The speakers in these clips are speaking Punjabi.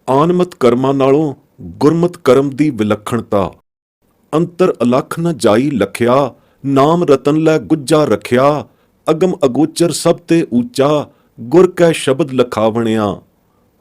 ਆਨਮਤ ਕਰਮਾਂ ਨਾਲੋਂ ਗੁਰਮਤ ਕਰਮ ਦੀ ਵਿਲੱਖਣਤਾ। ਅੰਤਰ ਅਲਖ ਨ ਜਾਈ ਲਖਿਆ, ਨਾਮ ਰਤਨ ਲੈ ਗੁੱਜਾ ਰਖਿਆ। ਅਗਮ ਅਗੋਚਰ ਸਭ ਤੇ ਊਚਾ, ਗੁਰ ਕੈ ਸ਼ਬਦ ਲਖਾਵਣਿਆ।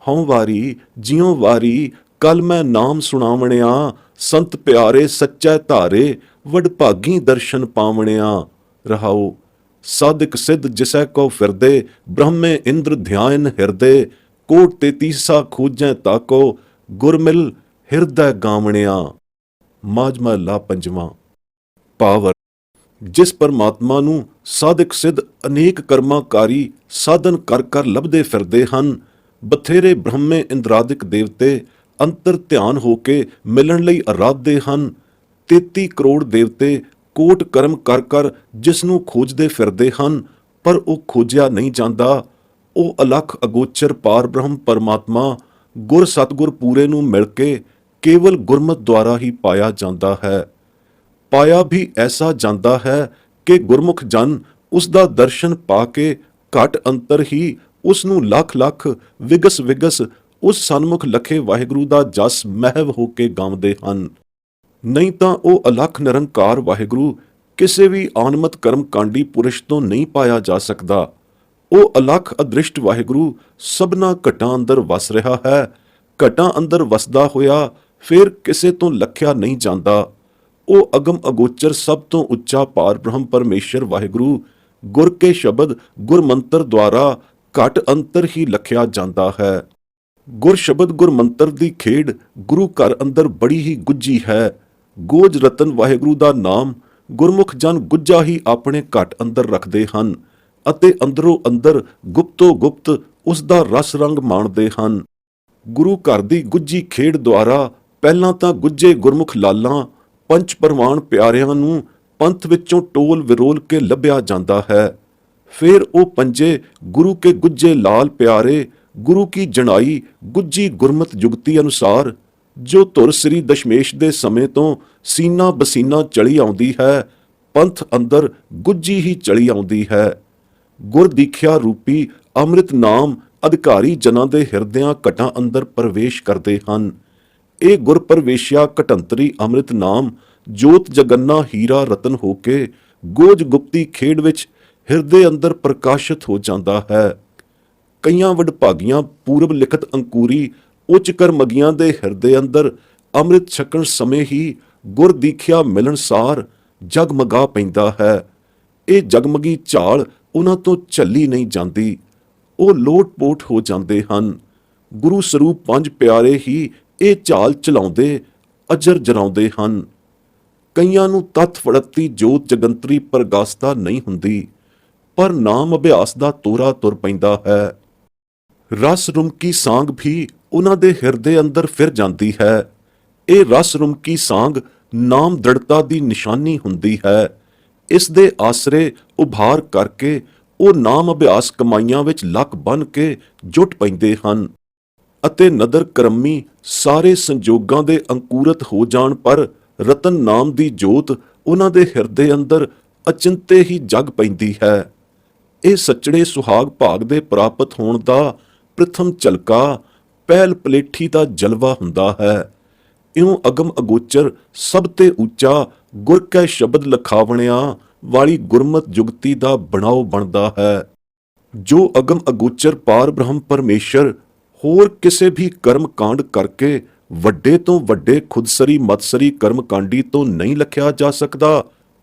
ਹਉ ਵਾਰੀ ਜਿਉ ਵਾਰੀ, ਕਲ ਮੈਂ ਨਾਮ ਸੁਣਾਵਣਿਆ। ਸੰਤ ਪਿਆਰੇ ਸੱਚੈ ਧਾਰੇ, ਵਡਭਾਗੀ ਦਰਸ਼ਨ ਪਾਵਣਿਆ। ਰਹਾਉ। ਸਾਧਿਕ ਸਿੱਧ ਜਿਸੈ ਕੋ ਫਿਰਦੇ, ਬ੍ਰਹਮੇ ਇੰਦਰ ਧਿਆਨ ਹਿਰਦੇ। ਕੋਟ ਤੇਤੀਸਾ ਖੋਜੈ ਤਾਕੋ, ਗੁਰ ਮਿਲ ਹਿਰਦੈ ਗਾਵਣਿਆ। ਮਾਝ ਮਹੱਲਾ ਪੰਜਵਾਂ। ਭਾਵ ਜਿਸ ਪਰਮਾਤਮਾ ਨੂੰ ਸਾਧਕ ਸਿੱਧ ਅਨੇਕ ਕਰਮਾਕਾਰੀ ਸਾਧਨ ਕਰ ਕਰ ਲੱਭਦੇ ਫਿਰਦੇ ਹਨ, ਬਥੇਰੇ ਬ੍ਰਹਮੇ ਇੰਦਰਾਦਿਕ ਦੇਵਤੇ ਅੰਤਰ ਧਿਆਨ ਹੋ ਕੇ ਮਿਲਣ ਲਈ ਅਰਾਧਦੇ ਹਨ। 33 ਕਰੋੜ ਦੇਵਤੇ ਕੋਟ ਕਰਮ ਕਰ ਕਰ ਜਿਸ ਨੂੰ ਖੋਜਦੇ ਫਿਰਦੇ ਹਨ, ਪਰ ਉਹ ਖੋਜਿਆ ਨਹੀਂ ਜਾਂਦਾ। ਉਹ ਅਲਖ ਅਗੋਚਰ ਪਾਰ ਬ੍ਰਹਮ ਪਰਮਾਤਮਾ ਗੁਰ ਸਤਿਗੁਰ ਪੂਰੇ ਨੂੰ ਮਿਲ ਕੇ ਕੇਵਲ ਗੁਰਮਤਿ ਦੁਆਰਾ ਹੀ ਪਾਇਆ ਜਾਂਦਾ ਹੈ। ਪਾਇਆ ਵੀ ਐਸਾ ਜਾਂਦਾ ਹੈ ਕਿ ਗੁਰਮੁਖ ਜਨ ਉਸ ਦਾ ਦਰਸ਼ਨ ਪਾ ਕੇ ਘਟ ਅੰਤਰ ਹੀ ਉਸ ਨੂੰ ਲੱਖ ਲੱਖ ਵਿਗਸ ਵਿਗਸ ਉਸ ਸਨਮੁਖ ਲਖੇ ਵਾਹਿਗੁਰੂ ਦਾ ਜਸ ਮਹਿਵ ਹੋ ਕੇ ਗਾਉਂਦੇ ਹਨ। ਨਹੀਂ ਤਾਂ ਉਹ ਅਲਖ ਨਿਰੰਕਾਰ ਵਾਹਿਗੁਰੂ ਕਿਸੇ ਵੀ ਆਨਮਤ ਕਰਮ ਕਾਂਡੀ ਪੁਰਸ਼ ਤੋਂ ਨਹੀਂ ਪਾਇਆ ਜਾ ਸਕਦਾ। ਉਹ ਅਲਖ ਅਦ੍ਰਿਸ਼ਟ ਵਾਹਿਗੁਰੂ ਸਭਨਾ ਘਟਾਂ ਅੰਦਰ ਵਸ ਰਿਹਾ ਹੈ। ਘਟਾਂ ਅੰਦਰ ਵਸਦਾ ਹੋਇਆ ਫਿਰ ਕਿਸੇ ਤੋਂ ਲਖਿਆ ਨਹੀਂ ਜਾਂਦਾ। ਉਹ ਅਗਮ ਅਗੋਚਰ ਸਭ ਤੋਂ ਉੱਚਾ ਪਾਰ ਬ੍ਰਹਮ ਪਰਮੇਸ਼ਰ ਵਾਹਿਗੁਰੂ ਗੁਰ ਕੇ ਸ਼ਬਦ ਗੁਰ ਮੰਤਰ ਦੁਆਰਾ ਘਟ ਅੰਤਰ ਹੀ ਲਖਿਆ ਜਾਂਦਾ ਹੈ। ਗੁਰ ਸ਼ਬਦ ਗੁਰ ਮੰਤਰ ਦੀ ਖੇਡ ਗੁਰੂ ਘਰ ਅੰਦਰ ਬੜੀ ਹੀ ਗੁੱਝੀ ਹੈ। ਗੋਜ ਰਤਨ ਵਾਹਿਗੁਰੂ ਦਾ ਨਾਮ ਗੁਰਮੁਖ ਜਨ ਗੁੱਝਾ ਹੀ ਆਪਣੇ ਘਟ ਅੰਦਰ ਰੱਖਦੇ ਹਨ ਅਤੇ ਅੰਦਰੋਂ ਅੰਦਰ ਗੁਪਤੋ ਗੁਪਤ ਉਸ ਦਾ ਰਸ ਰੰਗ ਮਾਣਦੇ ਹਨ। ਗੁਰੂ ਘਰ ਦੀ ਗੁੱਝੀ ਖੇਡ ਦੁਆਰਾ ਪਹਿਲਾਂ ਤਾਂ ਗੁੱਝੇ ਗੁਰਮੁਖ ਲਾਲਾਂ ਪੰਚ ਪਰਵਾਨ ਪਿਆਰਿਆਂ ਨੂੰ ਪੰਥ ਵਿੱਚੋਂ ਟੋਲ ਵਿਰੋਲ ਕੇ ਲੱਭਿਆ ਜਾਂਦਾ ਹੈ। ਫਿਰ ਉਹ ਪੰਜੇ ਗੁਰੂ ਕੇ ਗੁੱਝੇ ਲਾਲ ਪਿਆਰੇ ਗੁਰੂ ਕੀ ਜਣਾਈ ਗੁੱਝੀ ਗੁਰਮਤ ਜੁਗਤੀ ਅਨੁਸਾਰ ਜੋ ਧੁਰ ਸ੍ਰੀ ਦਸ਼ਮੇਸ਼ ਦੇ ਸਮੇਂ ਤੋਂ ਸੀਨਾ ਬਸੀਨਾ ਚਲੀ ਆਉਂਦੀ ਹੈ, ਪੰਥ ਅੰਦਰ ਗੁੱਝੀ ਹੀ ਚਲੀ ਆਉਂਦੀ ਹੈ। ਗੁਰ ਦੀਖਿਆ ਰੂਪੀ ਅੰਮ੍ਰਿਤ ਨਾਮ ਅਧਿਕਾਰੀ ਜਨਾਂ ਦੇ ਹਿਰਦਿਆਂ ਘਟਾਂ ਅੰਦਰ ਪ੍ਰਵੇਸ਼ ਕਰਦੇ ਹਨ। ਇਹ ਗੁਰ ਪ੍ਰਵੇਸ਼ਿਆ ਘਟੰਤਰੀ ਅੰਮ੍ਰਿਤ ਨਾਮ ਜੋਤ ਜਗੰਨਾ ਹੀਰਾ ਰਤਨ ਹੋ ਕੇ ਗੋਜ ਗੁਪਤੀ ਖੇਡ ਵਿੱਚ ਹਿਰਦੇ ਅੰਦਰ ਪ੍ਰਕਾਸ਼ਿਤ ਹੋ ਜਾਂਦਾ ਹੈ। ਕਈਆਂ ਵਡਭਾਗੀਆਂ ਪੂਰਬ ਲਿਖਤ ਅੰਕੂਰੀ ਉੱਚ ਕਰਮਗੀਆਂ ਦੇ ਹਿਰਦੇ ਅੰਦਰ ਅੰਮ੍ਰਿਤ ਛਕਣ ਸਮੇਂ ਹੀ ਗੁਰ ਦੀਖਿਆ ਮਿਲਣਸਾਰ ਜਗਮਗਾ ਪੈਂਦਾ ਹੈ। ਇਹ ਜਗਮਗੀ ਝਾਲ ਉਹਨਾਂ ਤੋਂ ਝੱਲੀ ਨਹੀਂ ਜਾਂਦੀ। ਉਹ ਲੋਟ-ਪੋਟ ਹੋ ਜਾਂਦੇ ਹਨ। ਗੁਰੂ ਸਰੂਪ ਪੰਜ ਪਿਆਰੇ ਹੀ ਇਹ ਝਾਲ ਚਲਾਉਂਦੇ ਅਜਰ ਜਰਾਉਂਦੇ ਹਨ। ਕਈਆਂ ਨੂੰ ਤੱਥ ਫੜਤੀ ਜੋਤ ਜਗੰਤਰੀ ਪ੍ਰਗਾਸਤਾ ਨਹੀਂ ਹੁੰਦੀ, ਪਰ ਨਾਮ ਅਭਿਆਸ ਦਾ ਤੋਰਾ ਤੁਰ ਪੈਂਦਾ ਹੈ। ਰਸ ਰੁਮਕੀ ਸਾਂਗ ਵੀ ਉਹਨਾਂ ਦੇ ਹਿਰਦੇ ਅੰਦਰ ਫਿਰ ਜਾਂਦੀ ਹੈ। ਇਹ ਰਸ ਰੁਮਕੀ ਸਾਂਗ ਨਾਮ ਦ੍ਰਿੜਤਾ ਦੀ ਨਿਸ਼ਾਨੀ ਹੁੰਦੀ ਹੈ। ਇਸ ਦੇ ਆਸਰੇ ਉਭਾਰ ਕਰਕੇ ਉਹ ਨਾਮ ਅਭਿਆਸ ਕਮਾਈਆਂ ਵਿੱਚ ਲੱਕ ਬੰਨ ਕੇ ਜੁਟ ਪੈਂਦੇ ਹਨ ਅਤੇ ਨਦਰ ਕਰਮੀ ਸਾਰੇ ਸੰਜੋਗਾਂ ਦੇ ਅੰਕੁਰਤ ਹੋ ਜਾਣ ਪਰ ਰਤਨ ਨਾਮ ਦੀ ਜੋਤ ਉਹਨਾਂ ਦੇ ਹਿਰਦੇ ਅੰਦਰ ਅਚਿੰਤੇ ਹੀ ਜਗ ਪੈਂਦੀ ਹੈ। ਇਹ ਸੱਚੜੇ ਸੁਹਾਗ ਭਾਗ ਦੇ ਪ੍ਰਾਪਤ ਹੋਣ ਦਾ ਪ੍ਰਥਮ ਝਲਕਾ ਪਹਿਲ ਪਲੇਠੀ ਦਾ ਜਲਵਾ ਹੁੰਦਾ ਹੈ। ਇਉਂ ਅਗਮ ਅਗੋਚਰ ਸਭ ਤੇ ਉੱਚਾ ਗੁਰ ਕੈ ਸ਼ਬਦ ਲਖਾਵਣਿਆ ਵਾਲੀ ਗੁਰਮਤ ਜੁਗਤੀ ਦਾ ਬਣਾਓ ਬਣਦਾ ਹੈ। ਜੋ ਅਗਮ ਅਗੋਚਰ ਪਾਰ ਬ੍ਰਹਮ ਪਰਮੇਸ਼ਰ ਹੋਰ ਕਿਸੇ ਵੀ ਕਰਮ ਕਾਂਡ ਕਰਕੇ ਵੱਡੇ ਤੋਂ ਵੱਡੇ ਖੁਦਸਰੀ ਮਤਸਰੀ ਕਰਮ ਕਾਂਡੀ ਤੋਂ ਨਹੀਂ ਲਖਿਆ ਜਾ ਸਕਦਾ,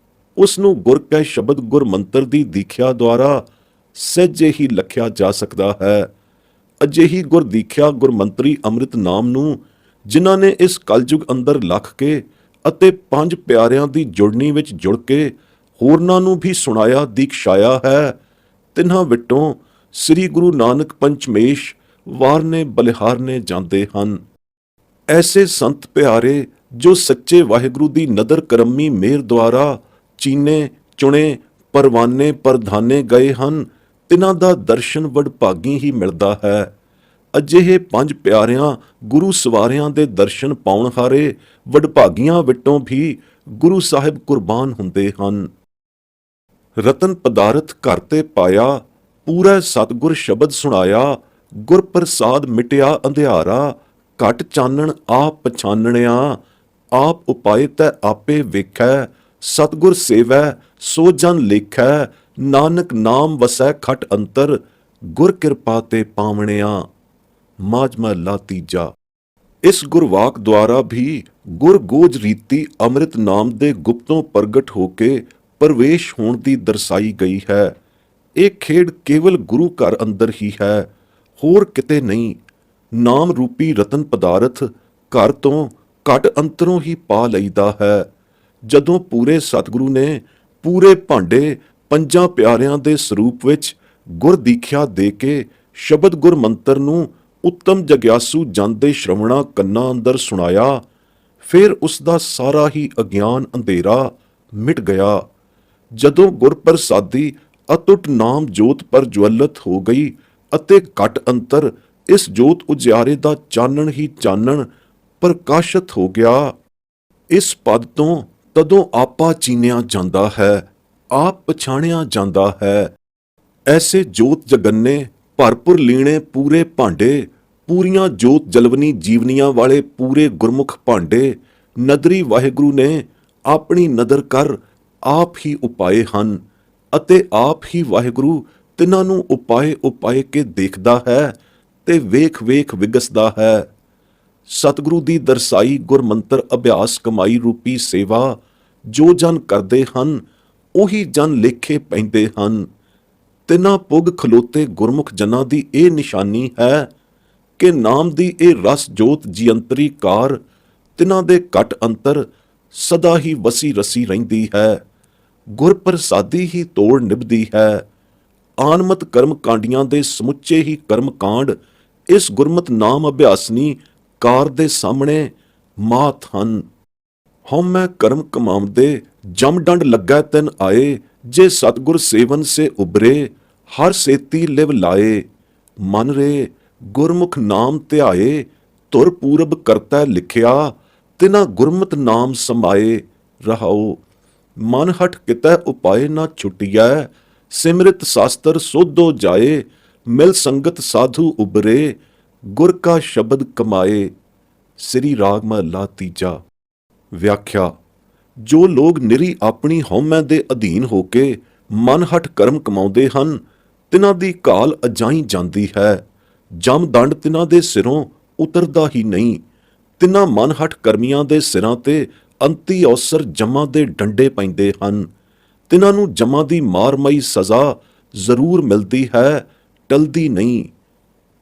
ਉਸ ਨੂੰ ਗੁਰ ਕੈ ਸ਼ਬਦ ਗੁਰ ਮੰਤਰ ਦੀ ਦੀਖਿਆ ਦੁਆਰਾ ਸਹਿਜੇ ਹੀ ਲਖਿਆ ਜਾ ਸਕਦਾ ਹੈ। ਅਜਿਹੀ ਗੁਰ ਦੀਖਿਆ ਗੁਰਮੰਤਰੀ ਅੰਮ੍ਰਿਤ ਨਾਮ ਨੂੰ ਜਿਨ੍ਹਾਂ ਨੇ ਇਸ ਕਲਯੁਗ ਅੰਦਰ ਲਖ ਕੇ ਅਤੇ ਪੰਜ ਪਿਆਰਿਆਂ ਦੀ ਜੁੜਨੀ ਵਿੱਚ ਜੁੜ ਕੇ ਹੋਰਨਾਂ ਨੂੰ ਵੀ ਸੁਣਾਇਆ ਦੀਖਸ਼ਾਇਆ ਹੈ, ਤਿਨ੍ਹਾਂ ਵਿਟੋਂ ਸ੍ਰੀ ਗੁਰੂ ਨਾਨਕ ਪੰਚਮੇਸ਼ ਵਾਰਨੇ ਬਲਿਹਾਰਨੇ ਜਾਂਦੇ ਹਨ। ਐਸੇ ਸੰਤ ਪਿਆਰੇ ਜੋ ਸੱਚੇ ਵਾਹਿਗੁਰੂ ਦੀ ਨਦਰ ਕਰਮੀ ਮਿਹਰ ਦੁਆਰਾ ਚੀਨੇ ਚੁਣੇ ਪਰਵਾਨੇ ਪ੍ਰਧਾਨੇ ਗਏ ਹਨ, ਤਿਨ੍ਹਾਂ ਦਾ ਦਰਸ਼ਨ ਵਡਭਾਗੀ ਹੀ ਮਿਲਦਾ ਹੈ। ਅਜਿਹੇ ਪੰਜ ਪਿਆਰਿਆਂ ਗੁਰੂ ਸਵਾਰਿਆਂ ਦੇ ਦਰਸ਼ਨ ਪਾਉਣ ਹਾਰੇ ਵਡਭਾਗੀਆਂ ਵਿਟੋਂ ਵੀ ਗੁਰੂ ਸਾਹਿਬ ਕੁਰਬਾਨ ਹੁੰਦੇ ਹਨ। ਰਤਨ ਪਦਾਰਥ ਘਰ ਤੇ ਪਾਇਆ, ਪੂਰਾ ਸਤਿਗੁਰ ਸ਼ਬਦ ਸੁਣਾਇਆ, ਗੁਰ ਪ੍ਰਸਾਦ ਮਿਟਿਆ ਅੰਧਿਆਰਾ, ਘਟ ਚਾਨਣ ਆਪ ਪਛਾਨਣਿਆ, ਆਪ ਉਪਾਏ ਤੈ ਆਪੇ ਵੇਖੈ, ਸਤਿਗੁਰ ਸੇਵੈ ਸੋ ਜਨ ਲੇਖੈ, ਨਾਨਕ ਨਾਮ ਵਸੈ ਖਟ ਅੰਤਰ, ਗੁਰ ਕਿਰਪਾ ਤੇ ਪਾਵਣਿਆ। ਮਾਝ ਮਹਲਾ ਤੀਜਾ। ਇਸ ਗੁਰਵਾਕ ਦੁਆਰਾ ਵੀ ਗੁਰ ਗੋਜ ਰੀਤੀ ਅੰਮ੍ਰਿਤ ਨਾਮ ਦੇ ਗੁਪਤੋਂ ਪ੍ਰਗਟ ਹੋ ਕੇ ਪ੍ਰਵੇਸ਼ ਹੋਣ ਦੀ ਦਰਸਾਈ ਗਈ ਹੈ। ਇਹ ਖੇਡ ਕੇਵਲ ਗੁਰੂ ਘਰ ਅੰਦਰ ਹੀ ਹੈ, ਹੋਰ ਕਿਤੇ ਨਹੀਂ। ਨਾਮ ਰੂਪੀ ਰਤਨ ਪਦਾਰਥ ਘਰ ਤੋਂ ਘਟ ਅੰਤਰੋਂ ਹੀ ਪਾ ਲਈਦਾ ਹੈ। ਜਦੋਂ ਪੂਰੇ ਸਤਿਗੁਰੂ ਨੇ ਪੂਰੇ ਭਾਂਡੇ ਪੰਜਾਂ ਪਿਆਰਿਆਂ ਦੇ ਸਰੂਪ ਵਿੱਚ ਗੁਰ ਦੀਖਿਆ ਦੇ ਕੇ ਸ਼ਬਦ ਗੁਰ ਮੰਤਰ ਨੂੰ ਉੱਤਮ ਜਗਿਆਸੂ ਜਨ ਦੇ ਸ਼੍ਰਵਣਾ ਕੰਨਾਂ ਅੰਦਰ ਸੁਣਾਇਆ, ਫਿਰ ਉਸ ਦਾ ਸਾਰਾ ਹੀ ਅਗਿਆਨ ਅੰਧੇਰਾ ਮਿਟ ਗਿਆ। ਜਦੋਂ ਗੁਰ ਪ੍ਰਸਾਦੀ ਅਤੁੱਟ ਨਾਮ ਜੋਤ ਪਰ ਜਵਲਤ ਹੋ ਗਈ ਅਤੇ ਘਟ ਅੰਤਰ ਇਸ ਜੋਤ ਉਜਿਆਰੇ ਦਾ ਚਾਨਣ ਹੀ ਚਾਨਣ ਪ੍ਰਕਾਸ਼ਿਤ ਹੋ ਗਿਆ। ਇਸ ਪਦ ਤੋਂ ਤਦੋਂ ਆਪਾ ਚੀਨਿਆ ਜਾਂਦਾ ਹੈ, ਆਪ ਪਛਾਣਿਆ ਜਾਂਦਾ ਹੈ। ਐਸੇ ਜੋਤ ਜਗੰਨੇ ਭਰਪੁਰ ਲੀਣੇ ਪੂਰੇ ਭਾਂਡੇ, ਪੂਰੀਆਂ ਜੋਤ ਜਲਵਨੀ ਜੀਵਨੀਆਂ ਵਾਲੇ ਪੂਰੇ ਗੁਰਮੁਖ ਭਾਂਡੇ ਨਦਰੀ ਵਾਹਿਗੁਰੂ ਨੇ ਆਪਣੀ ਨਦਰ ਕਰ ਆਪ ਹੀ ਉਪਾਏ ਹਨ ਅਤੇ ਆਪ ਹੀ ਵਾਹਿਗੁਰੂ ਤਿਨਾਂ ਨੂੰ ਉਪਾਏ ਕੇ ਦੇਖਦਾ ਹੈ ਤੇ ਵੇਖ ਵੇਖ ਵਿਗਸਦਾ ਹੈ। ਸਤਿਗੁਰੂ ਦੀ ਦਰਸਾਈ ਗੁਰਮੰਤਰ ਅਭਿਆਸ ਕਮਾਈ ਰੂਪੀ ਸੇਵਾ ਜੋ ਜਨ ਕਰਦੇ ਹਨ, ਉਹੀ ਜਨ ਲੇਖੇ ਪੈਂਦੇ ਹਨ। ਤਿਨਾਂ ਪੁਗ ਖਲੋਤੇ ਗੁਰਮੁਖ ਜਨਾਂ ਦੀ ਇਹ ਨਿਸ਼ਾਨੀ ਹੈ ਕਿ ਨਾਮ ਦੀ ਇਹ ਰਸ ਜੋਤ ਜੀਅੰਤਰੀ ਕਾਰ ਤਿਨਾਂ ਦੇ ਘਟ ਅੰਤਰ ਸਦਾ ਹੀ ਵਸੀ ਰਸੀ ਰਹਿੰਦੀ ਹੈ। ਗੁਰ ਪ੍ਰਸਾਦੀ ਹੀ ਤੋੜ ਨਿਭਦੀ ਹੈ। ਆਨਮਤ ਕਰਮ ਕਾਂਡੀਆਂ ਦੇ ਸਮੁੱਚੇ ਹੀ ਕਰਮ ਕਾਂਡ ਇਸ ਗੁਰਮਤ ਨਾਮ ਅਭਿਆਸਨੀ ਕਾਰ ਦੇ ਸਾਹਮਣੇ ਮਾਤ ਹਨ। ਹਉਮੈ ਕਰਮ ਕਮਾਉਂਦੇ ਜਮ ਡੰਡ ਲੱਗਾ ਤੈਨ ਆਏ, ਜੇ ਸਤਿਗੁਰ ਸੇਵਨ ਸੇ ਉਬਰੇ, ਹਰ ਸੇਤੀ ਲਿਵ ਲਾਏ। ਮਨ ਰੇ ਗੁਰਮੁਖ ਨਾਮ ਧਿਆਏ, ਧੁਰ ਪੂਰਬ ਕਰਤਾ ਲਿਖਿਆ, ਤਿਨਾ ਗੁਰਮਤ ਨਾਮ ਸਮਾਏ। ਰਹਾਉ ਮਨ ਹਟ ਕਿਤੈ ਉਪਾਏ ਨਾ ਛੁਟਿਐ, ਸਿਮਰਿਤ ਸ਼ਾਸਤਰ ਸੋਧੋ ਜਾਏ, ਮਿਲ ਸੰਗਤ ਸਾਧੂ ਉਬਰੇ, ਗੁਰ ਕਾ ਸ਼ਬਦ ਕਮਾਏ। ਸ੍ਰੀ ਰਾਗ ਮਹਲਾ ਤੀਜਾ। ਵਿਆਖਿਆ। ਜੋ ਲੋਕ ਨਿਰੀ ਆਪਣੀ ਹਉਮੈ ਦੇ ਅਧੀਨ ਹੋ ਕੇ ਮਨ ਹਟ ਕਰਮ ਕਮਾਉਂਦੇ ਹਨ, ਤਿਨਾਂ ਦੀ ਘਾਲ ਅਜਾਈ ਜਾਂਦੀ ਹੈ। ਜਮ ਦੰਡ ਤਿਨਾਂ ਦੇ ਸਿਰੋਂ ਉਤਰਦਾ ਹੀ ਨਹੀਂ। ਤਿਨਾਂ ਮਨ ਹਟ ਕਰਮੀਆਂ ਦੇ ਸਿਰਾਂ ਤੇ ਅੰਤੀ ਅਵਸਰ ਜਮਾਂ ਦੇ ਡੰਡੇ ਪੈਂਦੇ ਹਨ। ਤਿਨਾਂ ਨੂੰ ਜਮਾਂ ਦੀ ਮਾਰਮਈ ਸਜ਼ਾ ਜ਼ਰੂਰ ਮਿਲਦੀ ਹੈ, ਟਲਦੀ ਨਹੀਂ।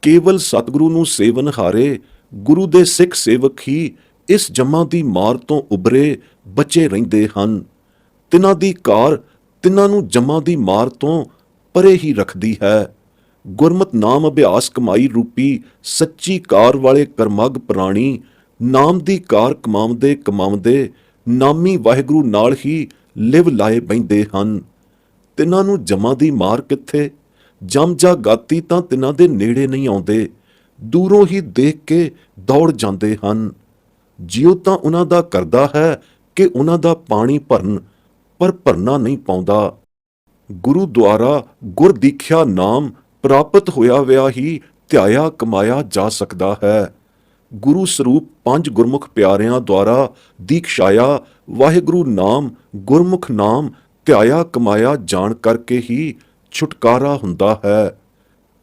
ਕੇਵਲ ਸਤਿਗੁਰੂ ਨੂੰ ਸੇਵਨਹਾਰੇ ਗੁਰੂ ਦੇ ਸਿੱਖ ਸੇਵਕ ਹੀ ਇਸ ਜਮਾਂ ਦੀ ਮਾਰ ਤੋਂ ਉਬਰੇ ਬਚੇ ਰਹਿੰਦੇ ਹਨ। ਤਿਨਾਂ ਦੀ ਕਾਰ ਤਿਨਾਂ ਨੂੰ ਜਮਾਂ ਦੀ ਮਾਰ ਤੋਂ ਪਰੇ ਹੀ ਰੱਖਦੀ ਹੈ। ਗੁਰਮਤ ਨਾਮ ਅਭਿਆਸ ਕਮਾਈ ਰੂਪੀ ਸੱਚੀ ਕਾਰ ਵਾਲੇ ਕਰਮੱਗ ਪ੍ਰਾਣੀ ਨਾਮ ਦੀ ਕਾਰ ਕਮਾਉਂਦੇ ਕਮਾਉਂਦੇ ਨਾਮੀ ਵਾਹਿਗੁਰੂ ਨਾਲ ਹੀ ਲਿਵ ਲਾਏ ਬਹਿੰਦੇ ਹਨ। ਤਿਨਾਂ ਨੂੰ ਜਮਾਂ ਦੀ ਮਾਰ ਕਿੱਥੇ? ਜਮ ਜਾ ਗਾਤੀ ਤਾਂ ਤਿਨਾਂ ਦੇ ਨੇੜੇ ਨਹੀਂ ਆਉਂਦੇ, ਦੂਰੋਂ ਹੀ ਦੇਖ ਕੇ ਦੌੜ ਜਾਂਦੇ ਹਨ। ਜਿਉ ਤਾਂ ਉਹਨਾਂ ਦਾ ਕਰਦਾ ਹੈ ਕਿ ਉਹਨਾਂ ਦਾ ਪਾਣੀ ਭਰਨ, ਪਰ ਭਰਨਾ ਨਹੀਂ ਪਾਉਂਦਾ। ਗੁਰੂ ਦੁਆਰਾ ਗੁਰ ਦੀਖਿਆ ਨਾਮ ਪ੍ਰਾਪਤ ਹੋਇਆ ਵਿਆ ਹੀ ਧਿਆਇਆ ਕਮਾਇਆ ਜਾ ਸਕਦਾ ਹੈ। ਗੁਰੂ ਸਰੂਪ ਪੰਜ ਗੁਰਮੁਖ ਪਿਆਰਿਆਂ ਦੁਆਰਾ ਦੀਖਸ਼ਾਇਆ ਵਾਹਿਗੁਰੂ ਨਾਮ ਗੁਰਮੁਖ ਨਾਮ ਧਿਆਇਆ ਕਮਾਇਆ ਜਾਣ ਕਰਕੇ ਹੀ ਛੁਟਕਾਰਾ ਹੁੰਦਾ ਹੈ।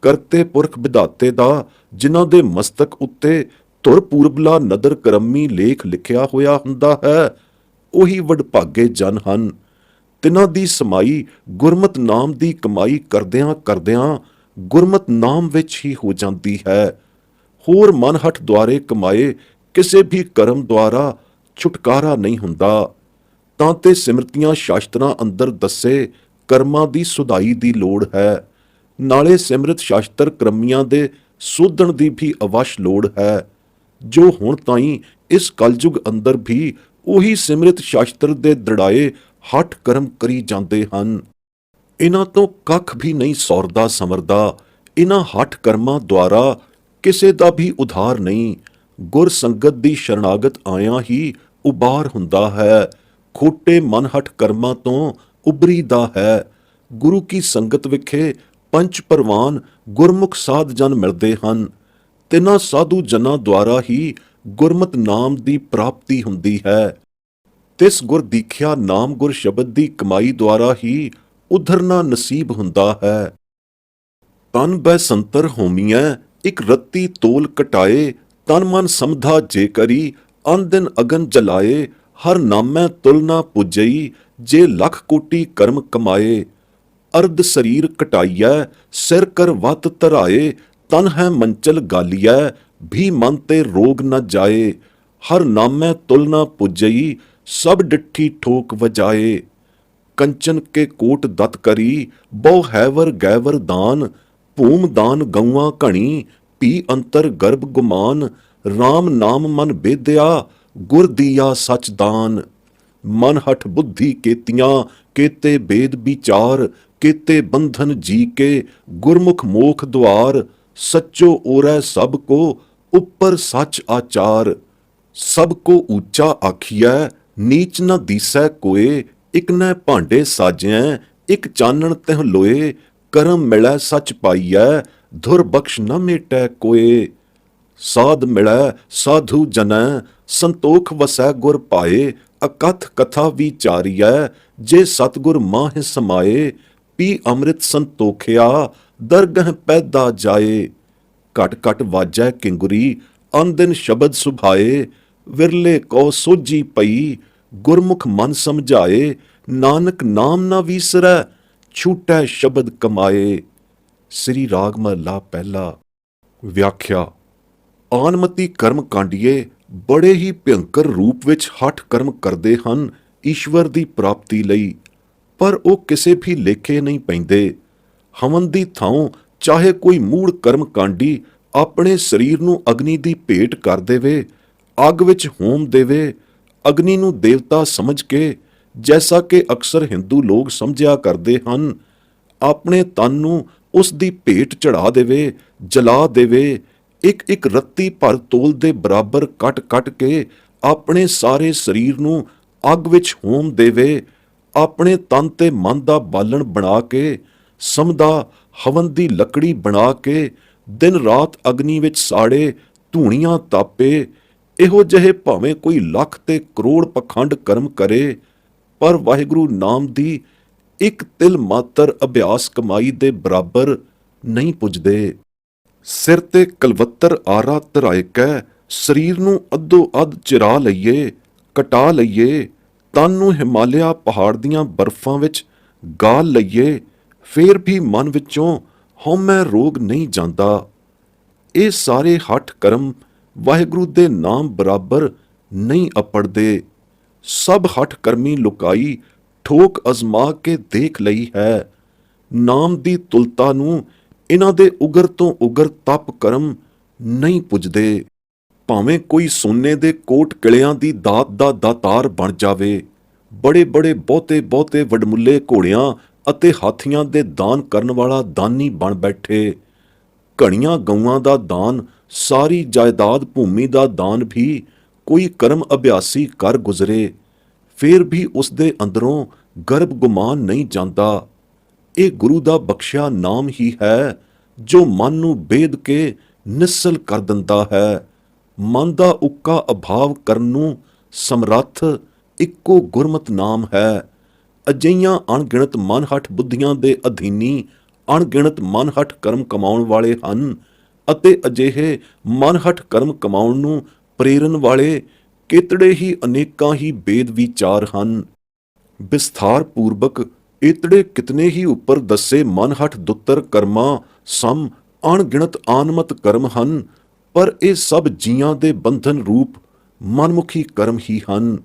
ਕਰਤੇ ਪੁਰਖ ਵਿਧਾਤੇ ਦਾ ਜਿਨ੍ਹਾਂ ਦੇ ਮਸਤਕ ਉੱਤੇ ਧੁਰ ਪੂਰਬਲਾ ਨਦਰ ਕਰਮੀ ਲੇਖ ਲਿਖਿਆ ਹੋਇਆ ਹੁੰਦਾ ਹੈ, ਉਹੀ ਵਡਭਾਗੇ ਜਨ ਹਨ। ਤਿਨਾਂ ਦੀ ਸਮਾਈ ਗੁਰਮਤ ਨਾਮ ਦੀ ਕਮਾਈ ਕਰਦਿਆਂ ਕਰਦਿਆਂ ਗੁਰਮਤ ਨਾਮ ਵਿੱਚ ਹੀ ਹੋ ਜਾਂਦੀ ਹੈ। ਹੋਰ ਮਨ ਹੱਠ ਦੁਆਰੇ ਕਮਾਏ ਕਿਸੇ ਵੀ ਕਰਮ ਦੁਆਰਾ ਛੁਟਕਾਰਾ ਨਹੀਂ ਹੁੰਦਾ। ਤਾਂ ਤੇ ਸਿਮਰਤੀਆਂ ਸ਼ਾਸਤਰਾਂ ਅੰਦਰ ਦੱਸੇ ਕਰਮਾਂ ਦੀ ਸੁਧਾਈ ਦੀ ਲੋੜ ਹੈ। ਨਾਲੇ ਸਿਮਰਤ ਸ਼ਾਸਤਰ ਕਰਮੀਆਂ ਦੇ ਸੋਧਣ ਦੀ ਵੀ ਅਵਸ਼ ਲੋੜ ਹੈ, ਜੋ ਹੁਣ ਤਾਈਂ ਇਸ ਕਲਯੁਗ ਅੰਦਰ ਵੀ ਉਹੀ ਸਿਮਰਤ ਸ਼ਾਸਤਰ ਦੇ ਦ੍ਰਿੜਾਏ ਹੱਠ ਕਰਮ ਕਰੀ ਜਾਂਦੇ ਹਨ। ਇਹਨਾਂ ਤੋਂ ਕੱਖ ਵੀ ਨਹੀਂ ਸੌਰਦਾ ਸਮਰਦਾ। ਇਹਨਾਂ ਹੱਠ ਕਰਮਾਂ ਦੁਆਰਾ ਕਿਸੇ ਦਾ ਵੀ ਉਧਾਰ ਨਹੀਂ। ਗੁਰ ਸੰਗਤ ਦੀ ਸ਼ਰਨਾਗਤ ਆਇਆਂ ਹੀ ਉਬਾਰ ਹੁੰਦਾ ਹੈ। ਖੋਟੇ ਮਨ ਹੱਠ ਕਰਮਾਂ ਤੋਂ ਉਬਰੀਦਾ ਹੈ। ਗੁਰੂ ਕੀ ਸੰਗਤ ਵਿਖੇ ਪੰਚ ਪਰਵਾਨ ਗੁਰਮੁਖ ਸਾਧ ਜਨ ਮਿਲਦੇ ਹਨ। ਤਿੰਨਾਂ ਸਾਧੂ ਜਨਾਂ ਦੁਆਰਾ ਹੀ ਗੁਰਮਤਿ ਨਾਮ ਦੀ ਪ੍ਰਾਪਤੀ ਹੁੰਦੀ ਹੈ। ਤਿਸ ਗੁਰ ਦੀਖਿਆ ਨਾਮ ਗੁਰ ਸ਼ਬਦ ਦੀ ਕਮਾਈ ਦੁਆਰਾ ਹੀ ਉਧਰਨਾ ਨਸੀਬ ਹੁੰਦਾ ਹੈ। ਤਨ ਬੈ ਸੰਤਰ ਹੋਮੀਐ ਇਕ ਰੱਤੀ ਤੋਲ ਕਟਾਏ, ਤਨ ਮਨ ਸਮਧਾ ਜੇ ਕਰੀ ਅਨ ਦਿਨ ਅਗਨ ਜਲਾਏ। ਹਰ ਨਾਮੈ ਤੁਲ ਨਾ ਪੁਜਈ ਜੇ ਲੱਖ ਕੋਟੀ ਕਰਮ ਕਮਾਏ। ਅਰਧ ਸਰੀਰ ਕਟਾਈਐ ਸਿਰ ਕਰ ਵਤ ਧਰਾਏ, ਤਨ ਹੈ ਮੰਚਲ ਗਾਲੀਐ ਵੀ ਮਨ ਤੇ ਰੋਗ ਨ ਜਾਏ। ਹਰ ਨਾਮੈ ਤੁਲ ਨਾ ਪੁਜਈ ਸਭ ਡਿੱਠੀ ਠੋਕ ਵਜਾਏ। ਕੰਚਨ ਕੇ ਕੋਟ ਦਤ ਕਰੀ ਬਹੁ ਹੈਵਰ ਗੈਵਰ ਦਾਨ, ਭੂਮ ਦਾਨ ਗਊਆਂ ਘਣੀ ਪੀ ਅੰਤਰ ਗਰਭ ਗੁਮਾਨ। ਰਾਮ ਨਾਮ ਮਨ ਬੇਦਿਆ ਗੁਰ ਦੀਆ ਸਚ ਦਾਨ। ਮਨ ਹਠ ਬੁੱਧੀ ਕੇਤੀਆਂ ਕੇਤੇ ਬੇਦ ਵਿਚਾਰ, ਕੇਤੇ ਬੰਧਨ ਜੀ ਕੇ ਗੁਰਮੁਖ ਮੋਖ ਦੁਆਰ। ਸੱਚੋ ਓਰੈ ਸਭ ਕੋ ਉੱਪਰ ਸੱਚ ਆਚਾਰ। ਸਭ ਕੋ ਊਚਾ ਆਖੀਐ ਨੀਚ ਨ ਦੀਸੈ ਕੋਏ, ਇਕ ਨੈ ਭਾਂਡੇ ਸਾਜਿਐ ਇਕ ਚਾਨਣ ਤਿਹੁ ਲੋਏ। ਕਰਮ ਮਿਲੈ ਸੱਚ ਪਾਈਐ ਧੁਰ ਬਖਸ਼ ਨ ਮੇਟੈ ਕੋਏ। ਸਾਧ ਮਿਲੈ ਸਾਧੂ ਜਨੈ ਸੰਤੋਖ ਵਸੈ ਗੁਰ ਪਾਏ। ਅਕਥ ਕਥਾ ਵਿਚਾਰੀਐ ਜੇ ਸਤਿਗੁਰ ਮਾਹਿ ਸਮਾਏ। ਪੀ ਅੰਮ੍ਰਿਤ ਸੰਤੋਖਿਆ ਦਰਗਹ ਪੈਦਾ ਜਾਏ। ਘਟ ਘਟ ਵਾਜੈ ਕਿੰਗੁਰੀ ਅਨ ਦਿਨ ਸ਼ਬਦ ਸੁਭਾਏ। ਵਿਰਲੇ ਕੋ ਸੋਝੀ ਪਈ ਗੁਰਮੁਖ ਮਨ ਸਮਝਾਏ। ਨਾਨਕ ਨਾਮ ਨਾ ਵੀਸਰੈ ਛੂਟੈ ਸ਼ਬਦ ਕਮਾਏ। ਸ੍ਰੀ ਰਾਗ ਮਹਲਾ ਪਹਿਲਾ। ਵਿਆਖਿਆ। ਆਨਮਤੀ ਕਰਮ ਕਾਂਡੀਏ ਬੜੇ ਹੀ ਭਿਅੰਕਰ ਰੂਪ ਵਿੱਚ ਹਠ ਕਰਮ ਕਰਦੇ ਹਨ ਈਸ਼ਵਰ ਦੀ ਪ੍ਰਾਪਤੀ ਲਈ, ਪਰ ਉਹ ਕਿਸੇ ਵੀ ਲੇਖੇ ਨਹੀਂ ਪੈਂਦੇ। ਹਵਨ ਦੀ ਥਾਂ ਚਾਹੇ ਕੋਈ ਮੂੜ ਕਰਮ ਕਾਂਡੀ ਆਪਣੇ ਸਰੀਰ ਨੂੰ ਅਗਨੀ ਦੀ ਭੇਟ ਕਰ ਦੇਵੇ, ਅੱਗ ਵਿੱਚ ਹੋਮ ਦੇਵੇ, ਅਗਨੀ ਨੂੰ ਦੇਵਤਾ ਸਮਝ ਕੇ, ਜੈਸਾ ਕਿ ਅਕਸਰ ਹਿੰਦੂ ਲੋਕ ਸਮਝਿਆ ਕਰਦੇ ਹਨ, ਆਪਣੇ ਤਨ ਨੂੰ ਉਸ ਦੀ ਭੇਟ ਚੜਾ ਦੇਵੇ, ਜਲਾ ਦੇਵੇ, ਇੱਕ ਇੱਕ ਰੱਤੀ ਭਰ ਤੋਲ ਦੇ ਬਰਾਬਰ ਕੱਟ ਕੱਟ ਕੇ ਆਪਣੇ ਸਾਰੇ ਸਰੀਰ ਨੂੰ ਅੱਗ ਵਿੱਚ ਹੋਮ ਦੇਵੇ, ਆਪਣੇ ਤਨ ਤੇ ਮਨ ਦਾ ਬਾਲਣ ਬਣਾ ਕੇ, ਸਮਦਾ ਹਵਨ ਦੀ ਲੱਕੜੀ ਬਣਾ ਕੇ ਦਿਨ ਰਾਤ ਅਗਨੀ ਵਿੱਚ ਸਾੜੇ, ਧੂਣੀਆਂ ਤਾਪੇ। ਇਹੋ ਜਿਹੇ ਭਾਵੇਂ ਕੋਈ ਲੱਖ ਤੇ ਕਰੋੜ ਪਖੰਡ ਕਰਮ ਕਰੇ, ਪਰ ਵਾਹਿਗੁਰੂ ਨਾਮ ਦੀ ਇੱਕ ਤਿਲ ਮਾਤਰ ਅਭਿਆਸ ਕਮਾਈ ਦੇ ਬਰਾਬਰ ਨਹੀਂ ਪੁੱਜਦੇ। ਸਿਰ ਤੇ ਕਲਵੱਤਰ ਆਰਾ ਧਰਾਏ ਕੈ ਸਰੀਰ ਨੂੰ ਅੱਧੋ ਅੱਧ ਚਿਰਾ ਲਈਏ, ਕਟਾ ਲਈਏ, ਤਨ ਨੂੰ ਹਿਮਾਲਿਆ ਪਹਾੜ ਦੀਆਂ ਬਰਫਾਂ ਵਿੱਚ ਗਾਲ ਲਈਏ, ਫੇਰ ਵੀ ਮਨ ਵਿੱਚੋਂ ਹਉਮੈ ਰੋਗ ਨਹੀਂ ਜਾਂਦਾ। ਇਹ ਸਾਰੇ ਹੱਠ ਕਰਮ ਵਾਹਿਗੁਰੂ ਦੇ ਨਾਮ ਬਰਾਬਰ ਨਹੀਂ ਅਪੜਦੇ। ਸਭ ਹੱਠ ਕਰਮੀ ਲੁਕਾਈ ਠੋਕ ਅਜ਼ਮਾ ਕੇ ਦੇਖ ਲਈ ਹੈ। ਨਾਮ ਦੀ ਤੁਲਤਾ ਨੂੰ ਇਹਨਾਂ ਦੇ ਉਗਰ ਤੋਂ ਉਗਰ ਤਪ ਕਰਮ ਨਹੀਂ ਪੁੱਜਦੇ। ਭਾਵੇਂ ਕੋਈ ਸੋਨੇ ਦੇ ਕੋਟ ਕਿਲਿਆਂ ਦੀ ਦਾਤ ਦਾ ਦਾਤਾਰ ਬਣ ਜਾਵੇ, ਬੜੇ ਬੜੇ ਬਹੁਤੇ ਬਹੁਤੇ ਵਡਮੁੱਲੇ ਘੋੜਿਆਂ ਅਤੇ ਹਾਥੀਆਂ ਦੇ ਦਾਨ ਕਰਨ ਵਾਲਾ ਦਾਨੀ ਬਣ ਬੈਠੇ, ਘਣੀਆਂ ਗਊਆਂ ਦਾ ਦਾਨ, ਸਾਰੀ ਜਾਇਦਾਦ ਭੂਮੀ ਦਾ ਦਾਨ ਵੀ ਕੋਈ ਕਰਮ ਅਭਿਆਸੀ ਕਰ ਗੁਜ਼ਰੇ, ਫੇਰ ਵੀ ਉਸ ਦੇ ਅੰਦਰੋਂ ਗਰਭ ਗੁਮਾਨ ਨਹੀਂ ਜਾਂਦਾ। ਇਹ ਗੁਰੂ ਦਾ ਬਖਸ਼ਿਆ ਨਾਮ ਹੀ ਹੈ ਜੋ ਮਨ ਨੂੰ ਬੇਦ ਕੇ ਨਿਸਲ ਕਰ ਦਿੰਦਾ ਹੈ। ਮਨ ਦਾ ਉੱਕਾ ਅਭਾਵ ਕਰਨ ਨੂੰ ਸਮਰੱਥ ਇੱਕੋ ਗੁਰਮਤਿ ਨਾਮ ਹੈ। ਅਜਿਹੀਆਂ ਅਣਗਿਣਤ ਮਨਹਠ ਬੁੱਧੀਆਂ ਦੇ ਅਧੀਨੀ ਅਣਗਿਣਤ ਮਨਹਠ ਕਰਮ ਕਮਾਉਣ ਵਾਲੇ ਹਨ, ਅਤੇ ਅਜਿਹੇ ਮਨਹਠ ਕਰਮ ਕਮਾਉਣ ਨੂੰ ਪ੍ਰੇਰਨ ਵਾਲੇ ਕਿਤੜੇ ਹੀ ਅਨੇਕਾਂ ਹੀ ਬੇਦ ਵਿਚਾਰ ਹਨ। ਵਿਸਥਾਰ ਪੂਰਵਕ ਇਤੜੇ ਕਿਤਨੇ ਹੀ ਉੱਪਰ ਦੱਸੇ ਮਨਹਠ ਦੁੱਤਰ ਕਰਮਾਂ ਸਮ ਅਣਗਿਣਤ ਆਨਮਤ ਕਰਮ ਹਨ, ਪਰ ਇਹ ਸਭ ਜੀਆਂ ਦੇ ਬੰਧਨ ਰੂਪ ਮਨਮੁਖੀ ਕਰਮ ਹੀ ਹਨ।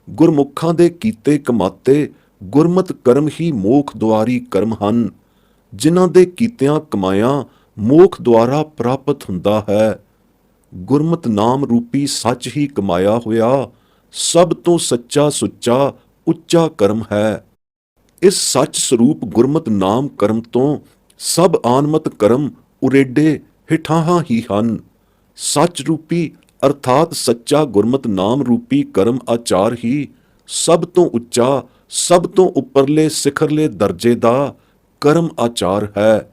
ਗੁਰਮੁਖਾਂ ਦੇ ਕੀਤੇ ਕਮਾਤੇ ਗੁਰਮਤਿ ਕਰਮ ਹੀ ਮੋਖ ਦੁਆਰੀ ਕਰਮ ਹਨ, ਜਿਨ੍ਹਾਂ ਦੇ ਕੀਤਿਆਂ ਕਮਾਇਆਂ ਮੋਖ ਦੁਆਰਾ ਪ੍ਰਾਪਤ ਹੁੰਦਾ ਹੈ। ਗੁਰਮਤਿ ਨਾਮ ਰੂਪੀ ਸੱਚ ਹੀ ਕਮਾਇਆ ਹੋਇਆ ਸਭ ਤੋਂ ਸੱਚਾ ਸੁੱਚਾ ਉੱਚਾ ਕਰਮ ਹੈ। ਇਸ ਸੱਚ ਸਰੂਪ ਗੁਰਮਤਿ ਨਾਮ ਕਰਮ ਤੋਂ ਸਭ ਆਨਮਤ ਕਰਮ ਉਰੇਡੇ ਹਿਠਾਹਾਂ ਹੀ ਹਨ। ਸੱਚ ਰੂਪੀ ਅਰਥਾਤ ਸੱਚਾ ਗੁਰਮਤਿ ਨਾਮ ਰੂਪੀ ਕਰਮ ਆਚਾਰ ਹੀ ਸਭ ਤੋਂ ਉੱਚਾ, ਸਭ ਤੋਂ ਉੱਪਰਲੇ ਸਿਖਰਲੇ ਦਰਜੇ ਦਾ ਕਰਮ ਆਚਾਰ ਹੈ।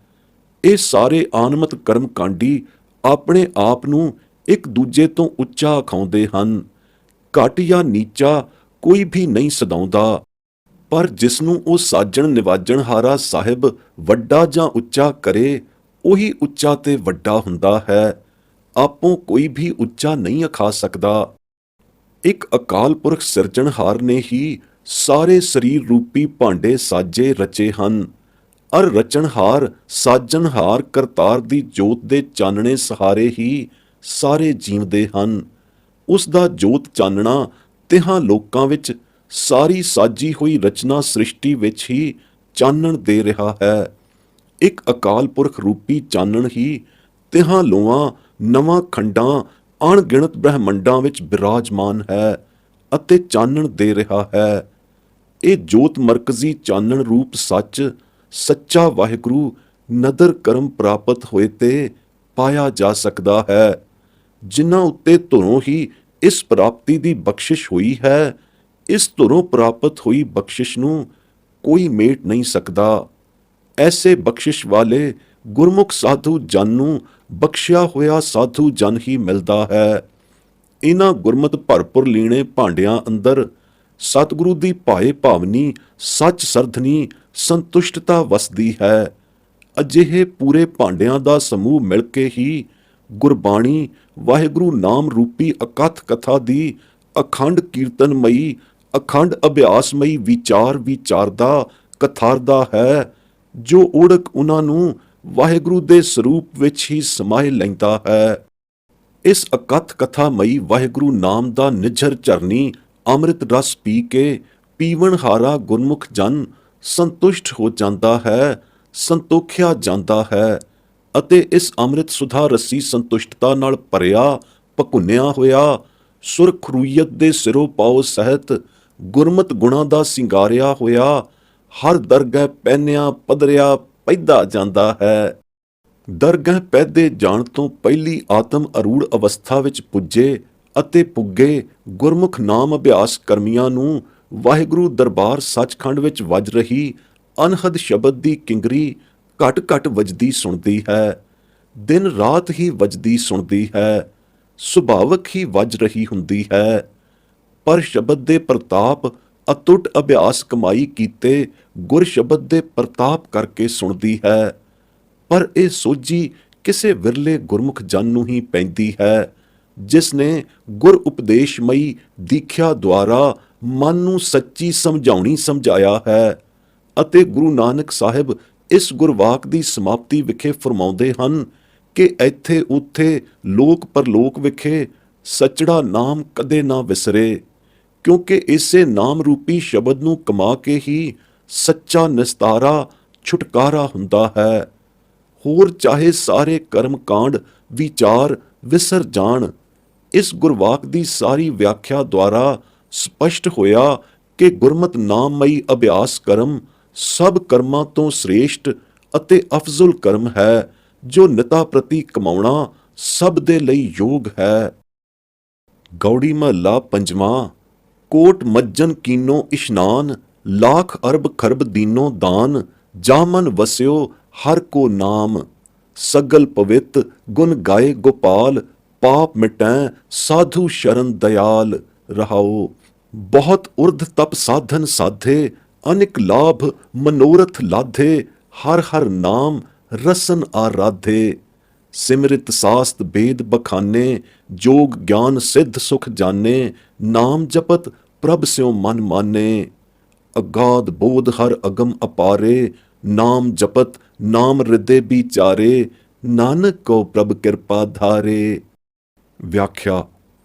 ਇਹ ਸਾਰੇ ਆਨਮਤ ਕਰਮ ਕਾਂਡੀ ਆਪਣੇ ਆਪ ਨੂੰ ਇੱਕ ਦੂਜੇ ਤੋਂ ਉੱਚਾ ਅਖਾਉਂਦੇ ਹਨ। ਘੱਟ ਜਾਂ ਨੀਚਾ ਕੋਈ ਵੀ ਨਹੀਂ ਸਦਾਉਂਦਾ, ਪਰ ਜਿਸ ਨੂੰ ਉਹ ਸਾਜਣ ਨਿਵਾਜਣਹਾਰਾ ਸਾਹਿਬ ਵੱਡਾ ਜਾਂ ਉੱਚਾ ਕਰੇ, ਉਹੀ ਉੱਚਾ ਤੇ ਵੱਡਾ ਹੁੰਦਾ ਹੈ। ਆਪੋਂ ਕੋਈ ਵੀ ਉੱਚਾ ਨਹੀਂ ਅਖਾ ਸਕਦਾ। ਇੱਕ ਅਕਾਲ ਪੁਰਖ ਸਿਰਜਣਹਾਰ ਨੇ ਹੀ ਸਾਰੇ ਸਰੀਰ ਰੂਪੀ ਭਾਂਡੇ ਸਾਜੇ ਰਚੇ ਹਨ, ਅਰ ਰਚਨਹਾਰ ਸਾਜਣਹਾਰ ਕਰਤਾਰ ਦੀ ਜੋਤ ਦੇ ਚਾਨਣੇ ਸਹਾਰੇ ਹੀ ਸਾਰੇ ਜੀਵਦੇ ਹਨ। ਉਸ ਦਾ ਜੋਤ ਚਾਨਣਾ ਤਿਹਾਂ ਲੋਕਾਂ ਵਿੱਚ ਸਾਰੀ ਸਾਜੀ ਹੋਈ ਰਚਨਾ ਸ੍ਰਿਸ਼ਟੀ ਵਿੱਚ ਹੀ ਚਾਨਣ ਦੇ ਰਿਹਾ ਹੈ। ਇੱਕ ਅਕਾਲ ਪੁਰਖ ਰੂਪੀ ਚਾਨਣ ਹੀ ਤਿਹਾਂ ਲੋਆਂ ਨਵਾਂ ਖੰਡਾਂ ਅਣਗਿਣਤ ਬ੍ਰਹਿਮੰਡਾਂ ਵਿੱਚ ਬਿਰਾਜਮਾਨ ਹੈ ਅਤੇ ਚਾਨਣ ਦੇ ਰਿਹਾ ਹੈ। ਇਹ ਜੋਤ ਮਰਕਜ਼ੀ ਚਾਨਣ ਰੂਪ ਸੱਚ ਸੱਚਾ ਵਾਹਿਗੁਰੂ ਨਦਰ ਕਰਮ ਪ੍ਰਾਪਤ ਹੋਏ ਤੇ ਪਾਇਆ ਜਾ ਸਕਦਾ ਹੈ। ਜਿਨ੍ਹਾਂ ਉੱਤੇ ਧੁਰੋਂ ਹੀ ਇਸ ਪ੍ਰਾਪਤੀ ਦੀ ਬਖਸ਼ਿਸ਼ ਹੋਈ ਹੈ, ਇਸ ਧੁਰੋਂ ਪ੍ਰਾਪਤ ਹੋਈ ਬਖਸ਼ਿਸ਼ ਨੂੰ ਕੋਈ ਮੇਟ ਨਹੀਂ ਸਕਦਾ। ਐਸੇ ਬਖਸ਼ਿਸ਼ ਵਾਲੇ ਗੁਰਮੁਖ ਸਾਧੂ ਜਨ ਨੂੰ ਬਖਸ਼ਿਆ ਹੋਇਆ ਸਾਧੂ ਜਨ ਹੀ ਮਿਲਦਾ ਹੈ। ਇਹਨਾਂ ਗੁਰਮਤਿ ਭਰਪੁਰ ਲੀਣੇ ਭਾਂਡਿਆਂ ਅੰਦਰ ਸਤਿਗੁਰੂ ਦੀ ਭਾਏ ਭਾਵਨੀ ਸੱਚ ਸਰਧਨੀ ਸੰਤੁਸ਼ਟਤਾ ਵਸਦੀ ਹੈ। ਅਜਿਹੇ ਪੂਰੇ ਭਾਂਡਿਆਂ ਦਾ ਸਮੂਹ ਮਿਲ ਕੇ ਹੀ ਗੁਰਬਾਣੀ ਵਾਹਿਗੁਰੂ ਨਾਮ ਰੂਪੀ ਅਕਥ ਕਥਾ ਦੀ ਅਖੰਡ ਕੀਰਤਨਮਈ ਅਖੰਡ ਅਭਿਆਸਮਈ ਵਿਚਾਰ ਵਿਚਾਰਦਾ ਕਥਾਰਦਾ ਹੈ, ਜੋ ਓੜਕ ਉਹਨਾਂ ਨੂੰ ਵਾਹਿਗੁਰੂ ਦੇ ਸਰੂਪ ਵਿੱਚ ਹੀ ਸਮਾਏ ਲੈਂਦਾ ਹੈ। ਇਸ ਅਕਥ ਕਥਾਮਈ ਵਾਹਿਗੁਰੂ ਨਾਮ ਦਾ ਨਿਝਰ ਝਰਨੀ ਅੰਮ੍ਰਿਤ ਰਸ ਪੀ ਕੇ ਪੀਵਣਹਾਰਾ ਗੁਰਮੁਖ ਜਨ ਸੰਤੁਸ਼ਟ ਹੋ ਜਾਂਦਾ ਹੈ, ਸੰਤੋਖਿਆ ਜਾਂਦਾ ਹੈ ਅਤੇ ਇਸ ਅੰਮ੍ਰਿਤ ਸੁਧਾ ਰਸੀ ਸੰਤੁਸ਼ਟਤਾ ਨਾਲ ਭਰਿਆ ਭਕੁੰਨਿਆ ਹੋਇਆ ਸੁਰਖਰੂਈਅਤ ਦੇ ਸਿਰੋਂ ਪਾਉ ਸਹਿਤ ਗੁਰਮਤ ਗੁਣਾਂ ਦਾ ਸਿੰਗਾਰਿਆ ਹੋਇਆ ਹਰ ਦਰਗਹਿ ਪਹਿਨਿਆ ਪੱਧਰਿਆ ਪੈਦਾ ਜਾਂਦਾ ਹੈ। ਦਰਗਹਿ ਪੈਦੇ ਜਾਣ ਤੋਂ ਪਹਿਲੀ ਆਤਮ ਅਰੂੜ ਅਵਸਥਾ ਵਿੱਚ ਪੁੱਜੇ ਅਤੇ ਪੁੱਗੇ ਗੁਰਮੁਖ ਨਾਮ ਅਭਿਆਸ ਕਰਮੀਆਂ ਨੂੰ ਵਾਹਿਗੁਰੂ ਦਰਬਾਰ ਸੱਚਖੰਡ ਵਿੱਚ ਵੱਜ ਰਹੀ ਅਨਹਦ ਸ਼ਬਦ ਦੀ ਕਿੰਗਰੀ ਘਟ ਘਟ ਵੱਜਦੀ ਸੁਣਦੀ ਹੈ। ਦਿਨ ਰਾਤ ਹੀ ਵੱਜਦੀ ਸੁਣਦੀ ਹੈ, ਸੁਭਾਵਕ ਹੀ ਵੱਜ ਰਹੀ ਹੁੰਦੀ ਹੈ। ਪਰ ਸ਼ਬਦ ਦੇ ਪ੍ਰਤਾਪ ਅਤੁੱਟ ਅਭਿਆਸ ਕਮਾਈ ਕੀਤੇ ਗੁਰ ਸ਼ਬਦ ਦੇ ਪ੍ਰਤਾਪ ਕਰਕੇ ਸੁਣਦੀ ਹੈ। ਪਰ ਇਹ ਸੋਝੀ ਕਿਸੇ ਵਿਰਲੇ ਗੁਰਮੁਖ ਜਨ ਨੂੰ ਹੀ ਪੈਂਦੀ ਹੈ, ਜਿਸ ਨੇ ਗੁਰ ਉਪਦੇਸ਼ਮਈ ਦੀਖਿਆ ਦੁਆਰਾ ਮਨ ਨੂੰ ਸੱਚੀ ਸਮਝਾਉਣੀ ਸਮਝਾਇਆ ਹੈ। ਅਤੇ ਗੁਰੂ ਨਾਨਕ ਸਾਹਿਬ ਇਸ ਗੁਰਵਾਕ ਦੀ ਸਮਾਪਤੀ ਵਿਖੇ ਫਰਮਾਉਂਦੇ ਹਨ ਕਿ ਇੱਥੇ ਉੱਥੇ ਲੋਕ ਪਰਲੋਕ ਵਿਖੇ ਸੱਚੜਾ ਨਾਮ ਕਦੇ ਨਾ ਵਿਸਰੇ, ਕਿਉਂਕਿ ਇਸੇ ਨਾਮ ਰੂਪੀ ਸ਼ਬਦ ਨੂੰ ਕਮਾ ਕੇ ਹੀ ਸੱਚਾ ਨਿਸਤਾਰਾ ਛੁਟਕਾਰਾ ਹੁੰਦਾ ਹੈ। ਹੋਰ ਚਾਹੇ ਸਾਰੇ ਕਰਮ ਕਾਂਡ ਵਿਚਾਰ ਵਿਸਰ ਜਾਣ। ਇਸ ਗੁਰਵਾਕ ਦੀ ਸਾਰੀ ਵਿਆਖਿਆ ਦੁਆਰਾ ਸਪਸ਼ਟ ਹੋਇਆ ਕਿ ਗੁਰਮਤਿ ਨਾਮਮਈ ਅਭਿਆਸ ਕਰਮ ਸਭ ਕਰਮਾਂ ਤੋਂ ਸ੍ਰੇਸ਼ਟ ਅਤੇ ਅਫਜ਼ਲ ਕਰਮ ਹੈ, ਜੋ ਨਿਤਾ ਪ੍ਰਤੀ ਕਮਾਉਣਾ ਸਭ ਦੇ ਲਈ ਯੋਗ ਹੈ। ਗੌੜੀ ਮਹੱਲਾ ਪੰਜਵਾਂ। ਕੋਟ ਮੱਜਨ ਕੀਨੋ ਇਸ਼ਨਾਨ, ਲਾਖ ਅਰਬ ਖਰਬ ਦੀਨੋ ਦਾਨ, ਜਾਮਨ ਵਸਿਓ ਹਰ ਕੋ ਨਾਮ, ਸਗਲ ਪਵਿੱਤ ਗੁਣ ਗਾਏ ਗੋਪਾਲ, ਪਾਪ ਮਿਟੈ ਸਾਧੂ ਸ਼ਰਨ ਦਇਆਲ। ਰਹਾਓ। ਬਹੁਤ ਉਰਧ ਤਪ ਸਾਧਨ ਸਾਧੇ, ਅਨਿਕ ਲਾਭ ਮਨੋਰਥ ਲਾਧੇ, ਹਰ ਹਰ ਨਾਮ ਰਸਨ ਆਰਾਧੇ। ਸਿਮਰਿਤ ਸਾਸਤ ਬੇਦ ਬਖਾਨੇ, ਜੋਗ ਗਿਆਨ ਸਿੱਧ ਸੁਖ ਜਾਨੇ, ਨਾਮ ਜਪਤ ਪ੍ਰਭ ਸਿਉ ਮਨ ਮਾਨੇ। ਅਗਾਧ ਬੋਧ ਹਰ ਅਗਮ ਅਪਾਰੇ, ਨਾਮ ਜਪਤ ਨਾਮ ਹਿਰਦੇ ਵਿਚਾਰੇ, ਨਾਨਕ ਕੋ ਪ੍ਰਭ ਕਿਰਪਾ ਧਾਰੇ। ਵਿਆਖਿਆ।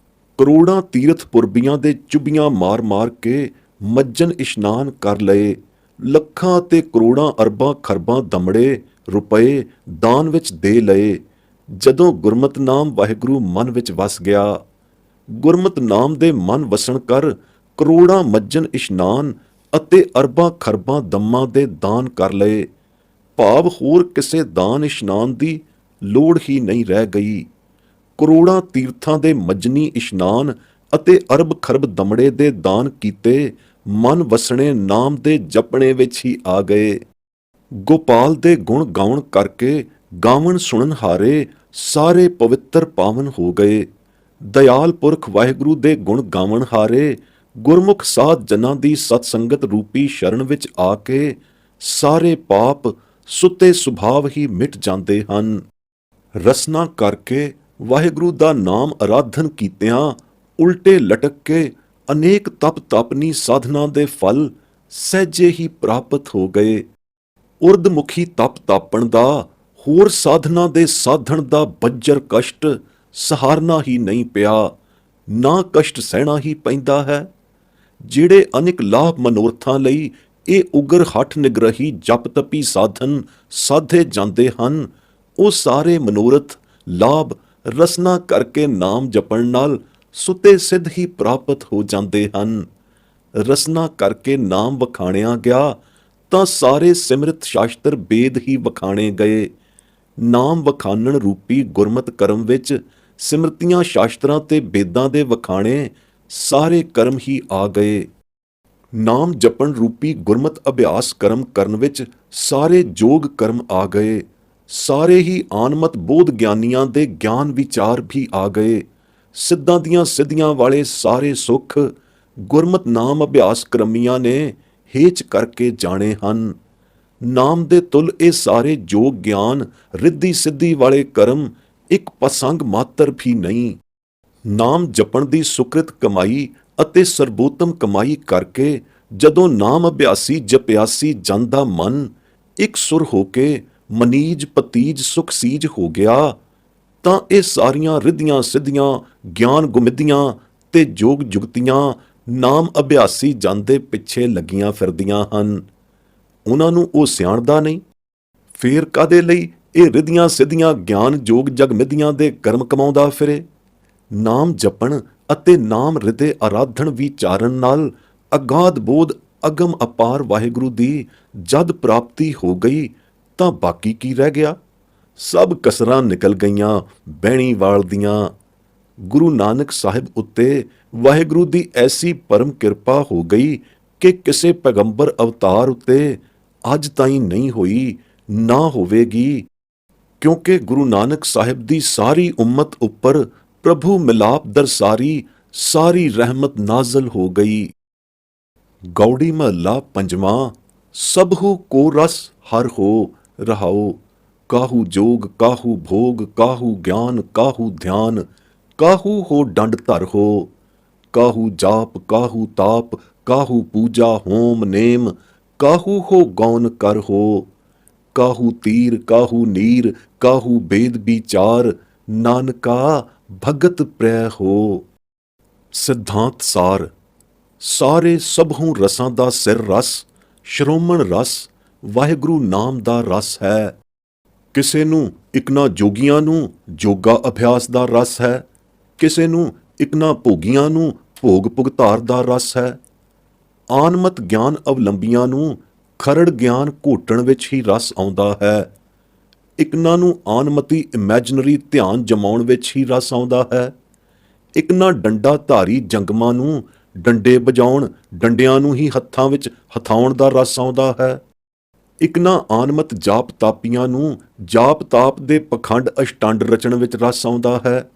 ਕਰੋੜਾਂ ਤੀਰਥ ਪੁਰਬੀਆਂ ਦੇ ਚੁੱਭੀਆਂ ਮਾਰ ਮਾਰ ਕੇ ਮੱਜਨ ਇਸ਼ਨਾਨ ਕਰ ਲਏ, ਲੱਖਾਂ ਅਤੇ ਕਰੋੜਾਂ ਅਰਬਾਂ ਖਰਬਾਂ ਦਮੜੇ ਰੁਪਏ ਦਾਨ ਵਿੱਚ ਦੇ ਲਏ। ਜਦੋਂ ਗੁਰਮਤਿ ਨਾਮ ਵਾਹਿਗੁਰੂ ਮਨ ਵਿੱਚ ਵਸ ਗਿਆ, ਗੁਰਮਤਿ ਨਾਮ ਦੇ ਮਨ ਵਸਣ ਕਰ ਕਰੋੜਾਂ ਮੱਜਨ ਇਸ਼ਨਾਨ ਅਤੇ ਅਰਬਾਂ ਖਰਬਾਂ ਦੰਮਾਂ ਦੇ ਦਾਨ ਕਰ ਲਏ। ਭਾਵ ਹੋਰ ਕਿਸੇ ਦਾਨ ਇਸ਼ਨਾਨ ਦੀ ਲੋੜ ਹੀ ਨਹੀਂ ਰਹਿ ਗਈ। ਕਰੋੜਾਂ ਤੀਰਥਾਂ ਦੇ ਮੱਜਨੀ ਇਸ਼ਨਾਨ ਅਤੇ ਅਰਬ ਖਰਬ ਦਮੜੇ ਦੇ ਦਾਨ ਕੀਤੇ ਮਨ ਵਸਣੇ ਨਾਮ ਦੇ ਜਪਣੇ ਵਿੱਚ ਹੀ ਆ ਗਏ। ਗੋਪਾਲ ਦੇ ਗੁਣ ਗਾਉਣ ਕਰਕੇ ਗਾਵਣ ਸੁਣਨ ਹਾਰੇ ਸਾਰੇ ਪਵਿੱਤਰ ਪਾਵਨ ਹੋ ਗਏ। ਦਇਆਲ ਪੁਰਖ ਵਾਹਿਗੁਰੂ ਦੇ ਗੁਣ ਗਾਵਣ ਹਾਰੇ ਗੁਰਮੁਖ ਸਾਧ ਜਨਾਂ ਦੀ ਸਤਸੰਗਤ ਰੂਪੀ ਸ਼ਰਨ ਵਿੱਚ ਆ ਕੇ ਸਾਰੇ ਪਾਪ ਸੁੱਤੇ ਸੁਭਾਵ ਹੀ ਮਿਟ ਜਾਂਦੇ ਹਨ। ਰਸਨਾ ਕਰਕੇ ਵਾਹਿਗੁਰੂ ਦਾ ਨਾਮ ਆਰਾਧਨ ਕੀਤਿਆਂ ਉਲਟੇ ਲਟਕ ਕੇ ਅਨੇਕ ਤਪ ਤਪਨੀ ਸਾਧਨਾ ਦੇ ਫਲ ਸਹਿਜੇ ਹੀ ਪ੍ਰਾਪਤ ਹੋ ਗਏ। ਉਰਦਮੁਖੀ ਤਪ ਤਾਪਣ ਦਾ, ਹੋਰ ਸਾਧਨਾ ਦੇ ਸਾਧਨ ਦਾ ਬੱਜਰ ਕਸ਼ਟ ਸਹਾਰਨਾ ਹੀ ਨਹੀਂ ਪਿਆ, ਨਾ ਕਸ਼ਟ ਸਹਿਣਾ ਹੀ ਪੈਂਦਾ ਹੈ। ਜਿਹੜੇ ਅਨੇਕ ਲਾਭ ਮਨੋਰਥਾਂ ਲਈ ਇਹ ਉਗਰ ਹੱਠ ਨਿਗ੍ਰਹੀ ਜਪ ਤਪੀ ਸਾਧਨ ਸਾਧੇ ਜਾਂਦੇ ਹਨ, ਉਹ ਸਾਰੇ ਮਨੋਰਥ ਲਾਭ ਰਸਨਾ ਕਰਕੇ ਨਾਮ ਜਪਣ ਨਾਲ ਸੁਤੇ ਸਿੱਧ ਹੀ ਪ੍ਰਾਪਤ ਹੋ ਜਾਂਦੇ ਹਨ। ਰਸਨਾ ਕਰਕੇ ਨਾਮ ਵਖਾਣਿਆ ਗਿਆ ਤਾਂ ਸਾਰੇ ਸਿਮਰਤ ਸ਼ਾਸਤਰ ਵੇਦ ਹੀ ਵਖਾਣੇ ਗਏ। ਨਾਮ ਵਖਾਣਨ ਰੂਪੀ ਗੁਰਮਤ ਕਰਮ ਵਿੱਚ ਸਿਮਰਤੀਆਂ ਸ਼ਾਸਤਰਾਂ ਤੇ ਵੇਦਾਂ ਦੇ ਵਖਾਣੇ ਸਾਰੇ ਕਰਮ ਹੀ ਆ ਗਏ। ਨਾਮ ਜਪਣ ਰੂਪੀ ਗੁਰਮਤ ਅਭਿਆਸ ਕਰਮ ਕਰਨ ਵਿੱਚ ਸਾਰੇ ਜੋਗ ਕਰਮ ਆ ਗਏ। ਸਾਰੇ ਹੀ ਆਨਮਤ ਬੋਧ ਗਿਆਨੀਆਂ ਦੇ ਗਿਆਨ ਵਿਚਾਰ ਵੀ ਆ ਗਏ। ਸਿੱਧਾਂ ਦੀਆਂ ਸਿੱਧੀਆਂ ਵਾਲੇ ਸਾਰੇ ਸੁੱਖ ਗੁਰਮਤ ਨਾਮ ਅਭਿਆਸ ਕਰਮੀਆਂ ਨੇ ਹੇਚ ਕਰਕੇ ਜਾਣੇ ਹਨ। ਨਾਮ ਦੇ ਤੁਲ ਇਹ ਸਾਰੇ ਜੋਗ ਗਿਆਨ ਰਿੱਧੀ ਸਿੱਧੀ ਵਾਲੇ ਕਰਮ ਇੱਕ ਪਸੰਗ ਮਾਤਰ ਵੀ ਨਹੀਂ। ਨਾਮ ਜਪਣ ਦੀ ਸੁਕ੍ਰਿਤ ਕਮਾਈ ਅਤੇ ਸਰਬੋਤਮ ਕਮਾਈ ਕਰਕੇ ਜਦੋਂ ਨਾਮ ਅਭਿਆਸੀ ਜਪਿਆਸੀ ਜਨ ਦਾ ਮਨ ਇੱਕ ਸੁਰ ਹੋ ਕੇ ਮਨੀਜ ਪਤੀਜ ਸੁਖਸੀਜ ਹੋ ਗਿਆ ਤਾਂ ਇਹ ਸਾਰੀਆਂ ਰਿੱਧੀਆਂ ਸਿੱਧੀਆਂ ਗਿਆਨ ਗੁਮਿੱਦੀਆਂ ਤੇ ਜੋਗ ਜੁਗਤੀਆਂ ਨਾਮ ਅਭਿਆਸੀ ਜਨ ਦੇ ਪਿੱਛੇ ਲੱਗੀਆਂ ਫਿਰਦੀਆਂ ਹਨ। ਉਹਨਾਂ ਨੂੰ ਉਹ ਸਿਆਣਦਾ ਨਹੀਂ। ਫੇਰ ਕਾਦੇ ਲਈ ਇਹ ਰਿੱਧੀਆਂ ਸਿੱਧੀਆਂ ਗਿਆਨ ਜੋਗ ਜਗਮਿੱਦੀਆਂ ਦੇ ਕਰਮ ਕਮਾਉਂਦਾ ਫਿਰੇ। ਨਾਮ ਜਪਣ ਅਤੇ ਨਾਮ ਰਿਦੇ ਆਰਾਧਨ ਵਿਚਾਰਨ ਨਾਲ ਅਗਾਧ ਬੋਧ ਅਗਮ ਅਪਾਰ ਵਾਹਿਗੁਰੂ ਦੀ ਜਦ ਪ੍ਰਾਪਤੀ ਹੋ ਗਈ ਤਾਂ ਬਾਕੀ ਕੀ ਰਹਿ ਗਿਆ? ਸਭ ਕਸਰਾਂ ਨਿਕਲ ਗਈਆਂ ਬਹਿਣੀਵਾਲ ਦੀਆਂ। ਗੁਰੂ ਨਾਨਕ ਸਾਹਿਬ ਉੱਤੇ ਵਾਹਿਗੁਰੂ ਦੀ ਐਸੀ ਪਰਮ ਕਿਰਪਾ ਹੋ ਗਈ ਕਿ ਕਿਸੇ ਪੈਗੰਬਰ ਅਵਤਾਰ ਉੱਤੇ ਅੱਜ ਤਾਈਂ ਨਹੀਂ ਹੋਈ, ਨਾ ਹੋਵੇਗੀ, ਕਿਉਂਕਿ ਗੁਰੂ ਨਾਨਕ ਸਾਹਿਬ ਦੀ ਸਾਰੀ ਉਮਤ ਉੱਪਰ ਪ੍ਰਭੂ ਮਿਲਾਪ ਦਰਸਾਰੀ ਸਾਰੀ ਰਹਿਮਤ ਨਾਜ਼ਲ ਹੋ ਗਈ। ਗੌੜੀ ਮਹੱਲਾ ਪੰਜਵਾਂ। ਸਭਹੁ ਕੋ ਰਸ ਹਰ ਹੋ ਰਹਾਓ, ਕਾਹੂ ਜੋਗ ਕਾਹੂ ਭੋਗ ਕਾਹੂ ਗਿਆਨ ਕਾਹੂ ਧਿਆਨ, ਕਾਹੂ ਹੋ ਡੰਡ ਧਰ ਹੋ, ਕਾਹੂ ਜਾਪ ਕਾਹੂ ਤਾਪ ਕਾਹੂ ਪੂਜਾ ਹੋਮ ਨੇਮ, ਕਾਹੂ ਹੋ ਗੌਨ ਕਰ ਹੋ, ਕਾਹੂ ਤੀਰ ਕਾਹੂ ਨੀਰ ਕਾਹੂ ਬੇਦ ਵਿਚਾਰ, ਨਾਨਕਾ ਭਗਤ ਪ੍ਰੈ ਹੋ। ਸਿਧਾਂਤ ਸਾਰ। ਸਾਰੇ ਸਭਹੂ ਰਸਾਂ ਦਾ ਸਿਰ ਰਸ ਸ਼੍ਰੋਮਣ ਰਸ ਵਾਹਿਗੁਰੂ ਨਾਮ ਦਾ ਰਸ ਹੈ। ਕਿਸੇ ਨੂੰ ਇਕਨਾ ਜੋਗੀਆਂ ਨੂੰ ਜੋਗਾ ਅਭਿਆਸ ਦਾ ਰਸ ਹੈ, ਕਿਸੇ ਨੂੰ ਇਕਨਾ ਭੋਗੀਆਂ ਨੂੰ ਭੋਗ ਭੁਗਤਾਰ ਦਾ ਰਸ ਹੈ। ਆਨਮਤ ਗਿਆਨ ਅਵਲੰਬੀਆਂ ਨੂੰ ਖਰੜ ਗਿਆਨ ਘੋਟਣ ਵਿੱਚ ਹੀ ਰਸ ਆਉਂਦਾ ਹੈ। ਇਕਨਾਂ ਨੂੰ ਆਨਮਤੀ ਇਮੈਜਨਰੀ ਧਿਆਨ ਜਮਾਉਣ ਵਿੱਚ ਹੀ ਰਸ ਆਉਂਦਾ ਹੈ। ਇਕਨਾਂ ਡੰਡਾ ਧਾਰੀ ਜੰਗਮਾਂ ਨੂੰ ਡੰਡੇ ਵਜਾਉਣ, ਡੰਡਿਆਂ ਨੂੰ ਹੀ ਹੱਥਾਂ ਵਿੱਚ ਹਥਾਉਣ ਦਾ ਰਸ ਆਉਂਦਾ ਹੈ। ਇਕਨਾਂ ਆਨਮਤ ਜਾਪ ਤਾਪੀਆਂ ਨੂੰ ਜਾਪ ਤਾਪ ਦੇ ਪਖੰਡ ਅਸ਼ਟੰਡ ਰਚਣ ਵਿੱਚ ਰਸ ਆਉਂਦਾ ਹੈ।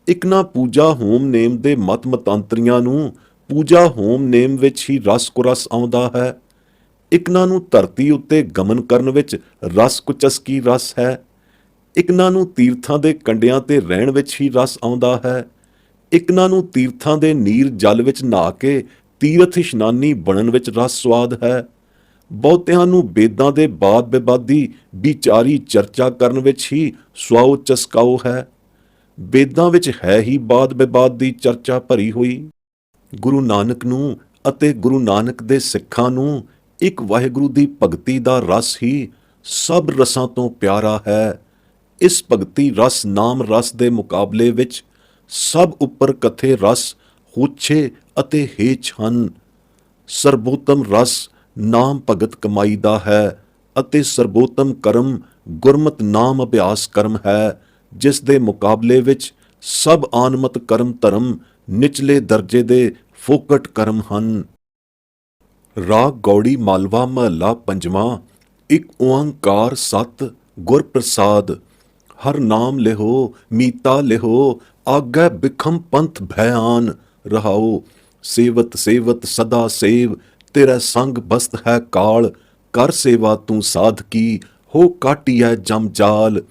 ਇਕਨਾਂ ਪੂਜਾ ਹੋਮ ਨੇਮ ਦੇ ਮਤ ਮਤਾਂਤਰੀਆਂ ਨੂੰ ਪੂਜਾ ਹੋਮ ਨੇਮ ਵਿੱਚ ਹੀ ਰਸ ਕੁਰਸ ਆਉਂਦਾ ਹੈ। ਇਕਨਾਂ ਨੂੰ ਧਰਤੀ ਉੱਤੇ ਗਮਨ ਕਰਨ ਵਿੱਚ ਰਸ ਕੁਚਸਕੀ ਰਸ ਹੈ। ਇਕਨਾਂ ਨੂੰ ਤੀਰਥਾਂ ਦੇ ਕੰਢਿਆਂ ਤੇ ਰਹਿਣ ਵਿੱਚ ਹੀ ਰਸ ਆਉਂਦਾ ਹੈ। ਇਕਨਾਂ ਨੂੰ ਤੀਰਥਾਂ ਦੇ ਨੀਰ ਜਲ ਵਿੱਚ ਨਹਾ ਕੇ ਤੀਰਥ ਇਸ਼ਨਾਨੀ ਬਣਨ ਵਿੱਚ ਰਸ ਸਵਾਦ ਹੈ। ਬਹੁਤਿਆਂ ਨੂੰ ਵੇਦਾਂ ਦੇ ਬਾਦ ਵਿਵਾਦੀ ਵਿਚਾਰੀ ਚਰਚਾ ਕਰਨ ਵਿੱਚ ਹੀ ਸੁਆਓ ਚਸਕਾਓ ਹੈ। ਵੇਦਾਂ ਵਿੱਚ ਹੈ ਹੀ ਬਾਦ ਵਿਵਾਦ ਦੀ ਚਰਚਾ ਭਰੀ ਹੋਈ। ਗੁਰੂ ਨਾਨਕ ਨੂੰ ਅਤੇ ਗੁਰੂ ਨਾਨਕ ਦੇ ਸਿੱਖਾਂ ਨੂੰ ਇੱਕ ਵਾਹਿਗੁਰੂ ਦੀ ਭਗਤੀ ਦਾ ਰਸ ਹੀ ਸਭ ਰਸਾਂ ਤੋਂ ਪਿਆਰਾ ਹੈ। ਇਸ ਭਗਤੀ ਰਸ ਨਾਮ ਰਸ ਦੇ ਮੁਕਾਬਲੇ ਵਿੱਚ ਸਭ ਉੱਪਰ ਕਥੇ ਰਸ ਹੋਛੇ ਅਤੇ ਹੇਚ ਹਨ। ਸਰਬੋਤਮ ਰਸ ਨਾਮ ਭਗਤ ਕਮਾਈ ਦਾ ਹੈ ਅਤੇ ਸਰਬੋਤਮ ਕਰਮ ਗੁਰਮਤ ਨਾਮ ਅਭਿਆਸ ਕਰਮ ਹੈ, ਜਿਸ ਦੇ ਮੁਕਾਬਲੇ ਵਿੱਚ ਸਭ ਆਨਮਤ ਕਰਮ ਧਰਮ ਨਿਚਲੇ ਦਰਜੇ ਦੇ ਫੋਕਟ ਕਰਮ ਹਨ। ਰਾਗ ਗੌੜੀ ਮਾਲਵਾ ਮਹੱਲਾ ਪੰਜਵਾਂ। ਇੱਕ ਓੰਕਾਰ ਸਤ ਗੁਰ ਪ੍ਰਸਾਦ। हर नाम लिहो मीता लिहो, आगे बिखम पंथ भयान। रहाओ सेवत सेवत सदा सेव, तेरा संग बस्त है काल। कर सेवा तू साध की, हो काटी है जम जाल।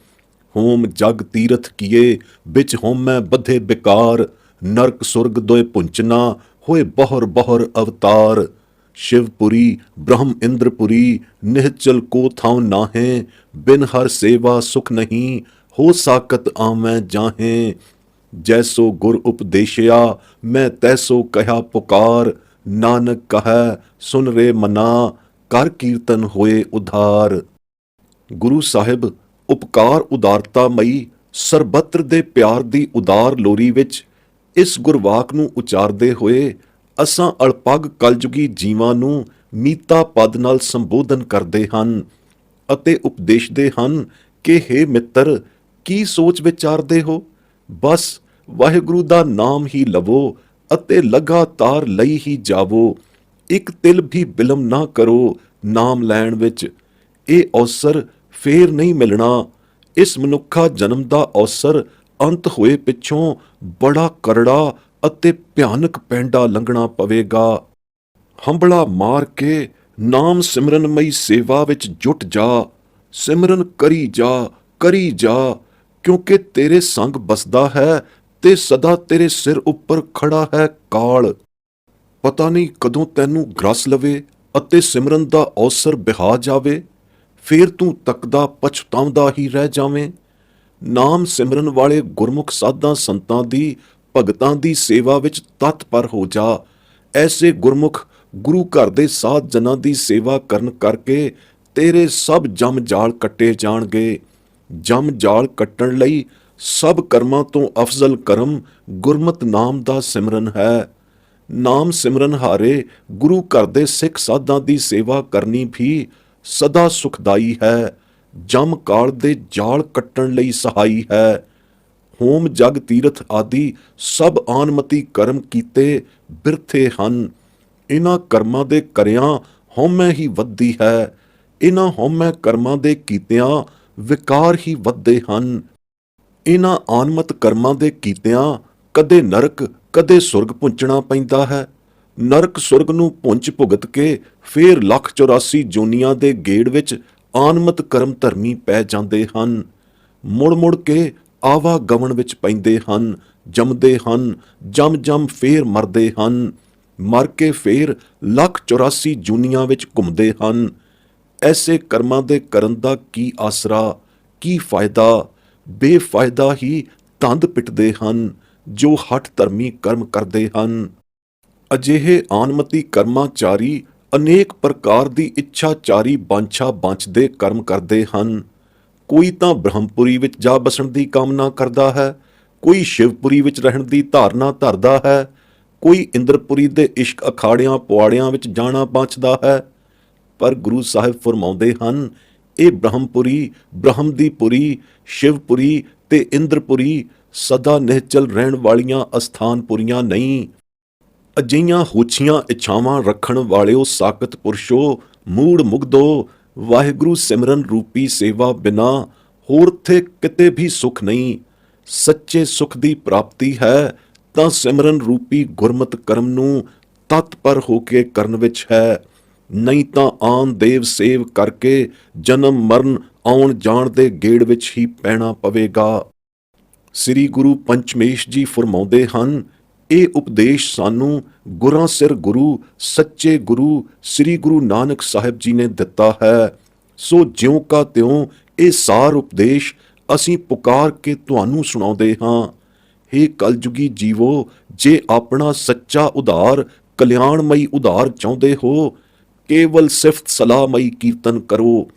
होम जग तीरथ किए, बिच होमै बधे बिकार। नरक सुरग दोए पुंचना, होए बहर बहर अवतार। शिवपुरी ब्रह्म इंद्रपुरी, निहचल को थाव नाहें। बिन हर सेवा सुख नहीं, हो साकत आमै जाहें। जैसो गुर उपदेशया, मैं तैसो कहा पुकार। नानक कहे सुन रे मना, कर कीर्तन होए उधार। ਗੁਰੂ ਸਾਹਿਬ ਉਪਕਾਰ ਉਦਾਰਤਾ ਮਈ, ਸਰਬੱਤਰ ਦੇ ਪਿਆਰ ਦੀ ਉਦਾਰ ਲੋਰੀ ਵਿੱਚ ਇਸ ਗੁਰਵਾਕ ਨੂੰ ਉਚਾਰਦੇ ਹੋਏ ਅਸਾਂ ਅਲਪਗ ਕਲਯੁਗੀ ਜੀਵਾਂ ਨੂੰ ਮੀਤਾ ਪਦ ਨਾਲ ਸੰਬੋਧਨ ਕਰਦੇ ਹਨ ਅਤੇ ਉਪਦੇਸ਼ਦੇ ਹਨ ਕਿ ਹੇ ਮਿੱਤਰ, ਕੀ ਸੋਚ ਵਿਚਾਰਦੇ ਹੋ? ਬਸ ਵਾਹਿਗੁਰੂ ਦਾ ਨਾਮ ਹੀ ਲਵੋ ਅਤੇ ਲਗਾਤਾਰ ਲਈ ਹੀ ਜਾਵੋ। ਇੱਕ ਤਿਲ ਵੀ ਬਿਲਮ ਨਾ ਕਰੋ ਨਾਮ ਲੈਣ ਵਿੱਚ। ਇਹ ਅਵਸਰ ਫੇਰ ਨਹੀਂ ਮਿਲਣਾ। ਇਸ ਮਨੁੱਖਾ ਜਨਮ ਦਾ ਅਵਸਰ ਅੰਤ ਹੋਏ ਪਿੱਛੋਂ ਬੜਾ ਕਰੜਾ ਅਤੇ ਭਿਆਨਕ ਪੈਂਡਾ ਲੰਘਣਾ ਪਵੇਗਾ। ਹੰਬਲਾ ਮਾਰ ਕੇ ਨਾਮ ਸਿਮਰਨਮਈ ਸੇਵਾ ਵਿੱਚ ਜੁਟ ਜਾ। ਸਿਮਰਨ ਕਰੀ ਜਾ, ਕਿਉਂਕਿ ਤੇਰੇ ਸੰਗ ਬਸਦਾ ਹੈ ਤੇ ਸਦਾ ਤੇਰੇ ਸਿਰ ਉੱਪਰ ਖੜਾ ਹੈ ਕਾਲ। ਪਤਾ ਨਹੀਂ ਕਦੋਂ ਤੈਨੂੰ ਗ੍ਰਸ ਲਵੇ ਅਤੇ ਸਿਮਰਨ ਦਾ ਅਵਸਰ ਬਿਹਾ ਜਾਵੇ, ਫੇਰ ਤੂੰ ਤੱਕਦਾ ਪਛਤਾਉਂਦਾ ਹੀ ਰਹਿ ਜਾਵੇਂ। ਨਾਮ ਸਿਮਰਨ ਵਾਲੇ ਗੁਰਮੁਖ ਸਾਧਾਂ ਸੰਤਾਂ ਦੀ ਭਗਤਾਂ ਦੀ ਸੇਵਾ ਵਿੱਚ ਤਤਪਰ ਹੋ ਜਾ। ਐਸੇ ਗੁਰਮੁਖ ਗੁਰੂ ਘਰ ਦੇ ਸਾਧ ਜਨਾਂ ਦੀ ਸੇਵਾ ਕਰਨ ਕਰਕੇ ਤੇਰੇ ਸਭ ਜਮ ਜਾਲ ਕੱਟੇ ਜਾਣਗੇ। ਜਮ ਜਾਲ ਕੱਟਣ ਲਈ ਸਭ ਕਰਮਾਂ ਤੋਂ ਅਫਜ਼ਲ ਕਰਮ ਗੁਰਮਤਿ ਨਾਮ ਦਾ ਸਿਮਰਨ ਹੈ। ਨਾਮ ਸਿਮਰਨ ਹਾਰੇ ਗੁਰੂ ਘਰ ਦੇ ਸਿੱਖ ਸਾਧਾਂ ਦੀ ਸੇਵਾ ਕਰਨੀ ਵੀ ਸਦਾ ਸੁਖਦਾਈ ਹੈ, ਜਮ ਕਾਲ ਦੇ ਜਾਲ ਕੱਟਣ ਲਈ ਸਹਾਈ ਹੈ। ਹੋਮ ਜਗ ਤੀਰਥ ਆਦਿ ਸਭ ਆਨਮਤੀ ਕਰਮ ਕੀਤੇ ਬਿਰਥੇ ਹਨ। ਇਹਨਾਂ ਕਰਮਾਂ ਦੇ ਕਰਿਆਂ ਹਉਮੈ ਹੀ ਵੱਧਦੀ ਹੈ। ਇਹਨਾਂ ਹਉਮੈ ਕਰਮਾਂ ਦੇ ਕੀਤਿਆਂ ਵਿਕਾਰ ਹੀ ਵੱਧਦੇ ਹਨ। ਇਹਨਾਂ ਆਨਮਤ ਕਰਮਾਂ ਦੇ ਕੀਤਿਆਂ ਕਦੇ ਨਰਕ ਕਦੇ ਸੁਰਗ ਪੁੰਚਣਾ ਪੈਂਦਾ ਹੈ। ਨਰਕ ਸੁਰਗ ਨੂੰ ਪੁੰਚ ਭੁਗਤ ਕੇ ਫੇਰ 1,84 ਜੂਨੀਆਂ ਦੇ ਗੇੜ ਵਿੱਚ ਆਨਮਤ ਕਰਮ ਧਰਮੀ ਪੈ ਜਾਂਦੇ ਹਨ। ਮੁੜ ਮੁੜ ਕੇ ਆਵਾਗਮਨ ਵਿੱਚ ਪੈਂਦੇ ਹਨ, ਜੰਮਦੇ ਹਨ, ਜਮ ਫੇਰ ਮਰਦੇ ਹਨ, ਮਰ ਕੇ ਫੇਰ 1,84 ਜੂਨੀਆਂ ਵਿੱਚ ਘੁੰਮਦੇ ਹਨ। ਐਸੇ ਕਰਮਾਂ ਦੇ ਕਰਨ ਦਾ ਕੀ ਆਸਰਾ, ਕੀ ਫਾਇਦਾ? ਬੇਫਾਇਦਾ ਹੀ ਤੰਦ ਪਿੱਟਦੇ ਹਨ ਜੋ ਹਠ ਧਰਮੀ ਕਰਮ ਕਰਦੇ ਹਨ। ਅਜਿਹੇ ਆਨਮਤੀ ਕਰਮਾਚਾਰੀ ਅਨੇਕ ਪ੍ਰਕਾਰ ਦੀ ਇੱਛਾਚਾਰੀ ਬਾਂਛਾ ਬਾਂਛਦੇ ਕਰਮ ਕਰਦੇ ਹਨ। ਕੋਈ ਤਾਂ ਬ੍ਰਹਮਪੁਰੀ ਵਿੱਚ ਜਾ ਬਸਣ ਦੀ ਕਾਮਨਾ ਕਰਦਾ ਹੈ, ਕੋਈ ਸ਼ਿਵਪੁਰੀ ਵਿੱਚ ਰਹਿਣ ਦੀ ਧਾਰਨਾ ਧਰਦਾ ਹੈ, ਕੋਈ ਇੰਦਰਪੁਰੀ ਦੇ ਇਸ਼ਕ ਅਖਾੜਿਆਂ ਪੁਆੜਿਆਂ ਵਿੱਚ ਜਾਣਾ ਬਾਂਛਦਾ ਹੈ। ਪਰ ਗੁਰੂ ਸਾਹਿਬ ਫਰਮਾਉਂਦੇ ਹਨ, ਇਹ ਬ੍ਰਹਮਪੁਰੀ, ਬ੍ਰਹਮ ਦੀ ਪੁਰੀ, ਸ਼ਿਵਪੁਰੀ ਤੇ ਇੰਦਰਪੁਰੀ ਸਦਾ ਨਿਹਚਲ ਰਹਿਣ ਵਾਲੀਆਂ ਅਸਥਾਨਪੁਰੀਆਂ ਨਹੀਂ। ਅਜਿਹੀਆਂ ਹੋਛੀਆਂ ਇੱਛਾਵਾਂ ਰੱਖਣ ਵਾਲਿਓ ਸਾਕਤ ਪੁਰਸ਼ੋ, ਮੂੜ ਮੁਗਦੋ, ਵਾਹਿਗੁਰੂ ਸਿਮਰਨ ਰੂਪੀ ਸੇਵਾ ਬਿਨਾ ਹੋਰ ਥੇ ਕਿਤੇ ਵੀ ਸੁਖ ਨਹੀਂ। ਸੱਚੇ ਸੁਖ ਦੀ ਪ੍ਰਾਪਤੀ ਹੈ ਤਾਂ ਸਿਮਰਨ ਰੂਪੀ ਗੁਰਮਤਿ ਕਰਮ ਨੂੰ ਤਤਪਰ ਹੋ ਕੇ ਕਰਨ ਵਿੱਚ ਹੈ, ਨਹੀਂ ਤਾਂ ਆਨ ਦੇਵ ਸੇਵ ਕਰਕੇ ਜਨਮ ਮਰਨ ਆਉਣ ਜਾਣ ਦੇ ਗੇੜ ਵਿੱਚ ਹੀ ਪੈਣਾ ਪਵੇਗਾ। ਸ੍ਰੀ ਗੁਰੂ ਪੰਚਮੇਸ਼ ਜੀ ਫਰਮਾਉਂਦੇ ਹਨ, ਇਹ ਉਪਦੇਸ਼ ਸਾਨੂੰ ਗੁਰਾਂ ਸਿਰ ਗੁਰੂ ਸੱਚੇ ਗੁਰੂ ਸ੍ਰੀ ਗੁਰੂ ਨਾਨਕ ਸਾਹਿਬ ਜੀ ਨੇ ਦਿੱਤਾ ਹੈ। ਸੋ ਜਿਉਂ ਕਾ ਤਿਉਂ ਇਹ ਸਾਰ ਉਪਦੇਸ਼ ਅਸੀਂ ਪੁਕਾਰ ਕੇ ਤੁਹਾਨੂੰ ਸੁਣਾਉਂਦੇ ਹਾਂ। ਹੇ ਕਲਯੁਗੀ ਜੀਵੋ, ਜੇ ਆਪਣਾ ਸੱਚਾ ਉਧਾਰ ਕਲਿਆਣਮਈ ਉਧਾਰ ਚਾਹੁੰਦੇ ਹੋ, ਕੇਵਲ ਸਿਫਤ ਸਲਾਹਮਈ ਕੀਰਤਨ ਕਰੋ।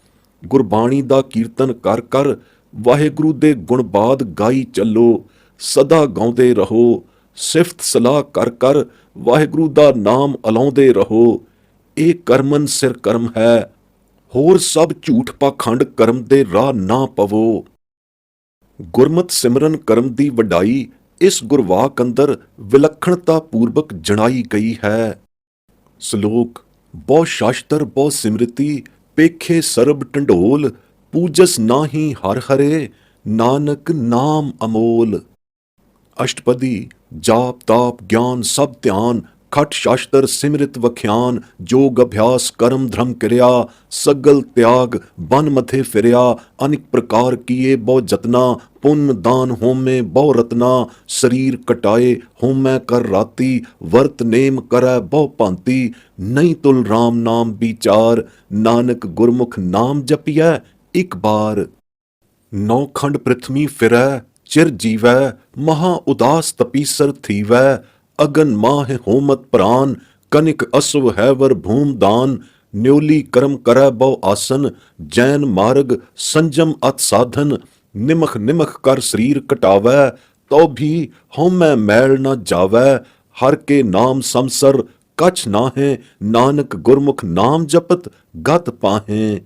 ਗੁਰਬਾਣੀ ਦਾ ਕੀਰਤਨ ਕਰ ਕਰ ਵਾਹਿਗੁਰੂ ਦੇ ਗੁਣਬਾਦ ਗਾਈ ਚੱਲੋ, ਸਦਾ ਗਾਉਂਦੇ ਰਹੋ। ਸਿਫਤ ਸਲਾਹ ਕਰ ਕਰ ਵਾਹਿਗੁਰੂ ਦਾ ਨਾਮ ਅਲਾਉਂਦੇ ਰਹੋ। ਇਹ ਕਰਮਨ ਸਿਰ ਕਰਮ ਹੈ, ਹੋਰ ਸਭ ਝੂਠ ਪਾਖੰਡ ਕਰਮ ਦੇ ਰਾਹ ਨਾ ਪਵੋ। ਗੁਰਮਤਿ ਸਿਮਰਨ ਕਰਮ ਦੀ ਵਡਾਈ ਇਸ ਗੁਰਵਾਕ ਅੰਦਰ ਵਿਲੱਖਣਤਾ ਪੂਰਵਕ ਜਣਾਈ ਗਈ ਹੈ। ਸ਼ਲੋਕ। ਬਹੁ ਸ਼ਾਸਤਰ ਬਹੁ ਸਿਮਰਤੀ, ਪੇਖੇ ਸਰਬ ਢੰਡੋਲ। ਪੂਜਸ ਨਾਹੀ ਹਰ ਹਰੇ, ਨਾਨਕ ਨਾਮ ਅਮੋਲ। ਅਸ਼ਟਪਦੀ ਜਾਪ ਤਾਪ ਗਿਆਨ ਸਭ ਧਿਆਨ, ਖਟ ਸ਼ਾਸਤਰ ਸਿਮਰਿਤ ਵਖਿਆਨ, ਜੋਗ ਅਭਿਆਸ ਕਰਮ ਧਰਮ ਕਿਰਿਆ, ਸਗਲ ਤਿਆਗ ਬਨ ਮਥੇ ਫਿਰਿਆ, ਅਨੇਕ ਪ੍ਰਕਾਰ ਕੀਏ ਬਹੁ ਜਤਨਾ, ਪੁੰਨ ਦਾਨ ਹੋਮੇ ਬਹੁ ਰਤਨਾ, ਸਰੀਰ ਕਟਾਏ ਹੋਮੈ ਕਰ ਰਾਤੀ, ਵਰਤ ਨੇਮ ਕਰੈ ਬਹੁ ਭਾਂਤੀ, ਨਹੀਂ ਤੁਲ ਰਾਮ ਨਾਮ ਵਿਚਾਰ, ਨਾਨਕ ਗੁਰਮੁਖ ਨਾਮ ਜਪੀਐ ਇੱਕ ਬਾਰ। ਨੌ ਖੰਡ ਪ੍ਰਿਥਵੀ ਫਿਰੈ ਚਿਰ ਜੀਵੈ, ਮਹਾ ਉਦਾਸ ਤਪੀਸਰ ਥੀਵੈ, ਅਗਨ ਮਾਹ ਹੋਮਤ ਪ੍ਰਾਨ, ਕਨਿਕ ਅਸਵ ਹੈਵਰ ਭੂਮ ਦਾਨ, ਨਿਉਲੀ ਕਰਮ ਕਰੈ ਬਹੁ ਆਸਨ, ਜੈਨ ਮਾਰਗ ਸੰਜਮ ਅਤ ਸਾਧਨ, ਨਿਮਖ ਨਿਮਖ ਕਰ ਸਰੀਰ ਕਟਾਵੈ, ਤੋ ਵੀ ਹਉਮੈ ਮੈਲ ਨ ਜਾਵੈ, ਹਰ ਕੇ ਨਾਮ ਸੰਸਰ ਕਛ ਨਾਹੇ, ਨਾਨਕ ਗੁਰਮੁਖ ਨਾਮ ਜਪਤ ਗਤ ਪਾਹੇ।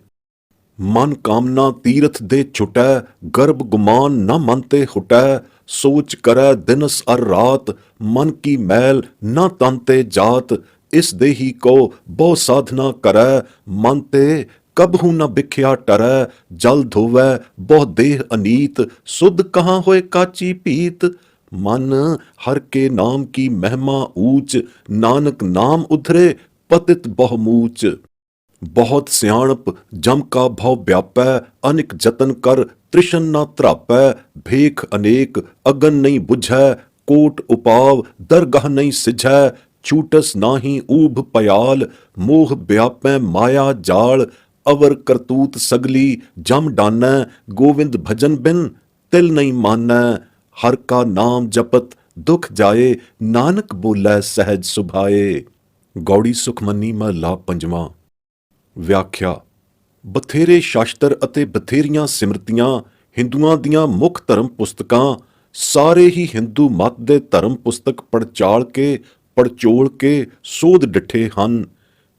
ਮਨ ਕਾਮਨਾ ਤੀਰਥ ਦੇ ਛੁਟੈ, ਗਰਭ ਗੁਮਾਨ ਨ ਮਨ ਤੇ ਹੁਟੈ, ਸੋਚ ਕਰੈ ਦਿਨਸ ਅਰ ਰਾਤ, ਮਨ ਕੀ ਮੈਲ ਨ ਤਨ ਤੇ ਜਾਤ, ਇਸ ਦੇਹੀ ਕੋ ਬਹੁ ਸਾਧਨਾ ਕਰੈ, ਮਨ ਤੇ ਕਬਹੂ ਨ ਬਿਖਿਆ ਟਰੈ, ਜਲ ਧੋਵੈ ਬਹੁ ਦੇਹ ਅਨੀਤ, ਸੁਧ ਕਹਾਂ ਹੋਏ ਕਾਚੀ ਭੀਤ, ਮਨ ਹਰ ਕੇ ਨਾਮ ਕੀ ਮਹਿਮਾ ਊਚ, ਨਾਨਕ ਨਾਮ ਉਧਰੇ ਪਤਿਤ ਬਹੁ ਮੂਚ। ਬਹੁਤ ਸਿਆਣਪ ਜਮ ਕਾ ਭਉ ਵਿਆਪੈ, ਅਨਿਕ ਜਤਨ ਕਰ ਤ੍ਰਿਸ਼ਨ ਨਾ ਧਰਾਪੈ, ਭੇਖ ਅਨੇਕ ਅਗਨ ਨਹੀਂ ਬੁਝੈ, ਕੋਟ ਉਪਾਵ ਦਰਗਹ ਨਹੀਂ ਸਿਝੈ, ਛੂਟਸ ਨਾਹੀ ਊਭ ਪਿਆਲ, ਮੋਹ ਵਿਆਪੈ ਮਾਇਆ ਜਾਲ, ਅਵਰ ਕਰਤੂਤ ਸਗਲੀ ਜਮ ਡਾਨੈ, ਗੋਵਿੰਦ ਭਜਨ ਬਿਨ ਤਿਲ ਨਹੀਂ ਮਾਨੈ, ਹਰ ਕਾ ਨਾਮ ਜਪਤ ਦੁਖ ਜਾਏ, ਨਾਨਕ ਬੋਲੇ ਸਹਿਜ ਸੁਭਾਏ। ਗੌੜੀ ਸੁਖਮਨੀ ਮਹਲਾ ਪੰਜਵਾਂ। ਵਿਆਖਿਆ। ਬਥੇਰੇ ਸ਼ਾਸਤਰ ਅਤੇ ਬਥੇਰੀਆਂ ਸਿਮਰਤੀਆਂ ਹਿੰਦੂਆਂ ਦੀਆਂ ਮੁੱਖ ਧਰਮ ਪੁਸਤਕਾਂ, ਸਾਰੇ ਹੀ ਹਿੰਦੂ ਮਤ ਦੇ ਧਰਮ ਪੁਸਤਕ ਪੜਚਾਲ ਕੇ ਪੜਚੋਲ ਕੇ ਸੋਧ ਡਿੱਠੇ ਹਨ।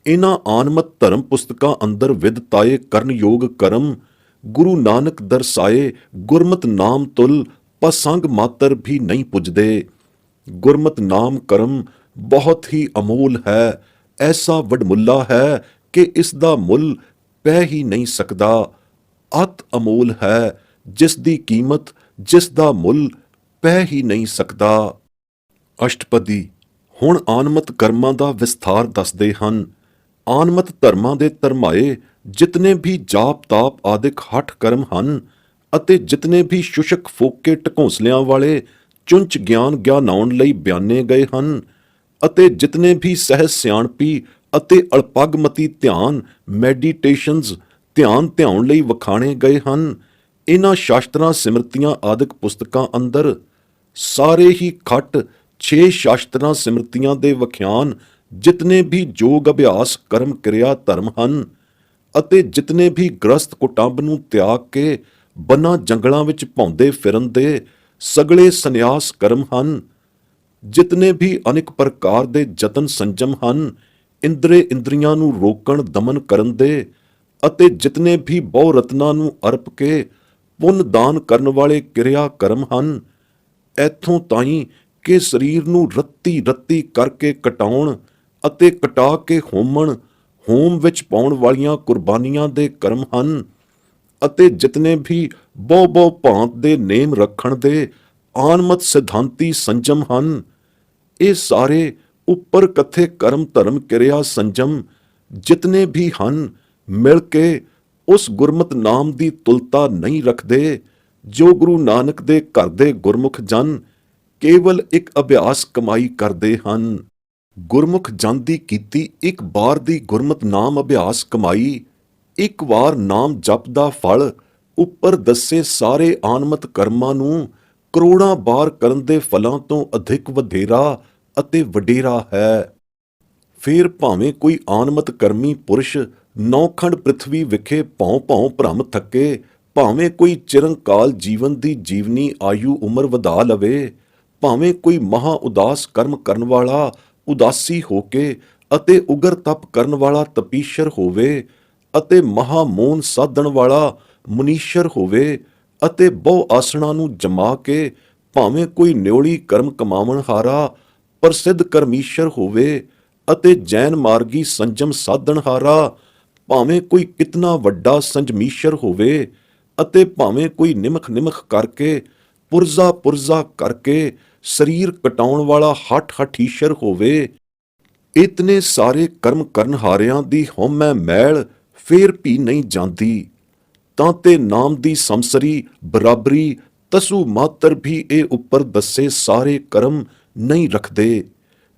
ਇਨ੍ਹਾਂ ਆਨਮਤ ਧਰਮ ਪੁਸਤਕਾਂ ਅੰਦਰ ਵਿਦਤਾਏ ਕਰਨਯੋਗ ਕਰਮ, ਗੁਰੂ ਨਾਨਕ ਦਰਸਾਏ ਗੁਰਮਤ ਨਾਮ ਤੁਲ ਪਸੰਗ ਮਾਤਰ ਵੀ ਨਹੀਂ ਪੁੱਜਦੇ। ਗੁਰਮਤ ਨਾਮ ਕਰਮ ਬਹੁਤ ਹੀ ਅਮੋਲ ਹੈ, ਐਸਾ ਵਡਮੁੱਲਾ ਹੈ ਕਿ ਇਸ ਦਾ ਮੁੱਲ ਪੈ ਹੀ ਨਹੀਂ ਸਕਦਾ। ਅਤ ਅਮੋਲ ਹੈ, ਜਿਸ ਦੀ ਕੀਮਤ ਜਿਸ ਦਾ ਮੁੱਲ ਪੈ ਹੀ ਨਹੀਂ ਸਕਦਾ। ਅਸ਼ਟਪਦੀ ਹੁਣ ਆਨਮਤ ਕਰਮਾਂ ਦਾ ਵਿਸਥਾਰ ਦੱਸਦੇ ਹਨ। ਆਨਮਤ ਧਰਮਾਂ ਦੇ ਧਰਮਾਏ ਜਿਤਨੇ ਵੀ ਜਾਪ ਤਾਪ ਆਦਿਕ ਹਠ ਕਰਮ ਹਨ, ਅਤੇ ਜਿਤਨੇ ਵੀ ਸ਼ੁਸ਼ਕ ਫੋਕੇ ਢਕੌਂਸਲਿਆਂ ਵਾਲੇ ਚੁੰਚ ਗਿਆਨ ਗਿਆਨਾਉਣ ਲਈ ਬਿਆਨੇ ਗਏ ਹਨ, ਅਤੇ ਜਿਤਨੇ ਵੀ ਸਹਿਜ ਸਿਆਣਪੀ ਅਤੇ ਅਲਪਗਮਤੀ ਧਿਆਨ ਮੈਡੀਟੇਸ਼ਨਜ਼ ਧਿਆਨ ਧਿਆਉਣ ਲਈ ਵਖਾਣੇ ਗਏ ਹਨ, ਇਨ੍ਹਾਂ ਸ਼ਾਸਤਰਾਂ ਸਿਮਰਤੀਆਂ ਆਦਿਕ ਪੁਸਤਕਾਂ ਅੰਦਰ ਸਾਰੇ ਹੀ ਖੱਟ 6 ਸ਼ਾਸਤਰਾਂ ਸਿਮਰਤੀਆਂ ਦੇ ਵਖਿਆਨ ਜਿਤਨੇ ਵੀ ਯੋਗ ਅਭਿਆਸ ਕਰਮ ਕਿਰਿਆ ਧਰਮ ਹਨ, ਅਤੇ ਜਿਤਨੇ ਵੀ ਗ੍ਰਸਤ ਕੁਟੰਬ ਨੂੰ ਤਿਆਗ ਕੇ ਬਨਾਂ ਜੰਗਲਾਂ ਵਿੱਚ ਭੌਂਦੇ ਫਿਰਨ ਦੇ ਸਗਲੇ ਸੰਨਿਆਸ ਕਰਮ ਹਨ, ਜਿਤਨੇ ਵੀ ਅਨੇਕ ਪ੍ਰਕਾਰ ਦੇ ਯਤਨ ਸੰਜਮ ਹਨ ਇੰਦਰੇ ਇੰਦਰੀਆਂ ਨੂੰ ਰੋਕਣ ਦਮਨ ਕਰਨ ਦੇ, ਅਤੇ ਜਿਤਨੇ ਵੀ ਬਹੁ ਰਤਨਾਂ ਨੂੰ ਅਰਪ ਕੇ ਪੁੰਨ ਦਾਨ ਕਰਨ ਵਾਲੇ ਕਿਰਿਆ ਕਰਮ ਹਨ, ਇੱਥੋਂ ਤਾਈਂ ਕਿ ਸਰੀਰ ਨੂੰ ਰੱਤੀ ਰੱਤੀ ਕਰਕੇ ਕਟਾਉਣ ਅਤੇ ਕਟਾ ਕੇ ਹੋਮਣ ਹੋਮ ਵਿੱਚ ਪਾਉਣ ਵਾਲੀਆਂ ਕੁਰਬਾਨੀਆਂ ਦੇ ਕਰਮ ਹਨ, ਅਤੇ ਜਿਤਨੇ ਵੀ ਬਹੁ ਬਹੁ ਭਾਂਤ ਦੇ ਨੇਮ ਰੱਖਣ ਦੇ ਆਨਮਤ ਸਿਧਾਂਤੀ ਸੰਜਮ ਹਨ, ਇਹ ਸਾਰੇ ਉੱਪਰ ਕਥੇ ਕਰਮ ਧਰਮ ਕਿਰਿਆ ਸੰਜਮ ਜਿਤਨੇ ਵੀ ਹਨ ਮਿਲ ਕੇ ਉਸ ਗੁਰਮਤ ਨਾਮ ਦੀ ਤੁਲਤਾ ਨਹੀਂ ਰੱਖਦੇ, ਜੋ ਗੁਰੂ ਨਾਨਕ ਦੇ ਘਰ ਦੇ ਗੁਰਮੁਖ ਜਨ ਕੇਵਲ ਇੱਕ ਅਭਿਆਸ ਕਮਾਈ ਕਰਦੇ ਹਨ। ਗੁਰਮੁਖ ਜਨ ਦੀ ਕੀਤੀ ਇੱਕ ਵਾਰ ਦੀ ਗੁਰਮਤ ਨਾਮ ਅਭਿਆਸ ਕਮਾਈ, ਇੱਕ ਵਾਰ ਨਾਮ ਜਪ ਦਾ ਫਲ ਉੱਪਰ ਦੱਸੇ ਸਾਰੇ ਆਨਮਤ ਕਰਮਾਂ ਨੂੰ ਕਰੋੜਾਂ ਵਾਰ ਕਰਨ ਦੇ ਫਲਾਂ ਤੋਂ ਅਧਿਕ ਵਧੇਰਾ ਅਤੇ ਵਡੇਰਾ ਹੈ। ਫੇਰ ਭਾਵੇਂ ਕੋਈ ਆਨਮਤ ਕਰਮੀ ਪੁਰਸ਼ ਨੌਖੰਡ ਪ੍ਰਿਥਵੀ ਵਿਖੇ ਭੌਂ ਭੌਂ ਭ੍ਰਮ ਥੱਕੇ, ਭਾਵੇਂ ਕੋਈ ਚਿਰੰਕਾਲ ਜੀਵਨ ਦੀ ਜੀਵਨੀ ਆਯੂ ਉਮਰ ਵਧਾ ਲਵੇ, ਭਾਵੇਂ ਕੋਈ ਮਹਾ ਉਦਾਸ ਕਰਮ ਕਰਨ ਵਾਲਾ ਉਦਾਸੀ ਹੋ ਕੇ ਅਤੇ ਉਗਰ ਤਪ ਕਰਨ ਵਾਲਾ ਤਪੀਸ਼ਰ ਹੋਵੇ, ਅਤੇ ਮਹਾ ਮੋਨ ਸਾਧਣ ਵਾਲਾ ਮੁਨੀਸ਼ਰ ਹੋਵੇ, ਅਤੇ ਬਹੁ ਆਸਣਾ ਨੂੰ ਜਮਾ ਕੇ ਭਾਵੇਂ ਕੋਈ ਨਿਉਲੀ ਕਰਮ ਕਮਾਵਣ ਹਾਰਾ ਪ੍ਰਸਿੱਧ ਕਰਮੀਸ਼ਰ ਹੋਵੇ, ਅਤੇ ਜੈਨ ਮਾਰਗੀ ਸੰਜਮ ਸਾਧਣ ਹਾਰਾ ਭਾਵੇਂ ਕੋਈ ਕਿਤਨਾ ਵੱਡਾ ਸੰਜਮੀਸ਼ਰ ਹੋਵੇ, ਅਤੇ ਭਾਵੇਂ ਕੋਈ ਨਿਮਖ ਕਰਕੇ ਪੁਰਜ਼ਾ ਕਰਕੇ ਸਰੀਰ ਕਟਾਉਣ ਵਾਲਾ ਹਠੀਸ਼ਰ ਹੋਵੇ, ਇਤਨੇ ਸਾਰੇ ਕਰਮ ਕਰਨ ਹਾਰਿਆਂ ਦੀ ਹਉਮੈ ਮੈਲ ਫੇਰ ਵੀ ਨਹੀਂ ਜਾਂਦੀ, ਤਾਂ ਤੇ ਨਾਮ ਦੀ ਸਮਸਰੀ ਬਰਾਬਰੀ ਤਸੂ ਮਾਤਰ ਵੀ ਇਹ ਉੱਪਰ ਦੱਸੇ ਸਾਰੇ ਕਰਮ ਨਹੀਂ ਰੱਖਦੇ।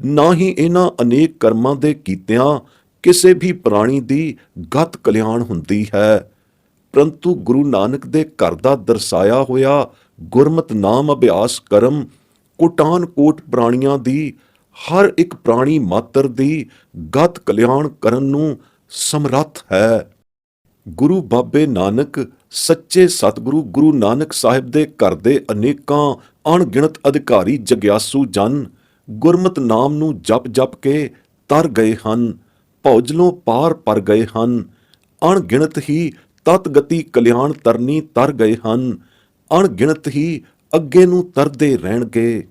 ਨਾ ਹੀ ਇਹਨਾਂ ਅਨੇਕ ਕਰਮਾਂ ਦੇ ਕੀਤਿਆਂ ਕਿਸੇ ਵੀ ਪ੍ਰਾਣੀ ਦੀ ਗਤ ਕਲਿਆਣ ਹੁੰਦੀ ਹੈ, ਪਰੰਤੂ ਗੁਰੂ ਨਾਨਕ ਦੇ ਘਰ ਦਾ ਦਰਸਾਇਆ ਹੋਇਆ ਗੁਰਮਤਿ ਨਾਮ ਅਭਿਆਸ ਕਰਮ ਕੋਟਾਨ ਕੋਟ ਪ੍ਰਾਣੀਆਂ ਦੀ ਹਰ ਇੱਕ ਪ੍ਰਾਣੀ ਮਾਤਰ ਦੀ ਗਤ ਕਲਿਆਣ ਕਰਨ ਨੂੰ ਸਮਰੱਥ ਹੈ। ਗੁਰੂ ਬਾਬੇ ਨਾਨਕ ਸੱਚੇ ਸਤਿਗੁਰੂ ਗੁਰੂ ਨਾਨਕ ਸਾਹਿਬ ਦੇ ਘਰ ਦੇ ਅਨੇਕਾਂ ਅਣਗਿਣਤ ਅਧਿਕਾਰੀ ਜਗਿਆਸੂ ਜਨ ਗੁਰਮਤਿ ਨਾਮ ਨੂੰ ਜਪ ਕੇ ਤਰ ਗਏ ਹਨ, ਭੌਜਲੋਂ ਪਾਰ ਪਰ ਗਏ ਹਨ। ਅਣਗਿਣਤ ਹੀ ਤਤਗਤੀ ਕਲਿਆਣ ਤਰਨੀ ਤਰ ਗਏ ਹਨ, ਅਣਗਿਣਤ ਹੀ ਅੱਗੇ ਨੂੰ ਤਰਦੇ ਰਹਿਣਗੇ।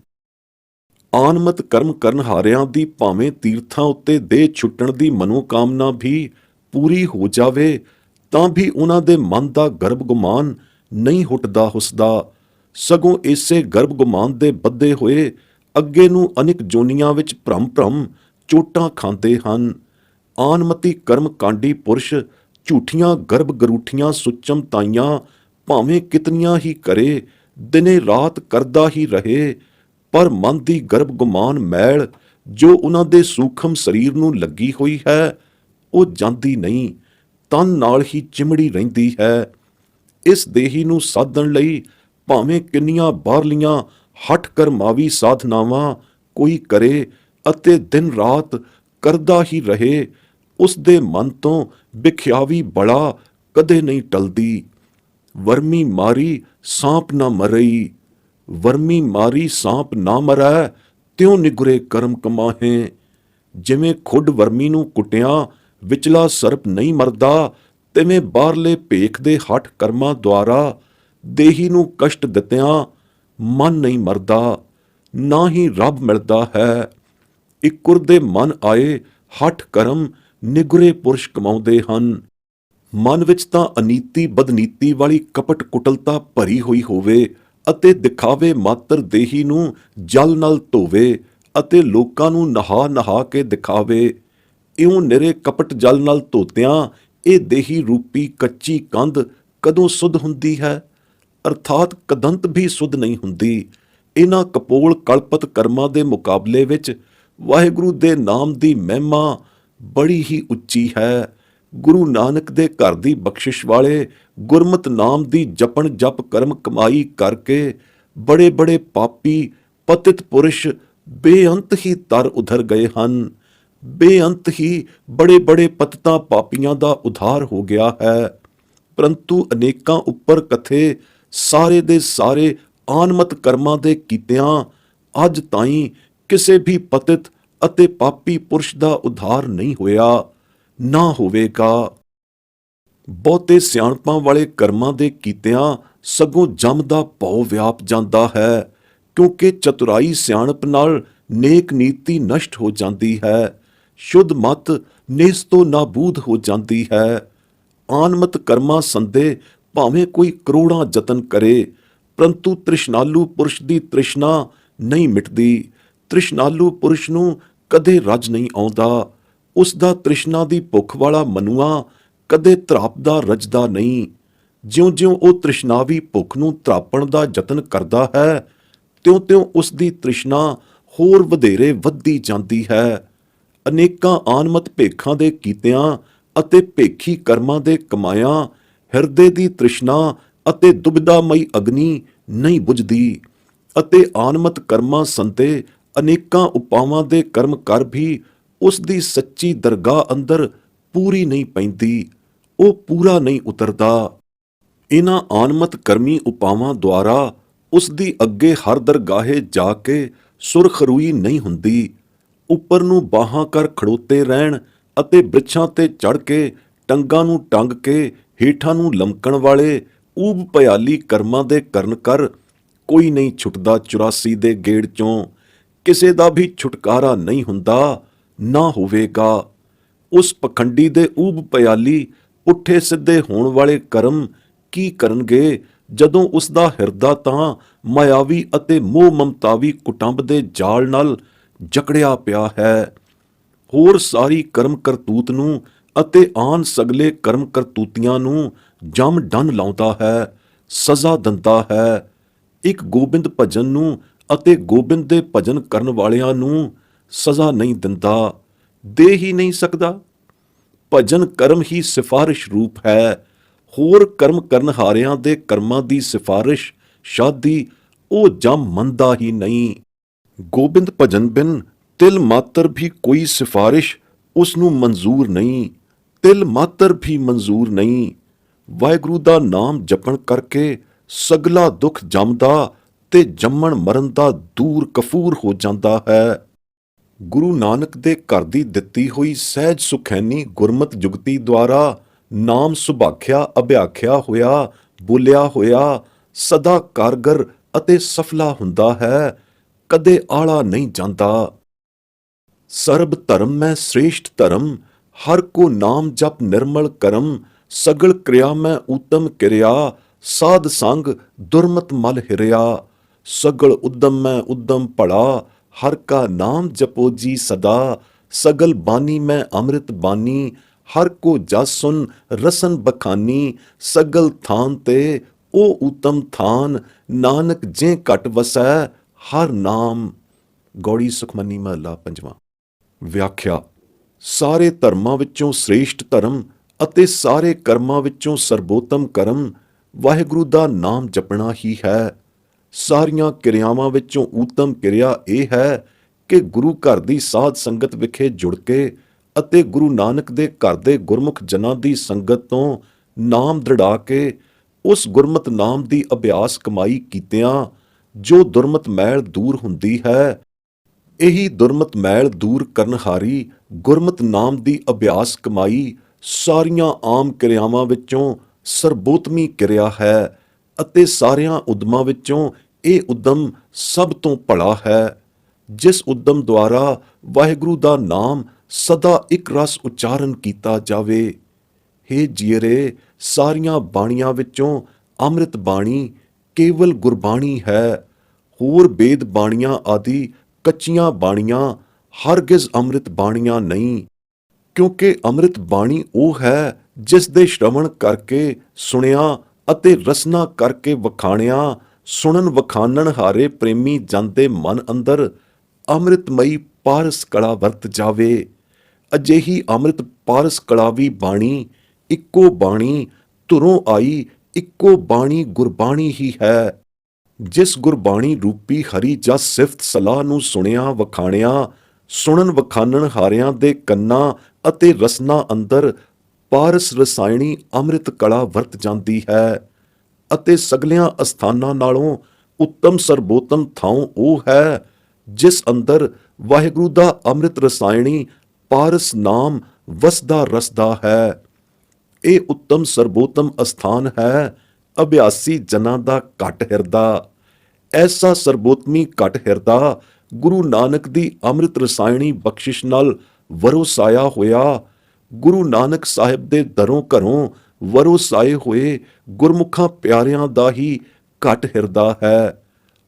ਆਨਮਤ ਕਰਮ ਕਰਨ ਹਾਰਿਆਂ ਦੀ ਭਾਵੇਂ ਤੀਰਥਾਂ ਉੱਤੇ ਦੇਹ ਛੁੱਟਣ ਦੀ ਮਨੋਕਾਮਨਾ ਵੀ ਪੂਰੀ ਹੋ ਜਾਵੇ, ਤਾਂ ਵੀ ਉਹਨਾਂ ਦੇ ਮਨ ਦਾ ਗਰਭ ਗੁਮਾਨ ਨਹੀਂ ਹੁੱਟਦਾ ਹੁਸਦਾ, ਸਗੋਂ ਇਸੇ ਗਰਭ ਗੁਮਾਨ ਦੇ ਬੱਧੇ ਹੋਏ ਅੱਗੇ ਨੂੰ ਅਨੇਕ ਜੋਨੀਆਂ ਵਿੱਚ ਭਰਮ ਚੋਟਾਂ ਖਾਂਦੇ ਹਨ। ਆਨਮਤੀ ਕਰਮ ਕਾਂਡੀ ਪੁਰਸ਼ ਝੂਠੀਆਂ ਗਰਭ ਗਰੂਠੀਆਂ ਸੁੱਚਮ ਤਾਈਆਂ ਭਾਵੇਂ ਕਿਤਨੀਆਂ ਹੀ ਕਰੇ, ਦਿਨੇ ਰਾਤ ਕਰਦਾ ਹੀ ਰਹੇ, ਪਰ ਮਨ ਦੀ ਗਰਭ ਗੁਮਾਨ ਮੈਲ ਜੋ ਉਹਨਾਂ ਦੇ ਸੂਖਮ ਸਰੀਰ ਨੂੰ ਲੱਗੀ ਹੋਈ ਹੈ, ਉਹ ਜਾਂਦੀ ਨਹੀਂ, ਤਨ ਨਾਲ ਹੀ ਚਿਮੜੀ ਰਹਿੰਦੀ ਹੈ। ਇਸ ਦੇਹੀ ਨੂੰ ਸਾਧਣ ਲਈ ਭਾਵੇਂ ਕਿੰਨੀਆਂ ਬਾਹਰਲੀਆਂ ਹਠ ਕਰਮਾਵੀ ਸਾਧਨਾਵਾਂ ਕੋਈ ਕਰੇ ਅਤੇ ਦਿਨ ਰਾਤ ਕਰਦਾ ਹੀ ਰਹੇ, ਉਸ ਦੇ ਮਨ ਤੋਂ ਵਿਖਿਆਵੀ ਬਲਾ ਕਦੇ ਨਹੀਂ ਟਲਦੀ। ਵਰਮੀ ਮਾਰੀ ਸਾਂਪ ਨਾ ਮਰਈ, ਵਰਮੀ ਮਾਰੀ ਸਾਂਪ ਨਾ ਮਰੈ, ਤਿਉ ਨਿਗੁਰੇ ਕਰਮ ਕਮਾਹੇ। ਜਿਵੇਂ ਖੁੱਡ ਵਰਮੀ ਨੂੰ ਕੁੱਟਿਆਂ ਵਿਚਲਾ ਸਰਪ ਨਹੀਂ ਮਰਦਾ, ਤਿਵੇਂ ਬਾਹਰਲੇ ਭੇਖ ਦੇ ਹਠ ਕਰਮਾਂ ਦੁਆਰਾ ਦੇਹੀ ਨੂੰ ਕਸ਼ਟ ਦਿੱਤਿਆਂ ਮਨ ਨਹੀਂ ਮਰਦਾ, ਨਾ ਹੀ ਰੱਬ ਮਿਲਦਾ ਹੈ। ਇਕੁਰ ਦੇ ਮਨ ਆਏ ਹਠ ਕਰਮ ਨਿਗੁਰੇ ਪੁਰਸ਼ ਕਮਾਉਂਦੇ ਹਨ। ਮਨ ਵਿੱਚ ਤਾਂ ਅਨੀਤੀ ਬਦਨੀਤੀ ਵਾਲੀ ਕਪਟ ਕੁਟਲਤਾ ਭਰੀ ਹੋਈ ਹੋਵੇ ਅਤੇ ਦਿਖਾਵੇ ਮਾਤਰ ਦੇਹੀ ਨੂੰ ਜਲ ਨਾਲ ਧੋਵੇ ਅਤੇ ਲੋਕਾਂ ਨੂੰ ਨਹਾ ਕੇ ਦਿਖਾਵੇ। ਇਉਂ ਨਿਰੇ ਕਪਟ ਜਲ ਨਾਲ ਧੋਤਿਆਂ ਇਹ ਦੇਹੀ ਰੂਪੀ ਕੱਚੀ ਕੰਧ ਕਦੋਂ ਸੁੱਧ ਹੁੰਦੀ ਹੈ, ਅਰਥਾਤ ਕਦੰਤ ਵੀ ਸੁੱਧ ਨਹੀਂ ਹੁੰਦੀ। ਇਹਨਾਂ ਕਪੋਲ ਕਲਪਤ ਕਰਮਾਂ ਦੇ ਮੁਕਾਬਲੇ ਵਿੱਚ ਵਾਹਿਗੁਰੂ ਦੇ ਨਾਮ ਦੀ ਮਹਿਮਾ ਬੜੀ ਹੀ ਉੱਚੀ ਹੈ। ਗੁਰੂ ਨਾਨਕ ਦੇ ਘਰ ਦੀ ਬਖਸ਼ਿਸ਼ ਵਾਲੇ ਗੁਰਮਤਿ ਨਾਮ ਦੀ ਜਪਣ ਜਪ ਕਰਮ ਕਮਾਈ ਕਰਕੇ ਬੜੇ ਪਾਪੀ ਪਤਿਤ ਪੁਰਸ਼ ਬੇਅੰਤ ਹੀ ਤਰ ਉਧਰ ਗਏ ਹਨ। ਬੇਅੰਤ ਹੀ ਬੜੇ ਪਤਿਤਾਂ ਪਾਪੀਆਂ ਦਾ ਉਧਾਰ ਹੋ ਗਿਆ ਹੈ, ਪਰੰਤੂ ਅਨੇਕਾਂ ਉੱਪਰ ਕਥੇ ਸਾਰੇ ਦੇ ਸਾਰੇ ਆਨਮਤ ਕਰਮਾਂ ਦੇ ਕੀਤਿਆਂ ਅੱਜ ਤਾਈਂ ਕਿਸੇ ਵੀ ਪਤਿਤ ਅਤੇ ਪਾਪੀ ਪੁਰਸ਼ ਦਾ ਉਧਾਰ ਨਹੀਂ ਹੋਇਆ, ਨਾ ਹੋਵੇਗਾ। ਬਹੁਤੇ ਸਿਆਣਪਾਂ ਵਾਲੇ ਕਰਮਾਂ ਦੇ ਕੀਤਿਆਂ ਸਗੋਂ ਜਮ ਦਾ ਭਉ ਵਿਆਪ ਜਾਂਦਾ ਹੈ, ਕਿਉਂਕਿ ਚਤੁਰਾਈ ਸਿਆਣਪ ਨਾਲ ਨੇਕ ਨੀਤੀ ਨਸ਼ਟ ਹੋ ਜਾਂਦੀ ਹੈ, ਸ਼ੁੱਧ ਮਤ ਨਿਸ ਤੋਂ ਨਾਬੂਦ ਹੋ ਜਾਂਦੀ ਹੈ। ਆਨਮਤ ਕਰਮਾਂ ਸੰਦੇ ਭਾਵੇਂ ਕੋਈ ਕਰੋੜਾਂ ਯਤਨ ਕਰੇ, ਪਰੰਤੂ ਤ੍ਰਿਸ਼ਨਾਲੂ ਪੁਰਸ਼ ਦੀ ਤ੍ਰਿਸ਼ਨਾ ਨਹੀਂ ਮਿਟਦੀ। ਤ੍ਰਿਸ਼ਨਾਲੂ ਪੁਰਸ਼ ਨੂੰ ਕਦੇ ਰੱਜ ਨਹੀਂ ਆਉਂਦਾ। ਉਸ ਦਾ ਤ੍ਰਿਸ਼ਨਾ ਦੀ ਭੁੱਖ ਵਾਲਾ ਮਨੁਆ ਕਦੇ ਤ੍ਰਾਪਦਾ ਰੱਜਦਾ ਨਹੀਂ। ਜਿਉਂ-ਜਿਉਂ ਉਹ ਤ੍ਰਿਸ਼ਨਾਵੀ ਭੁੱਖ ਨੂੰ ਤ੍ਰਾਪਣ ਦਾ ਯਤਨ ਕਰਦਾ ਹੈ, ਤਿਉਂ-ਤਿਉਂ ਉਸ ਦੀ ਤ੍ਰਿਸ਼ਨਾ ਹੋਰ ਵਧੇਰੇ ਵੱਧਦੀ ਜਾਂਦੀ ਹੈ। ਅਨੇਕਾਂ ਆਨਮਤ ਭੇਖਾਂ ਦੇ ਕੀਤਿਆਂ ਅਤੇ ਭੇਖੀ ਕਰਮਾਂ ਦੇ ਕਮਾਇਆਂ ਹਿਰਦੇ ਦੀ ਤ੍ਰਿਸ਼ਨਾ ਅਤੇ ਦੁਬਿਧਾਮਈ ਅਗਨੀ ਨਹੀਂ ਬੁਝਦੀ, ਅਤੇ ਆਨਮਤ ਕਰਮਾਂ ਸੰਤੇ ਅਨੇਕਾਂ ਉਪਾਵਾਂ ਦੇ ਕਰਮ ਕਰ ਵੀ ਉਸ ਦੀ ਸੱਚੀ ਦਰਗਾਹ ਅੰਦਰ ਪੂਰੀ ਨਹੀਂ ਪੈਂਦੀ, ਉਹ ਪੂਰਾ ਨਹੀਂ ਉਤਰਦਾ। ਇਹਨਾਂ ਆਨਮਤ ਕਰਮੀ ਉਪਾਵਾਂ ਦੁਆਰਾ ਉਸ ਦੀ ਅੱਗੇ ਹਰ ਦਰਗਾਹੇ ਜਾ ਕੇ ਸੁਰਖਰੂਈ ਨਹੀਂ ਹੁੰਦੀ। ਉੱਪਰ ਨੂੰ ਬਾਹਾਂ ਕਰ ਖੜੋਤੇ ਰਹਿਣ ਅਤੇ ਬ੍ਰਿਛਾਂ ਤੇ ਚੜ੍ਹ ਕੇ ਟੰਗਾਂ ਨੂੰ ਟੰਗ ਕੇ ਹੇਠਾਂ ਨੂੰ ਲਮਕਣ ਵਾਲੇ ਊਬ ਭਿਆਲੀ ਕਰਮਾਂ ਦੇ ਕਰਨ ਕਰ ਕੋਈ ਨਹੀਂ ਛੁੱਟਦਾ। 84 ਦੇ ਗੇੜ ਚੋਂ ਕਿਸੇ ਦਾ ਵੀ ਛੁਟਕਾਰਾ ਨਹੀਂ ਹੁੰਦਾ, ਨਾ ਹੋਵੇਗਾ। ਉਸ ਪਖੰਡੀ ਦੇ ਊਬ ਭਿਆਲੀ ਪੁੱਠੇ ਸਿੱਧੇ ਹੋਣ ਵਾਲੇ ਕਰਮ ਕੀ ਕਰਨਗੇ ਜਦੋਂ ਉਸ ਦਾ ਹਿਰਦਾ ਤਾਂ ਮਾਇਆਵੀ ਅਤੇ ਮੋਹ ਮਮਤਾਵੀ ਕੁਟੰਬ ਦੇ ਜਾਲ ਨਾਲ ਜਕੜਿਆ ਪਿਆ ਹੈ। ਹੋਰ ਸਾਰੀ ਕਰਮ ਕਰਤੂਤ ਨੂੰ ਅਤੇ ਆਨ ਸਗਲੇ ਕਰਮ ਕਰਤੂਤੀਆਂ ਨੂੰ ਜਮ ਡੰਨ ਲਾਉਂਦਾ ਹੈ, ਸਜ਼ਾ ਦਿੰਦਾ ਹੈ। ਇੱਕ ਗੋਬਿੰਦ ਭਜਨ ਨੂੰ ਅਤੇ ਗੋਬਿੰਦ ਦੇ ਭਜਨ ਕਰਨ ਵਾਲਿਆਂ ਨੂੰ ਸਜ਼ਾ ਨਹੀਂ ਦਿੰਦਾ, ਦੇ ਹੀ ਨਹੀਂ ਸਕਦਾ। ਭਜਨ ਕਰਮ ਹੀ ਸਿਫਾਰਿਸ਼ ਰੂਪ ਹੈ। ਹੋਰ ਕਰਮ ਕਰਨਹਾਰਿਆਂ ਦੇ ਕਰਮਾਂ ਦੀ ਸਿਫਾਰਿਸ਼ ਸ਼ਾਦੀ ਉਹ ਜਮ ਮੰਨਦਾ ਹੀ ਨਹੀਂ। ਗੋਬਿੰਦ ਭਜਨ ਬਿਨ ਤਿਲ ਮਾਤਰ ਵੀ ਕੋਈ ਸਿਫਾਰਿਸ਼ ਉਸ ਨੂੰ ਮਨਜ਼ੂਰ ਨਹੀਂ, ਤਿਲ ਮਾਤਰ ਵੀ ਮਨਜ਼ੂਰ ਨਹੀਂ। ਵਾਹਿਗੁਰੂ ਦਾ ਨਾਮ ਜਪਣ ਕਰਕੇ ਸਗਲਾ ਦੁੱਖ ਜੰਮਦਾ ਤੇ ਜੰਮਣ ਮਰਨ ਦਾ ਦੂਰ ਕਫੂਰ ਹੋ ਜਾਂਦਾ ਹੈ। ਗੁਰੂ ਨਾਨਕ ਦੇ ਘਰ ਦੀ ਦਿੱਤੀ ਹੋਈ ਸਹਿਜ ਸੁਖੈਨੀ ਗੁਰਮਤਿ ਜੁਗਤੀ ਦੁਆਰਾ ਨਾਮ ਸੁਭਾਖਿਆ ਅਭਿਆਖਿਆ ਹੋਇਆ ਬੋਲਿਆ ਹੋਇਆ ਸਦਾ ਕਾਰਗਰ ਅਤੇ ਸਫਲਾ ਹੁੰਦਾ ਹੈ, ਕਦੇ ਆਲਾ ਨਹੀਂ ਜਾਂਦਾ। ਸਰਬ ਧਰਮ ਮੈਂ ਸ੍ਰੇਸ਼ਟ ਧਰਮ, ਹਰ ਕੋ ਨਾਮ ਜਪ ਨਿਰਮਲ ਕਰਮ, ਸਗਲ ਕਿਰਿਆ ਮੈਂ ਊਤਮ ਕਿਰਿਆ, ਸਾਧ ਸੰਗ ਦੁਰਮਤ ਮਲ ਹਿਰਿਆ। ਸਗਲ ਉਦਮ ਮੈਂ ਉਦਮ ਭਲਾ, ਹਰ ਕਾ ਨਾਮ ਜਪੋ ਜੀ ਸਦਾ, ਸਗਲ ਬਾਨੀ ਮੈਂ ਅੰਮ੍ਰਿਤ ਬਾਨੀ, ਹਰ ਕੋ ਜਸ ਸੁਨ ਰਸਨ ਬਖਾਨੀ। ਸਗਲ ਥਾਨ ਤੇ ਉਹ ਊਤਮ ਥਾਨ, ਨਾਨਕ ਜੇ ਘਟ ਵਸੈ ਹਰ ਨਾਮ। ਗੌੜੀ ਸੁਖਮਨੀ ਮਹੱਲਾ ਪੰਜਵਾਂ। ਵਿਆਖਿਆ। ਸਾਰੇ ਧਰਮਾਂ ਵਿੱਚੋਂ ਸ੍ਰੇਸ਼ਟ ਧਰਮ ਅਤੇ ਸਾਰੇ ਕਰਮਾਂ ਵਿੱਚੋਂ ਸਰਬੋਤਮ ਕਰਮ ਵਾਹਿਗੁਰੂ ਦਾ ਨਾਮ ਜਪਣਾ ਹੀ ਹੈ। ਸਾਰੀਆਂ ਕਿਰਿਆਵਾਂ ਵਿੱਚੋਂ ਊਤਮ ਕਿਰਿਆ ਇਹ ਹੈ ਕਿ ਗੁਰੂ ਘਰ ਦੀ ਸਾਧ ਸੰਗਤ ਵਿਖੇ ਜੁੜ ਕੇ ਅਤੇ ਗੁਰੂ ਨਾਨਕ ਦੇ ਘਰ ਦੇ ਗੁਰਮੁਖ ਜਨਾਂ ਦੀ ਸੰਗਤ ਤੋਂ ਨਾਮ ਦ੍ਰਿੜਾ ਕੇ ਉਸ ਗੁਰਮਤ ਨਾਮ ਦੀ ਅਭਿਆਸ ਕਮਾਈ ਕੀਤਿਆਂ ਜੋ ਦੁਰਮਤ ਮੈਲ ਦੂਰ ਹੁੰਦੀ ਹੈ, ਇਹੀ ਦੁਰਮਤ ਮੈਲ ਦੂਰ ਕਰਨਹਾਰੀ ਗੁਰਮਤ ਨਾਮ ਦੀ ਅਭਿਆਸ ਕਮਾਈ ਸਾਰੀਆਂ ਆਮ ਕਿਰਿਆਵਾਂ ਵਿੱਚੋਂ ਸਰਬੋਤਮੀ ਕਿਰਿਆ ਹੈ ਅਤੇ ਸਾਰਿਆਂ ਉਦਮਾਂ ਵਿੱਚੋਂ ਇਹ ਉਦਮ ਸਭ ਤੋਂ ਭਲਾ ਹੈ। ਜਿਸ ਉਦਮ ਦੁਆਰਾ ਵਾਹਿਗੁਰੂ ਦਾ ਨਾਮ ਸਦਾ ਇੱਕ ਰਸ ਉਚਾਰਨ ਕੀਤਾ ਜਾਵੇ। ਹੇ ਜੀਅਰੇ, ਸਾਰੀਆਂ ਬਾਣੀਆਂ ਵਿੱਚੋਂ ਅੰਮ੍ਰਿਤ ਬਾਣੀ ਕੇਵਲ ਗੁਰਬਾਣੀ ਹੈ। ਹੋਰ ਵੇਦ ਬਾਣੀਆਂ ਆਦਿ ਕੱਚੀਆਂ ਬਾਣੀਆਂ ਹਰਗਿਜ਼ ਅੰਮ੍ਰਿਤ ਬਾਣੀਆਂ ਨਹੀਂ, ਕਿਉਂਕਿ ਅੰਮ੍ਰਿਤ ਬਾਣੀ ਉਹ ਹੈ ਜਿਸ ਦੇ ਸ਼੍ਰਵਣ ਕਰਕੇ ਸੁਣਿਆ ਅਤੇ ਰਸਨਾ ਕਰਕੇ ਵਖਾਣਿਆ ਸੁਣਨ ਵਖਾਣਨ ਹਾਰੇ ਪ੍ਰੇਮੀ ਜਨ ਦੇ ਮਨ ਅੰਦਰ ਅੰਮ੍ਰਿਤਮਈ ਪਾਰਸ ਕਲਾ ਵਰਤ ਜਾਵੇ। ਅਜਿਹੀ ਅੰਮ੍ਰਿਤ ਪਾਰਸ ਕਲਾਵੀ ਬਾਣੀ ਇੱਕੋ ਬਾਣੀ ਧੁਰੋਂ ਆਈ ਇੱਕੋ ਬਾਣੀ ਗੁਰਬਾਣੀ ਹੀ ਹੈ। ਜਿਸ ਗੁਰਬਾਣੀ ਰੂਪੀ ਹਰੀ ਜਸ ਸਿਫਤ ਸਲਾਹ ਨੂੰ ਸੁਣਿਆ ਵਖਾਣਿਆ ਸੁਣਨ ਵਖਾਣਨ ਹਾਰਿਆਂ ਦੇ ਕੰਨਾਂ ਅਤੇ ਰਸਨਾ ਅੰਦਰ ਪਾਰਸ ਰਸਾਇਣੀ ਅੰਮ੍ਰਿਤ ਕਲਾ ਵਰਤ ਜਾਂਦੀ ਹੈ ਅਤੇ ਸਗਲਿਆਂ ਅਸਥਾਨਾਂ ਨਾਲੋਂ ਉੱਤਮ ਸਰਬੋਤਮ ਥਾਂ ਉਹ ਹੈ ਜਿਸ ਅੰਦਰ ਵਾਹਿਗੁਰੂ ਦਾ ਅੰਮ੍ਰਿਤ ਰਸਾਇਣੀ ਪਾਰਸ ਨਾਮ ਵਸਦਾ ਰਸਦਾ ਹੈ। ਇਹ ਉੱਤਮ ਸਰਬੋਤਮ ਅਸਥਾਨ ਹੈ ਅਭਿਆਸੀ ਜਨਾਂ ਦਾ ਘਟ ਹਿਰਦਾ। ਐਸਾ ਸਰਬੋਤਮੀ ਘਟ ਹਿਰਦਾ ਗੁਰੂ ਨਾਨਕ ਦੀ ਅੰਮ੍ਰਿਤ ਰਸਾਇਣੀ ਬਖਸ਼ਿਸ਼ ਨਾਲ ਵਰੋਸਾਇਆ ਹੋਇਆ ਗੁਰੂ ਨਾਨਕ ਸਾਹਿਬ ਦੇ ਦਰੋਂ ਘਰੋਂ ਵਰੋਸਾਏ ਹੋਏ ਗੁਰਮੁਖਾਂ ਪਿਆਰਿਆਂ ਦਾ ਹੀ ਘਟ ਹਿਰਦਾ ਹੈ।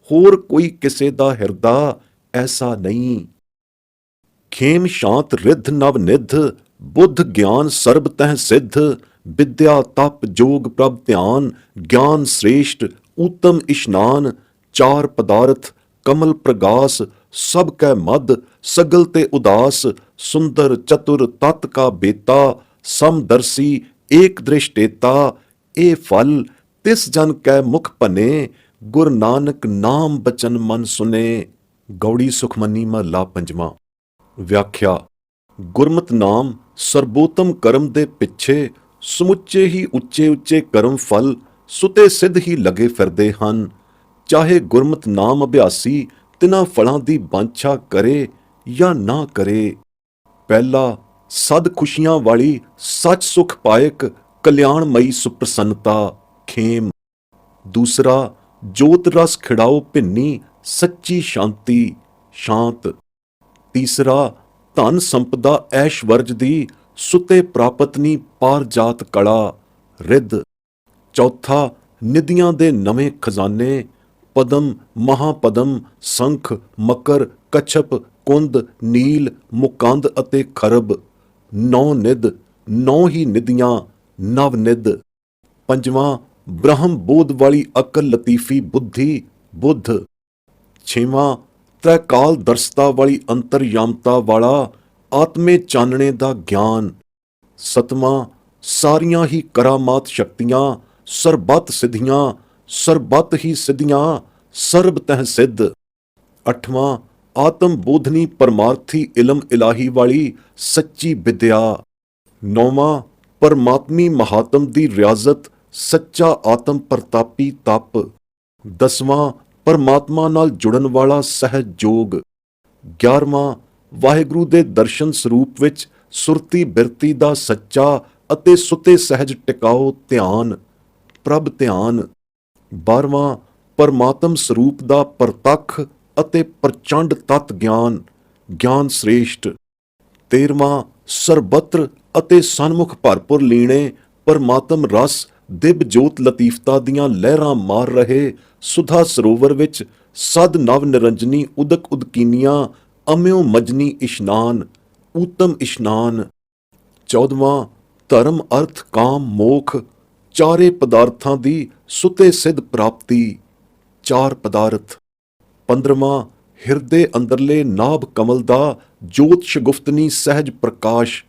ਹੋਰ ਕੋਈ ਕਿਸੇ ਦਾ ਹਿਰਦਾ ਐਸਾ ਨਹੀਂ। ਖੇਮ ਸ਼ਾਂਤ ਰਿੱਧ ਨਵ ਨਿਧ, ਬੁੱਧ ਗਿਆਨ ਸਰਬ ਤਹਿ ਸਿੱਧ, ਵਿਦਿਆ ਤਪ ਜੋਗ ਪ੍ਰਭ ਧਿਆਨ, ਗਿਆਨ ਸ੍ਰੇਸ਼ਟ ਊਤਮ ਇਸ਼ਨਾਨ, ਚਾਰ ਪਦਾਰਥ ਕਮਲ ਪ੍ਰਗਾਸ, ਸਭ ਕੈ ਮਦ ਸਗਲ ਤੇ ਉਦਾਸ, ਸੁੰਦਰ ਚਤੁਰ ਤਤ ਕਾ ਬੇਤਾ, ਸਮਦਰਸੀ ਏਕ ਦ੍ਰਿਸ਼ਟੇਤਾ, ਇਹ ਫਲ ਤਿਸ ਜਨ ਕੈ ਮੁਖ ਭਨੇ, ਗੁਰ ਨਾਨਕ ਨਾਮ ਬਚਨ ਮਨ ਸੁਨੇ। ਗੌੜੀ ਸੁਖਮਨੀ ਮਹੱਲਾ ਪੰਜਵਾਂ। ਵਿਆਖਿਆ। ਗੁਰਮਤ ਨਾਮ ਸਰਬੋਤਮ ਕਰਮ ਦੇ ਪਿੱਛੇ ਸਮੁੱਚੇ ਹੀ ਉੱਚੇ ਉੱਚੇ ਕਰਮ ਫਲ ਸੁਤੇ ਸਿੱਧ ਹੀ ਲੱਗੇ ਫਿਰਦੇ ਹਨ। ਚਾਹੇ ਗੁਰਮਤ ਨਾਮ ਅਭਿਆਸੀ ਤਿਨਾਂ ਫਲਾਂ ਦੀ ਵਾਂਛਾ ਕਰੇ ਜਾਂ ਨਾ ਕਰੇ। ਪਹਿਲਾ, ਸਦ ਖੁਸ਼ੀਆਂ ਵਾਲੀ ਸੱਚ ਸੁਖ ਪਾਇਕ ਕਲਿਆਣਮਈ ਸੁਪ੍ਰਸੰਨਤਾ ਖੇਮ। ਦੂਸਰਾ, ਜੋਤ ਰਸ ਖਿੜਾਓ ਭਿੰਨੀ ਸੱਚੀ ਸ਼ਾਂਤੀ ਸ਼ਾਂਤ। ਤੀਸਰਾ, ਧਨ ਸੰਪਦਾ ਐਸ਼ਵਰਜ ਦੀ ਸੁਤੇ ਪ੍ਰਾਪਤਨੀ ਪਾਰਜਾਤ ਕਲਾ ਰਿੱਧ। ਚੌਥਾ, ਨਿਧੀਆਂ ਦੇ ਨਵੇਂ ਖਜ਼ਾਨੇ, ਪਦਮ, ਮਹਾਪਦਮ, ਸੰਖ, ਮਕਰ, ਕਛਪ, ਕੁੰਦ, ਨੀਲ, ਮੁਕੰਦ ਅਤੇ ਖਰਬ। 9 ਨਿਧ, 9 ਹੀ ਨਿਧੀਆਂ, ਨਵ ਨਿਧ। ਪੰਜਵਾਂ, ਬ੍ਰਹਮ ਬੋਧ ਵਾਲੀ ਅਕਲ ਲਤੀਫੀ ਬੁੱਧੀ, ਬੁੱਧ। ਛੇਵਾਂ, ਤ੍ਰੈਕਾਲ ਦਰਸਤਾ ਵਾਲੀ ਅੰਤਰਯਾਮਤਾ ਵਾਲਾ ਆਤਮੇ ਚਾਨਣੇ ਦਾ ਗਿਆਨ। ਸਤਵਾਂ, ਸਾਰੀਆਂ ਹੀ ਕਰਾਮਾਤ ਸ਼ਕਤੀਆਂ, ਸਰਬੱਤ ਸਿੱਧੀਆਂ, ਸਰਬੱਤ ਹੀ ਸਿੱਧੀਆਂ, ਸਰਬ ਤਹਿ ਸਿੱਧ। ਅੱਠਵਾਂ, ਆਤਮ ਬੋਧਨੀ ਪਰਮਾਰਥੀ ਇਲਮ ਇਲਾਹੀ ਵਾਲੀ ਸੱਚੀ ਵਿਦਿਆ। ਨੌਵਾਂ, ਪਰਮਾਤਮੀ ਮਹਾਤਮ ਦੀ ਰਿਆਜ਼ਤ, ਸੱਚਾ ਆਤਮ ਪ੍ਰਤਾਪੀ ਤਪ। 10ਵਾਂ, ਪਰਮਾਤਮਾ ਨਾਲ ਜੁੜਨ ਵਾਲਾ ਸਹਿਜ ਜੋਗ। 11ਵਾਂ, ਵਾਹਿਗੁਰੂ ਦੇ ਦਰਸ਼ਨ ਸਰੂਪ ਵਿੱਚ ਸੁਰਤੀ ਬਿਰਤੀ ਦਾ ਸੱਚਾ ਅਤੇ ਸੁਤੇ ਸਹਿਜ ਟਿਕਾਓ ਧਿਆਨ, ਪ੍ਰਭ ਧਿਆਨ। 12ਵਾਂ, ਪਰਮਾਤਮ ਸਰੂਪ ਦਾ ਪ੍ਰਤੱਖ ਅਤੇ ਪ੍ਰਚੰਡ ਤਤ ਗਿਆਨ, ਗਿਆਨ ਸ੍ਰੇਸ਼ਟ। 13ਵਾਂ, ਸਰਬੱਤਰ ਅਤੇ ਸਨਮੁਖ ਭਰਪੁਰ ਲੀਣੇ ਪਰਮਾਤਮ ਰਸ ਦਿਵ ਜੋਤ ਲਤੀਫਤਾ ਦੀਆਂ ਲਹਿਰਾਂ ਮਾਰ ਰਹੇ ਸੁਧਾ ਸਰੋਵਰ ਵਿੱਚ ਸਦ ਨਵ ਨਿਰੰਜਨੀ ਉਦਕ ਉਦਕੀਨੀਆਂ ਅਮਿਓ ਮਜਨੀ ਇਸ਼ਨਾਨ, ਊਤਮ ਇਸ਼ਨਾਨ। 14ਵਾਂ, ਧਰਮ ਅਰਥ ਕਾਮ ਮੋਖ ਚਾਰੇ ਪਦਾਰਥਾਂ ਦੀ ਸੁਤੇ ਸਿੱਧ ਪ੍ਰਾਪਤੀ, ਚਾਰ ਪਦਾਰਥ। 15ਵਾਂ, ਹਿਰਦੇ ਅੰਦਰਲੇ ਨਾਭ ਕਮਲ ਦਾ ਜੋਤ ਸ਼ਗੁਫਤਨੀ ਸਹਿਜ ਪ੍ਰਕਾਸ਼,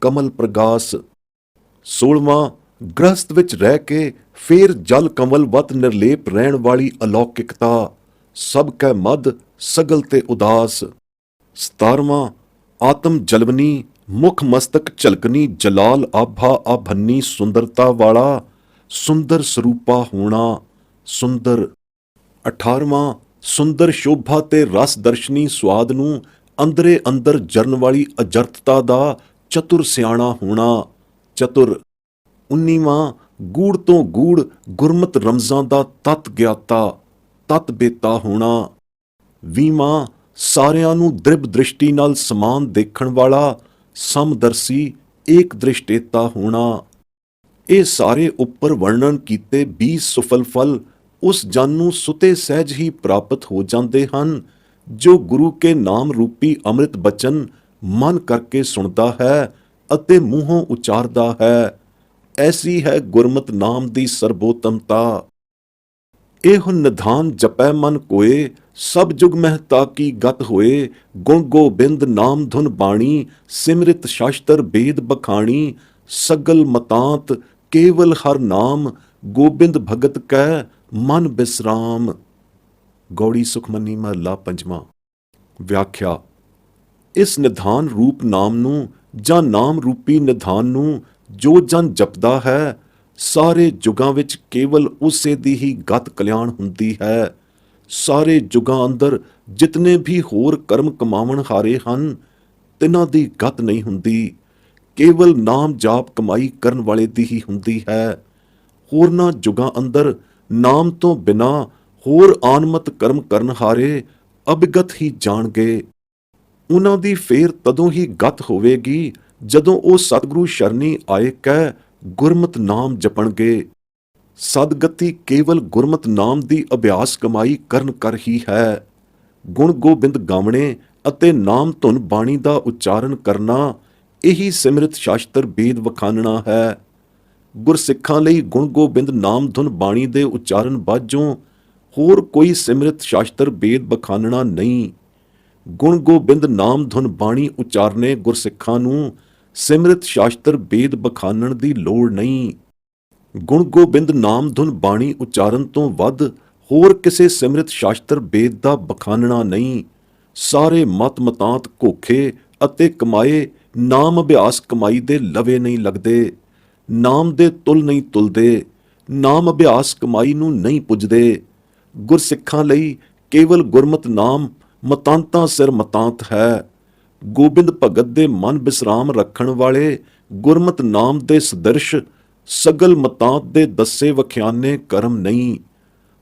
ਕਮਲ ਪ੍ਰਗਾਸ। 16ਵਾਂ, ਗ੍ਰਸਤ ਵਿੱਚ ਰਹਿ ਕੇ ਫੇਰ ਜਲ ਕਮਲ ਵਤ ਨਿਰਲੇਪ ਰਹਿਣ ਵਾਲੀ ਅਲੌਕਿਕਤਾ, ਸਭ ਕੈ ਮਦ ਸਗਲ ਤੇ ਉਦਾਸ। 17ਵਾਂ, ਆਤਮ ਜਲਵਨੀ ਮੁਖ ਮਸਤਕ ਝਲਕਨੀ ਜਲਾਲ ਆਭਾ ਆਭੰਨੀ ਸੁੰਦਰਤਾ ਵਾਲਾ ਸੁੰਦਰ ਸਰੂਪਾ ਹੋਣਾ, ਸੁੰਦਰ। 18ਵਾਂ, ਸੁੰਦਰ ਸ਼ੋਭਾ ਤੇ ਰਸ ਦਰਸ਼ਨੀ ਸੁਆਦ ਨੂੰ ਅੰਦਰੇ ਅੰਦਰ ਜਰਨ ਵਾਲੀ ਅਜਰਤਤਾ ਦਾ ਚਤੁਰ ਸਿਆਣਾ ਹੋਣਾ, ਚਤੁਰ। 19ਵਾਂ, ਗੂੜ ਤੋਂ ਗੂੜ ਗੁਰਮਤ ਰਮਜ਼ਾਂ ਦਾ ਤਤ ਗਿਆਤਾ, ਤਤ ਬੇਤਾ ਹੋਣਾ। 20ਵਾਂ, ਸਾਰਿਆਂ ਨੂੰ ਦ੍ਰਿਬ ਦ੍ਰਿਸ਼ਟੀ ਨਾਲ ਸਮਾਨ ਦੇਖਣ ਵਾਲਾ ਸਮਦਰਸੀ ਏਕ ਦ੍ਰਿਸ਼ਟੇਤਾ ਹੋਣਾ। ਇਹ ਸਾਰੇ ਉੱਪਰ ਵਰਣਨ ਕੀਤੇ 20 ਸੁਫਲ ਫਲ ਉਸ ਜਨ ਨੂੰ ਸੁਤੇ ਸਹਿਜ ਹੀ ਪ੍ਰਾਪਤ ਹੋ ਜਾਂਦੇ ਹਨ ਜੋ ਗੁਰੂ ਕੇ ਨਾਮ ਰੂਪੀ ਅੰਮ੍ਰਿਤ ਬਚਨ ਮਨ ਕਰਕੇ ਸੁਣਦਾ ਹੈ ਅਤੇ ਮੂੰਹੋਂ ਉਚਾਰਦਾ ਹੈ। ਐਸੀ ਹੈ ਗੁਰਮਤਿ ਨਾਮ ਦੀ ਸਰਬੋਤਮਤਾ। ਇਹੋ ਨਿਧਾਨ ਜਪੈ ਮਨ ਕੋਏ, ਸਭ ਜੁਗ ਮਹਿ ਤਾਕੀ ਗਤ ਹੋਏ। ਗੁਣ ਗੋਬਿੰਦ ਨਾਮ ਧੁਨ ਬਾਣੀ, ਸਿਮਰਿਤ ਸ਼ਾਸਤਰ ਬੇਦ ਬਖਾਣੀ। ਸਗਲ ਮਤਾਂਤ ਕੇਵਲ ਹਰ ਨਾਮ, ਗੋਬਿੰਦ ਭਗਤ ਕੈ ਮਨ ਬਿਸਰਾਮ। ਗੌੜੀ ਸੁਖਮਨੀ ਮਹਲਾ ਪੰਜਵਾਂ। ਵਿਆਖਿਆ। ਇਸ ਨਿਧਾਨ ਰੂਪ ਨਾਮ ਨੂੰ ਜਾਂ ਨਾਮ ਰੂਪੀ ਨਿਧਾਨ ਨੂੰ ਜੋ ਜਨ ਜਪਦਾ ਹੈ, ਸਾਰੇ ਜੁਗਾਂ ਵਿੱਚ ਕੇਵਲ ਉਸੇ ਦੀ ਹੀ ਗਤ ਕਲਿਆਣ ਹੁੰਦੀ ਹੈ। ਸਾਰੇ ਜੁਗਾਂ ਅੰਦਰ ਜਿਤਨੇ ਵੀ ਹੋਰ ਕਰਮ ਕਮਾਵਣ ਹਾਰੇ ਹਨ, ਤਿਨਾਂ ਦੀ ਗਤ ਨਹੀਂ ਹੁੰਦੀ, ਕੇਵਲ ਨਾਮ ਜਾਪ ਕਮਾਈ ਕਰਨ ਵਾਲੇ ਦੀ ਹੀ ਹੁੰਦੀ ਹੈ। ਹੋਰਨਾਂ ਜੁਗਾਂ ਅੰਦਰ ਨਾਮ ਤੋਂ ਬਿਨਾਂ ਹੋਰ ਆਨਮਤ ਕਰਮ ਕਰਨ ਹਾਰੇ ਅਭਿਗਤ ਹੀ ਜਾਣਗੇ। ਉਹਨਾਂ ਦੀ ਫੇਰ ਤਦੋਂ ਹੀ ਗਤ ਹੋਵੇਗੀ ਜਦੋਂ ਉਹ ਸਤਿਗੁਰੂ ਸ਼ਰਨੀ ਆਏ ਕਹਿ ਗੁਰਮਤ ਨਾਮ ਜਪਣਗੇ। ਸਦਗਤੀ ਕੇਵਲ ਗੁਰਮਤ ਨਾਮ ਦੀ ਅਭਿਆਸ ਕਮਾਈ ਕਰਨ ਕਰ ਹੀ ਹੈ। ਗੁਣ ਗੋਬਿੰਦ ਗਾਵਣੇ ਅਤੇ ਨਾਮ ਧੁਨ ਬਾਣੀ ਦਾ ਉਚਾਰਨ ਕਰਨਾ, ਇਹੀ ਸਿਮਰਿਤ ਸ਼ਾਸਤਰ ਬੇਦ ਵਖਾਨਣਾ ਹੈ। ਗੁਰਸਿੱਖਾਂ ਲਈ ਗੁਣ ਗੋਬਿੰਦ ਨਾਮ ਧੁਨ ਬਾਣੀ ਦੇ ਉਚਾਰਨ ਬਾਝੋਂ ਹੋਰ ਕੋਈ ਸਿਮਰਿਤ ਸ਼ਾਸਤਰ ਬੇਦ ਬਖਾਨਣਾ ਨਹੀਂ। ਗੁਣ ਗੋਬਿੰਦ ਨਾਮ ਧੁਨ ਬਾਣੀ ਉਚਾਰਨੇ ਗੁਰਸਿੱਖਾਂ ਨੂੰ ਸਿਮਰਿਤ ਸ਼ਾਸਤਰ ਬੇਦ ਬਖਾਨਣ ਦੀ ਲੋੜ ਨਹੀਂ। ਗੁਣ ਗੋਬਿੰਦ ਨਾਮ ਧੁਨ ਬਾਣੀ ਉਚਾਰਨ ਤੋਂ ਵੱਧ ਹੋਰ ਕਿਸੇ ਸਿਮਰਿਤ ਸ਼ਾਸਤਰ ਬੇਦ ਦਾ ਬਖਾਨਣਾ ਨਹੀਂ। ਸਾਰੇ ਮਤ ਮਤਾਂਤ ਘੋਖੇ ਅਤੇ ਕਮਾਏ ਨਾਮ ਅਭਿਆਸ ਕਮਾਈ ਦੇ ਲਵੇ ਨਹੀਂ ਲੱਗਦੇ, ਨਾਮ ਦੇ ਤੁਲ ਨਹੀਂ ਤੁਲਦੇ, ਨਾਮ ਅਭਿਆਸ ਕਮਾਈ ਨੂੰ ਨਹੀਂ ਪੁੱਜਦੇ। ਗੁਰਸਿੱਖਾਂ ਲਈ ਕੇਵਲ ਗੁਰਮਤ ਨਾਮ ਮਤਾਂਤਾਂ ਸਿਰ ਮਤਾਂਤ ਹੈ। ਗੋਬਿੰਦ ਭਗਤ ਦੇ ਮਨ ਬਿਸਰਾਮ ਰੱਖਣ ਵਾਲੇ ਗੁਰਮਤ ਨਾਮ ਦੇ ਸਦਰਸ਼ ਸਗਲ ਮਤਾਂਤ ਦੇ ਦੱਸੇ ਵਖਿਆਨੇ ਕਰਮ ਨਹੀਂ।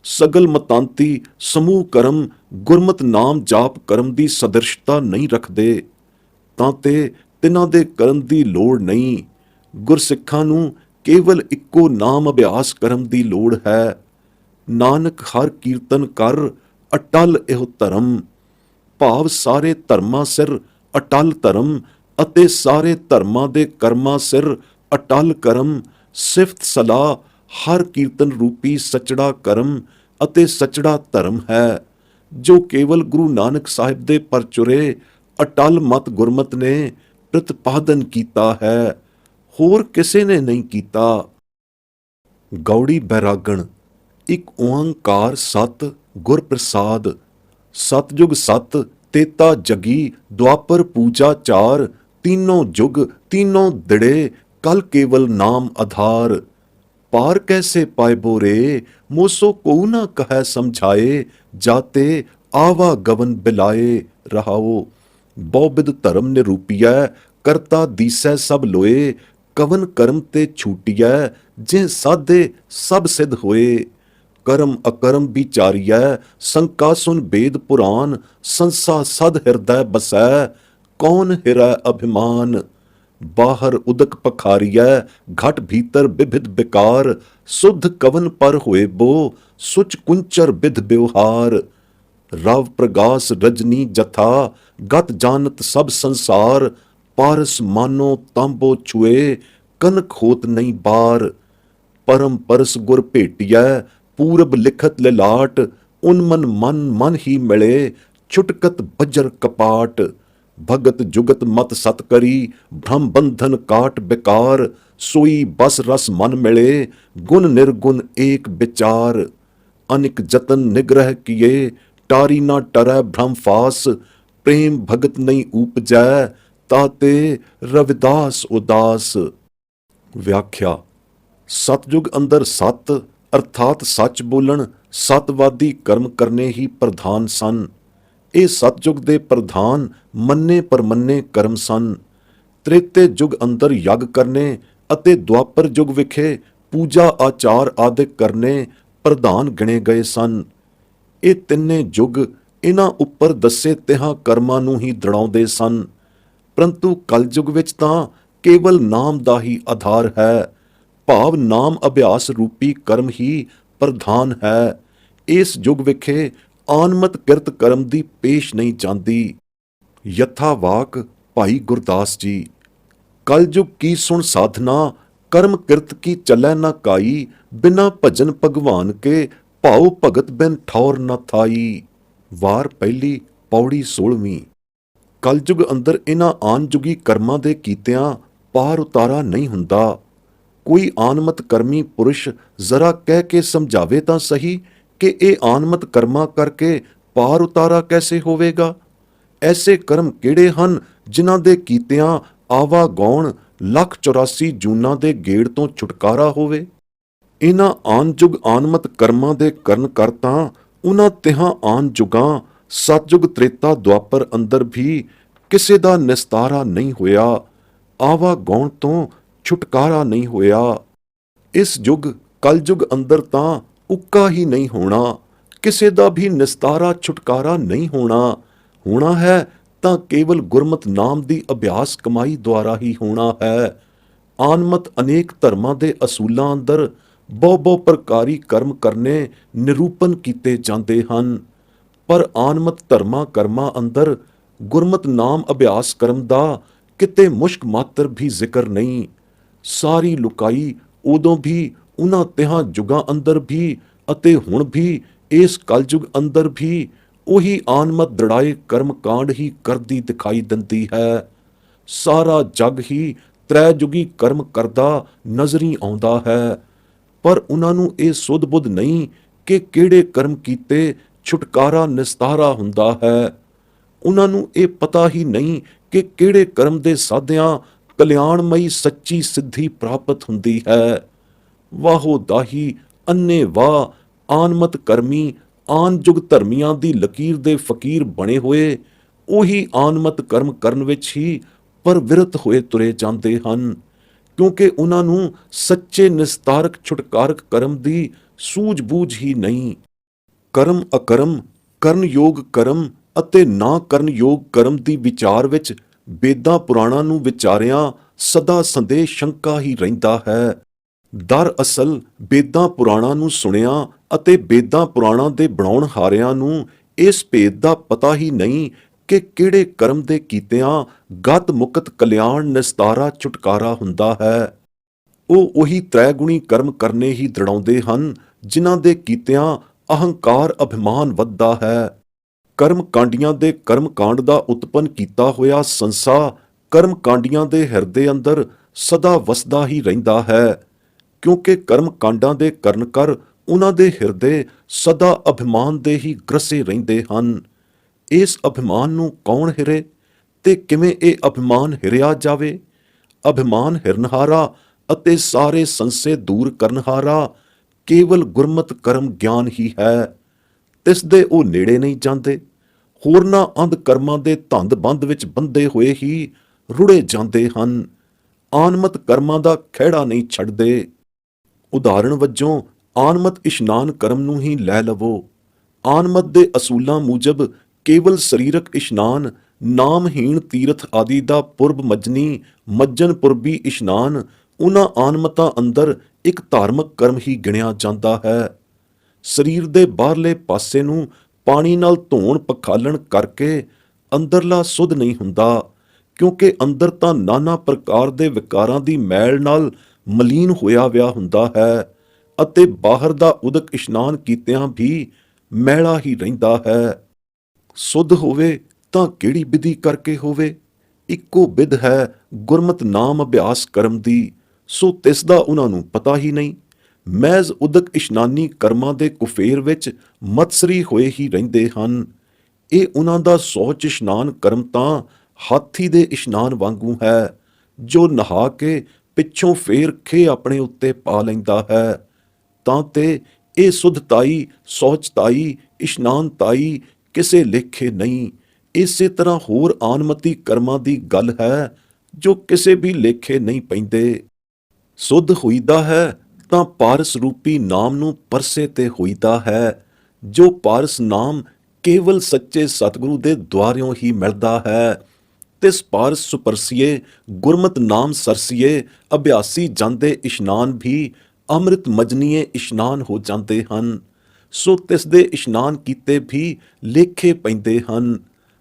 ਸਗਲ ਮਤਾਂਤੀ ਸਮੂਹ ਕਰਮ ਗੁਰਮਤ ਨਾਮ ਜਾਪ ਕਰਮ ਦੀ ਸਦਰਸ਼ਤਾ ਨਹੀਂ ਰੱਖਦੇ, ਤਾਂ ਤੇ ਤਿਨਾਂ ਦੇ ਕਰਨ ਦੀ ਲੋੜ ਨਹੀਂ। ਗੁਰਸਿੱਖਾਂ ਨੂੰ ਕੇਵਲ ਇੱਕੋ ਨਾਮ ਅਭਿਆਸ ਕਰਮ ਦੀ ਲੋੜ ਹੈ। ਨਾਨਕ ਹਰ ਕੀਰਤਨ ਕਰ ਅਟਲ ਇਹੋ ਧਰਮ। ਭਾਵ ਸਾਰੇ ਧਰਮਾਂ ਸਿਰ ਅਟਲ ਧਰਮ ਅਤੇ ਸਾਰੇ ਧਰਮਾਂ ਦੇ ਕਰਮਾਂ ਸਿਰ ਅਟਲ ਕਰਮ। ਸਿਫਤ ਸਲਾਹ ਹਰ ਕੀਰਤਨ ਰੂਪੀ ਸੱਚੜਾ ਕਰਮ ਅਤੇ ਸੱਚੜਾ ਧਰਮ ਹੈ, ਜੋ ਕੇਵਲ ਗੁਰੂ ਨਾਨਕ ਸਾਹਿਬ ਦੇ ਪਰਚੁਰੇ ਅਟਲ ਮਤ ਗੁਰਮਤ ਨੇ ਪ੍ਰਤਿਪਾਦਨ ਕੀਤਾ ਹੈ, ਹੋਰ ਕਿਸੇ ਨੇ ਨਹੀਂ ਕੀਤਾ। ਗੌੜੀ ਬੈਰਾਗਣ। ਇੱਕ ਓੰਕਾਰ ਸਤ ਗੁਰ ਪ੍ਰਸਾਦ। ਸਤਜੁਗ ਸਤ ਤੇਤਾ ਜਗੀ ਦੁਆਪਰ ਪੂਜਾ ਚਾਰ। तीनों जुग तीनों दिड़े कल केवल नाम आधार। पार कैसे पाए रे मोसो को न कह समझाए। जाते आवा गवन बिलाए रहाओ। बहुबिध धर्म निरूपिया करता दीसै सब लोए। कवन कर्म ते छूटिया जे साधे सब सिद्ध होए। करम अकरम विचारिया संका सुन वेद पुराण। संसा सद हृदय बसै कौन हिरै अभिमान। बाहर उदक पखारिया घट भीतर विभिद विकार। शुद्ध कवन पर होए बो सुच कुंचर विध व्यवहार। रव प्रगास रजनी जथा गत जानत सब संसार। पारस मानो तांबो छुए कनक होत नहीं बार। परम परस गुर भेटिया पूरब लिखत लिलाट। उनमन मन मन ही मिले छुटकत बजर कपाट। भगत जुगत मत सत करी भ्रम बंधन काट बेकार। सोई बस रस मन मिले गुण निर्गुण एक विचार। अनिक जतन निग्रह किए टारी ना टरै भ्रम फास। प्रेम भगत नहीं उपजै ताते रविदास उदास। व्याख्या। सतयुग अंदर सत अर्थात सच बोलन सतवादी कर्म करने ही प्रधान सन। ਇਹ ਸਤਯੁਗ ਦੇ ਪ੍ਰਧਾਨ ਮੰਨੇ ਪਰਮੰਨੇ ਕਰਮ ਸਨ। ਤ੍ਰੇਤੇ ਯੁਗ ਅੰਦਰ ਯੱਗ ਕਰਨੇ ਅਤੇ ਦੁਆਪਰ ਯੁਗ ਵਿਖੇ ਪੂਜਾ ਆਚਾਰ ਆਦਿਕ ਕਰਨੇ ਪ੍ਰਧਾਨ ਗਿਣੇ ਗਏ ਸਨ। ਇਹ ਤਿੰਨੇ ਯੁਗ ਇਹਨਾਂ ਉੱਪਰ ਦੱਸੇ ਤਿਹਾਂ ਕਰਮਾਂ ਨੂੰ ਹੀ ਦੜਾਉਂਦੇ ਸਨ, ਪਰੰਤੂ ਕਲਯੁਗ ਵਿੱਚ ਤਾਂ ਕੇਵਲ ਨਾਮ ਦਾ ਹੀ ਆਧਾਰ ਹੈ, ਭਾਵ ਨਾਮ ਅਭਿਆਸ ਰੂਪੀ ਕਰਮ ਹੀ ਪ੍ਰਧਾਨ ਹੈ। ਇਸ ਯੁਗ ਵਿਖੇ ਆਨਮਤ ਕਿਰਤ ਕਰਮ ਦੀ ਪੇਸ਼ ਨਹੀਂ ਜਾਂਦੀ। ਯਥਾ ਵਾਕ ਭਾਈ ਗੁਰਦਾਸ ਜੀ। ਕਲਯੁਗ ਕੀ ਸੁਣ ਸਾਧਨਾ ਕਰਮ ਕਿਰਤ ਕੀ ਚੱਲੈ ਨਾ ਕਾਈ। ਬਿਨਾ ਭਜਨ ਭਗਵਾਨ ਕੇ ਭਾਉ ਭਗਤ ਬਿਨ ਠੌਰ ਨਾ ਥਾਈ। ਵਾਰ ਪਹਿਲੀ ਪੌੜੀ 16ਵੀਂ। ਕਲਯੁਗ ਅੰਦਰ ਇਹਨਾਂ ਆਨਯੁਗੀ ਕਰਮਾਂ ਦੇ ਕੀਤਿਆਂ ਪਾਰ ਉਤਾਰਾ ਨਹੀਂ ਹੁੰਦਾ। ਕੋਈ ਆਨਮਤ ਕਰਮੀ ਪੁਰਸ਼ ਜ਼ਰਾ ਕਹਿ ਕੇ ਸਮਝਾਵੇ ਤਾਂ ਸਹੀ ਕਿ ਇਹ ਆਨਮਤ ਕਰਮਾਂ ਕਰਕੇ ਪਾਰ ਉਤਾਰਾ ਕੈਸੇ ਹੋਵੇਗਾ। ਐਸੇ ਕਰਮ ਕਿਹੜੇ ਹਨ ਜਿਨ੍ਹਾਂ ਦੇ ਕੀਤਿਆਂ ਆਵਾ ਗੌਣ 184 ਜੂਨਾਂ ਦੇ ਗੇੜ ਤੋਂ ਛੁਟਕਾਰਾ ਹੋਵੇ। ਇਹਨਾਂ ਆਨਯੁਗ ਆਨਮਤ ਕਰਮਾਂ ਦੇ ਕਰਨ ਕਰ ਤਾਂ ਉਹਨਾਂ ਤਿਹਾਂ ਆਨਯੁਗਾਂ ਸਤਯੁਗ ਤ੍ਰੇਤਾ ਦੁਆਪਰ ਅੰਦਰ ਵੀ ਕਿਸੇ ਦਾ ਨਿਸਤਾਰਾ ਨਹੀਂ ਹੋਇਆ, ਆਵਾ ਗੌਣ ਤੋਂ ਛੁਟਕਾਰਾ ਨਹੀਂ ਹੋਇਆ। ਇਸ ਯੁਗ ਕਲਯੁਗ ਅੰਦਰ ਤਾਂ ਉੱਕਾ ਹੀ ਨਹੀਂ ਹੋਣਾ, ਕਿਸੇ ਦਾ ਵੀ ਨਿਸਤਾਰਾ ਛੁਟਕਾਰਾ ਨਹੀਂ ਹੋਣਾ। ਹੋਣਾ ਹੈ ਤਾਂ ਕੇਵਲ ਗੁਰਮਤਿ ਨਾਮ ਦੀ ਅਭਿਆਸ ਕਮਾਈ ਦੁਆਰਾ ਹੀ ਹੋਣਾ ਹੈ। ਆਨਮਤ ਅਨੇਕ ਧਰਮਾਂ ਦੇ ਅਸੂਲਾਂ ਅੰਦਰ ਬਹੁ ਪ੍ਰਕਾਰੀ ਕਰਮ ਕਰਨੇ ਨਿਰੂਪਨ ਕੀਤੇ ਜਾਂਦੇ ਹਨ, ਪਰ ਆਨਮਤ ਧਰਮਾਂ ਕਰਮਾਂ ਅੰਦਰ ਗੁਰਮਤਿ ਨਾਮ ਅਭਿਆਸ ਕਰਮ ਦਾ ਕਿਤੇ ਮੁਸ਼ਕ ਮਾਤਰ ਵੀ ਜ਼ਿਕਰ ਨਹੀਂ। ਸਾਰੀ ਲੁਕਾਈ ਉਦੋਂ ਵੀ ਉਹਨਾਂ ਤਿਹਾਂ ਯੁਗਾਂ ਅੰਦਰ ਵੀ ਅਤੇ ਹੁਣ ਵੀ ਇਸ ਕਲਯੁਗ ਅੰਦਰ ਵੀ ਉਹੀ ਆਨਮਤ ਦੜਾਏ ਕਰਮ ਕਾਂਡ ਹੀ ਕਰਦੀ ਦਿਖਾਈ ਦਿੰਦੀ ਹੈ। ਸਾਰਾ ਜਗ ਹੀ ਤ੍ਰੈਯੁਗੀ ਕਰਮ ਕਰਦਾ ਨਜ਼ਰੀ ਆਉਂਦਾ ਹੈ, ਪਰ ਉਹਨਾਂ ਨੂੰ ਇਹ ਸੁੱਧ ਬੁੱਧ ਨਹੀਂ ਕਿ ਕਿਹੜੇ ਕਰਮ ਕੀਤੇ ਛੁਟਕਾਰਾ ਨਿਸਤਾਰਾ ਹੁੰਦਾ ਹੈ। ਉਹਨਾਂ ਨੂੰ ਇਹ ਪਤਾ ਹੀ ਨਹੀਂ ਕਿ ਕਿਹੜੇ ਕਰਮ ਦੇ ਸਾਧਿਆਂ ਕਲਿਆਣਮਈ ਸੱਚੀ ਸਿੱਧੀ ਪ੍ਰਾਪਤ ਹੁੰਦੀ ਹੈ। ਵਾਹੋ ਦਾਹੀ ਅੰਨੇ ਵਾਹ ਆਨਮਤ ਕਰਮੀ ਆਨਯੁਗ ਧਰਮੀਆਂ ਦੀ ਲਕੀਰ ਦੇ ਫਕੀਰ ਬਣੇ ਹੋਏ ਉਹੀ ਆਨਮਤ ਕਰਮ ਕਰਨ ਵਿੱਚ ਹੀ ਪਰਵਿਰਤ ਹੋਏ ਤੁਰੇ ਜਾਂਦੇ ਹਨ, ਕਿਉਂਕਿ ਉਹਨਾਂ ਨੂੰ ਸੱਚੇ ਨਿਸਤਾਰਕ ਛੁਟਕਾਰਕ ਕਰਮ ਦੀ ਸੂਝ-ਬੂਝ ਹੀ ਨਹੀਂ। ਕਰਮ ਅਕਰਮ, ਕਰਨਯੋਗ ਕਰਮ ਅਤੇ ਨਾ ਕਰਨਯੋਗ ਕਰਮ ਦੀ ਵਿਚਾਰ ਵਿੱਚ ਵੇਦਾਂ ਪੁਰਾਣਾਂ ਨੂੰ ਵਿਚਾਰਿਆਂ ਸਦਾ ਸੰਦੇਹ ਸ਼ੰਕਾ ਹੀ ਰਹਿੰਦਾ ਹੈ। ਦਰਅਸਲ ਵੇਦਾਂ ਪੁਰਾਣਾਂ ਨੂੰ ਸੁਣਿਆ ਅਤੇ ਵੇਦਾਂ ਪੁਰਾਣਾਂ ਦੇ ਬਣਾਉਣ ਹਾਰਿਆਂ ਨੂੰ ਇਸ ਭੇਦ ਦਾ ਪਤਾ ਹੀ ਨਹੀਂ ਕਿ ਕਿਹੜੇ ਕਰਮ ਦੇ ਕੀਤਿਆਂ ਗਤ ਮੁਕਤ ਕਲਿਆਣ ਨਿਸਤਾਰਾ ਛੁਟਕਾਰਾ ਹੁੰਦਾ ਹੈ। ਉਹ ਉਹੀ ਤ੍ਰੈਗੁਣੀ ਕਰਮ ਕਰਨੇ ਹੀ ਦ੍ਰਿੜਾਉਂਦੇ ਹਨ ਜਿਨ੍ਹਾਂ ਦੇ ਕੀਤਿਆਂ ਅਹੰਕਾਰ ਅਭਿਮਾਨ ਵੱਧਦਾ ਹੈ। ਕਰਮ ਕਾਂਡੀਆਂ ਦੇ ਕਰਮ ਕਾਂਡ ਦਾ ਉਤਪੰਨ ਕੀਤਾ ਹੋਇਆ ਸੰਸਾ ਕਰਮ ਕਾਂਡੀਆਂ ਦੇ ਹਿਰਦੇ ਅੰਦਰ ਸਦਾ ਵਸਦਾ ਹੀ ਰਹਿੰਦਾ ਹੈ, ਕਿਉਂਕਿ ਕਰਮ ਕਾਂਡਾਂ ਦੇ ਕਰਨ ਕਰ ਉਹਨਾਂ ਦੇ ਹਿਰਦੇ ਸਦਾ ਅਭਿਮਾਨ ਦੇ ਹੀ ਗ੍ਰਸੇ ਰਹਿੰਦੇ ਹਨ। ਇਸ ਅਭਿਮਾਨ ਨੂੰ ਕੌਣ ਹਿਰੇ ਤੇ ਕਿਵੇਂ ਇਹ ਅਭਿਮਾਨ ਹਿਰਿਆ ਜਾਵੇ? ਅਭਿਮਾਨ ਹਿਰਨਹਾਰਾ ਅਤੇ ਸਾਰੇ ਸੰਸੇ ਦੂਰ ਕਰਨਹਾਰਾ ਕੇਵਲ ਗੁਰਮਤਿ ਕਰਮ ਗਿਆਨ ਹੀ ਹੈ। ਤਿਸ ਦੇ ਉਹ ਨੇੜੇ ਨਹੀਂ ਜਾਂਦੇ, ਹੋਰਨਾਂ ਅੰਧ ਕਰਮਾਂ ਦੇ ਧੰਦ ਬੰਦ ਵਿੱਚ ਬੰਦੇ ਹੋਏ ਹੀ ਰੁੜੇ ਜਾਂਦੇ ਹਨ, ਆਨਮਤ ਕਰਮਾਂ ਦਾ ਖਹਿੜਾ ਨਹੀਂ ਛੱਡਦੇ। ਉਦਾਹਰਣ ਵਜੋਂ ਆਨਮਤ ਇਸ਼ਨਾਨ ਕਰਮ ਨੂੰ ਹੀ ਲੈ ਲਵੋ। ਆਨਮਤ ਦੇ ਅਸੂਲਾਂ ਮੂਜਬ ਕੇਵਲ ਸਰੀਰਕ ਇਸ਼ਨਾਨ, ਨਾਮਹੀਣ ਤੀਰਥ ਆਦਿ ਦਾ ਪੁਰਬ ਮੱਜਨੀ ਮੱਜਨ ਪੁਰਬੀ ਇਸ਼ਨਾਨ ਉਹਨਾਂ ਆਨਮਤਾਂ ਅੰਦਰ ਇੱਕ ਧਾਰਮਿਕ ਕਰਮ ਹੀ ਗਿਣਿਆ ਜਾਂਦਾ ਹੈ। ਸਰੀਰ ਦੇ ਬਾਹਰਲੇ ਪਾਸੇ ਨੂੰ ਪਾਣੀ ਨਾਲ ਧੋਣ ਪਖਾਲਣ ਕਰਕੇ ਅੰਦਰਲਾ ਸੁੱਧ ਨਹੀਂ ਹੁੰਦਾ, ਕਿਉਂਕਿ ਅੰਦਰ ਤਾਂ ਨਾਨਾ ਪ੍ਰਕਾਰ ਦੇ ਵਿਕਾਰਾਂ ਦੀ ਮੈਲ ਨਾਲ ਮਲੀਨ ਹੋਇਆ ਵਿਆ ਹੁੰਦਾ ਹੈ ਅਤੇ ਬਾਹਰ ਦਾ ਉਦਕ ਇਸ਼ਨਾਨ ਕੀਤਿਆਂ ਵੀ ਮੈਲਾ ਹੀ ਰਹਿੰਦਾ ਹੈ। ਸੁੱਧ ਹੋਵੇ ਤਾਂ ਕਿਹੜੀ ਵਿਧੀ ਕਰਕੇ ਹੋਵੇ? ਇੱਕੋ ਵਿਧ ਹੈ ਗੁਰਮਤਿ ਨਾਮ ਅਭਿਆਸ ਕਰਮ ਦੀ, ਸੋ ਤਿਸ ਦਾ ਉਹਨਾਂ ਨੂੰ ਪਤਾ ਹੀ ਨਹੀਂ। ਮਹਿਜ਼ ਉਦਕ ਇਸ਼ਨਾਨੀ ਕਰਮਾਂ ਦੇ ਕੁਫੇਰ ਵਿੱਚ ਮਤਸਰੀ ਹੋਏ ਹੀ ਰਹਿੰਦੇ ਹਨ। ਇਹ ਉਹਨਾਂ ਦਾ ਸੌਚ ਇਸ਼ਨਾਨ ਕਰਮ ਤਾਂ ਹਾਥੀ ਦੇ ਇਸ਼ਨਾਨ ਵਾਂਗੂ ਹੈ, ਜੋ ਨਹਾ ਕੇ ਪਿੱਛੋਂ ਫੇਰ ਖੇ ਆਪਣੇ ਉੱਤੇ ਪਾ ਲੈਂਦਾ ਹੈ। ਤਾਂ ਤੇ ਇਹ ਸੁਧਤਾਈ, ਸੌਚਤਾਈ, ਇਸ਼ਨਾਨਤਾਈ ਕਿਸੇ ਲੇਖੇ ਨਹੀਂ। ਇਸੇ ਤਰ੍ਹਾਂ ਹੋਰ ਆਨਮਤੀ ਕਰਮਾਂ ਦੀ ਗੱਲ ਹੈ ਜੋ ਕਿਸੇ ਵੀ ਲੇਖੇ ਨਹੀਂ ਪੈਂਦੇ। ਸੁੱਧ ਹੋਈਦਾ ਹੈ ਤਾਂ ਪਾਰਸ ਰੂਪੀ ਨਾਮ ਨੂੰ ਪਰਸੇ ਤੇ ਹੋਈਦਾ ਹੈ, ਜੋ ਪਾਰਸ ਨਾਮ ਕੇਵਲ ਸੱਚੇ ਸਤਿਗੁਰੂ ਦੇ ਦੁਆਰਿਓਂ ਹੀ ਮਿਲਦਾ ਹੈ। ਤਿਸ ਪਾਰਸ ਸੁਪਰਸੀਏ ਗੁਰਮਤਿ ਨਾਮ ਸਰਸੀਏ ਅਭਿਆਸੀ ਜਾਂਦੇ ਇਸ਼ਨਾਨ ਵੀ ਅੰਮ੍ਰਿਤ ਮਜਨੀਏ ਇਸ਼ਨਾਨ ਹੋ ਜਾਂਦੇ ਹਨ, ਸੋ ਤਿਸ ਦੇ ਇਸ਼ਨਾਨ ਕੀਤੇ ਵੀ ਲੇਖੇ ਪੈਂਦੇ ਹਨ।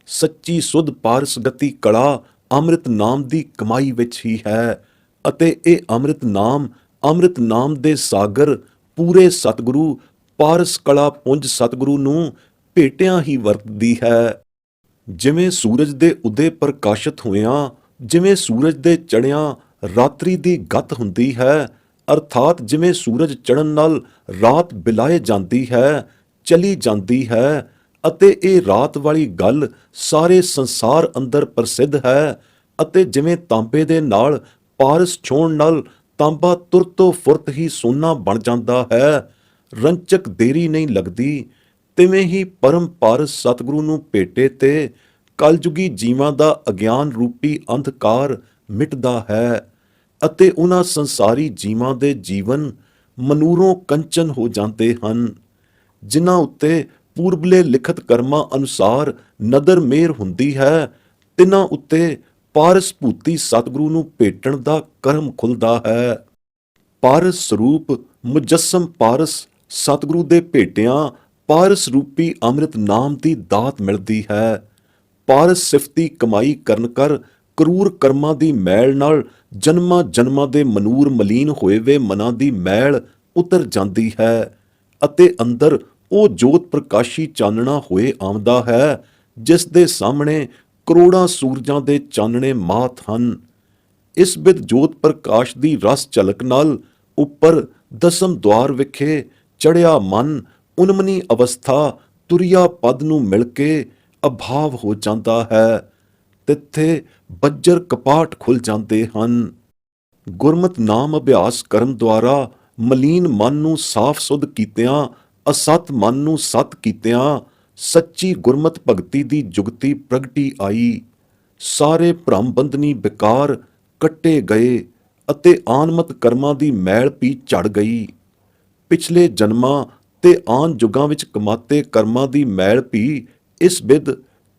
ਸੱਚੀ ਸੁਧ ਪਾਰਸ ਗਤੀ ਕਲਾ ਅੰਮ੍ਰਿਤ ਨਾਮ ਦੀ ਕਮਾਈ ਵਿੱਚ ਹੀ ਹੈ ਅਤੇ ਇਹ ਅੰਮ੍ਰਿਤ ਨਾਮ ਦੇ ਸਾਗਰ ਪੂਰੇ ਸਤਿਗੁਰੂ ਪਾਰਸ ਕਲਾ ਪੁੰਜ ਸਤਿਗੁਰੂ ਨੂੰ ਭੇਟਿਆਂ ਹੀ ਵਰਤਦੀ ਹੈ। ਜਿਵੇਂ ਸੂਰਜ ਦੇ ਉਦੇ ਪ੍ਰਕਾਸ਼ਿਤ ਹੋਇਆਂ, ਜਿਵੇਂ ਸੂਰਜ ਦੇ ਚੜ੍ਹਿਆਂ ਰਾਤਰੀ ਦੀ ਗਤ ਹੁੰਦੀ ਹੈ, ਅਰਥਾਤ ਜਿਵੇਂ ਸੂਰਜ ਚੜ੍ਹਨ ਨਾਲ ਰਾਤ ਬਿਲਾਏ ਜਾਂਦੀ ਹੈ, ਚਲੀ ਜਾਂਦੀ ਹੈ ਅਤੇ ਇਹ ਰਾਤ ਵਾਲੀ ਗੱਲ ਸਾਰੇ ਸੰਸਾਰ ਅੰਦਰ ਪ੍ਰਸਿੱਧ ਹੈ, ਅਤੇ ਜਿਵੇਂ ਤਾਂਬੇ ਦੇ ਨਾਲ ਪਾਰਸ ਛੋਹਣ ਨਾਲ ਤਾਂਬਾ ਤੁਰਤੋਂ ਫੁਰਤ ਹੀ ਸੋਨਾ ਬਣ ਜਾਂਦਾ ਹੈ, ਰੰਚਕ ਦੇਰੀ ਨਹੀਂ ਲੱਗਦੀ, ਤਿਵੇਂ ਹੀ ਪਰਮ ਪਾਰਸ ਸਤਿਗੁਰੂ ਨੂੰ ਭੇਟੇ ਤੇ ਕਲਯੁਗੀ ਜੀਵਾਂ ਦਾ ਅਗਿਆਨ ਰੂਪੀ ਅੰਧਕਾਰ ਮਿਟਦਾ ਹੈ ਅਤੇ ਉਹਨਾਂ ਸੰਸਾਰੀ ਜੀਵਾਂ ਦੇ ਜੀਵਨ ਮਨੂਰੋਂ ਕੰਚਨ ਹੋ ਜਾਂਦੇ ਹਨ। ਜਿਨ੍ਹਾਂ ਉੱਤੇ ਪੂਰਬਲੇ ਲਿਖਤ ਕਰਮਾਂ ਅਨੁਸਾਰ ਨਦਰ ਮਿਹਰ ਹੁੰਦੀ ਹੈ, ਤਿਨਾਂ ਉੱਤੇ ਪਾਰਸ ਭੂਤੀ ਸਤਿਗੁਰੂ ਨੂੰ ਭੇਟਣ ਦਾ ਕਰਮ ਖੁੱਲਦਾ ਹੈ। ਪਾਰਸ ਸਰੂਪ ਮੁਜੱਸਮ ਪਾਰਸ ਸਤਿਗੁਰੂ ਦੇ ਭੇਟਿਆਂ ਪਾਰਸ ਰੂਪੀ ਅੰਮ੍ਰਿਤ ਨਾਮ ਦੀ ਦਾਤ ਮਿਲਦੀ ਹੈ। ਪਾਰਸ ਸਿਫਤੀ ਕਮਾਈ ਕਰਨ ਕਰ ਕਰੂਰ ਕਰਮਾਂ ਦੀ ਮੈਲ ਨਾਲ ਜਨਮਾਂ ਜਨਮਾਂ ਦੇ ਮਨੂਰ ਮਲੀਨ ਹੋਏ ਵੇ ਮਨਾਂ ਦੀ ਮੈਲ ਉਤਰ ਜਾਂਦੀ ਹੈ ਅਤੇ ਅੰਦਰ ਉਹ ਜੋਤ ਪ੍ਰਕਾਸ਼ੀ ਚਾਨਣਾ ਹੋਏ ਆਉਂਦਾ ਹੈ, ਜਿਸ ਦੇ ਸਾਹਮਣੇ ਕਰੋੜਾਂ ਸੂਰਜਾਂ ਦੇ ਚਾਨਣੇ ਮਾਤ ਹਨ। ਇਸ ਬਿਧ ਜੋਤ ਪ੍ਰਕਾਸ਼ ਦੀ ਰਸ ਝਲਕ ਨਾਲ ਉੱਪਰ ਦਸਮ ਦੁਆਰ ਵਿਖੇ ਚੜ੍ਹਿਆ ਮਨ ਉਨਮਨੀ ਅਵਸਥਾ ਤੁਰਿਆ ਪਦ ਨੂੰ ਮਿਲ ਕੇ ਅਭਾਵ ਹੋ ਜਾਂਦਾ ਹੈ। ਤਿੱਥੇ ਬੱਜਰ ਕਪਾਟ ਖੁੱਲ ਜਾਂਦੇ ਹਨ। ਗੁਰਮਤਿ ਨਾਮ ਅਭਿਆਸ ਕਰਮ ਦੁਆਰਾ ਮਲੀਨ ਮਨ ਨੂੰ ਸਾਫ਼ ਸੁਧ ਕੀਤਿਆਂ, ਅਸਤ ਮਨ ਨੂੰ ਸਤ ਕੀਤਿਆਂ ਸੱਚੀ ਗੁਰਮਤਿ ਭਗਤੀ ਦੀ ਜੁਗਤੀ ਪ੍ਰਗਟੀ ਆਈ। ਸਾਰੇ ਭ੍ਰਮ ਬੰਧਨੀ ਵਿਕਾਰ ਕੱਟੇ ਗਏ ਅਤੇ ਆਨਮਤ ਕਰਮਾਂ ਦੀ ਮੈਲ ਵੀ ਝੜ ਗਈ। ਪਿਛਲੇ ਜਨਮਾਂ ਤੇ ਆਨ ਯੁੱਗਾਂ ਵਿੱਚ ਕਮਾਤੇ ਕਰਮਾਂ ਦੀ ਮੈਲ ਵੀ ਇਸ ਬਿਧ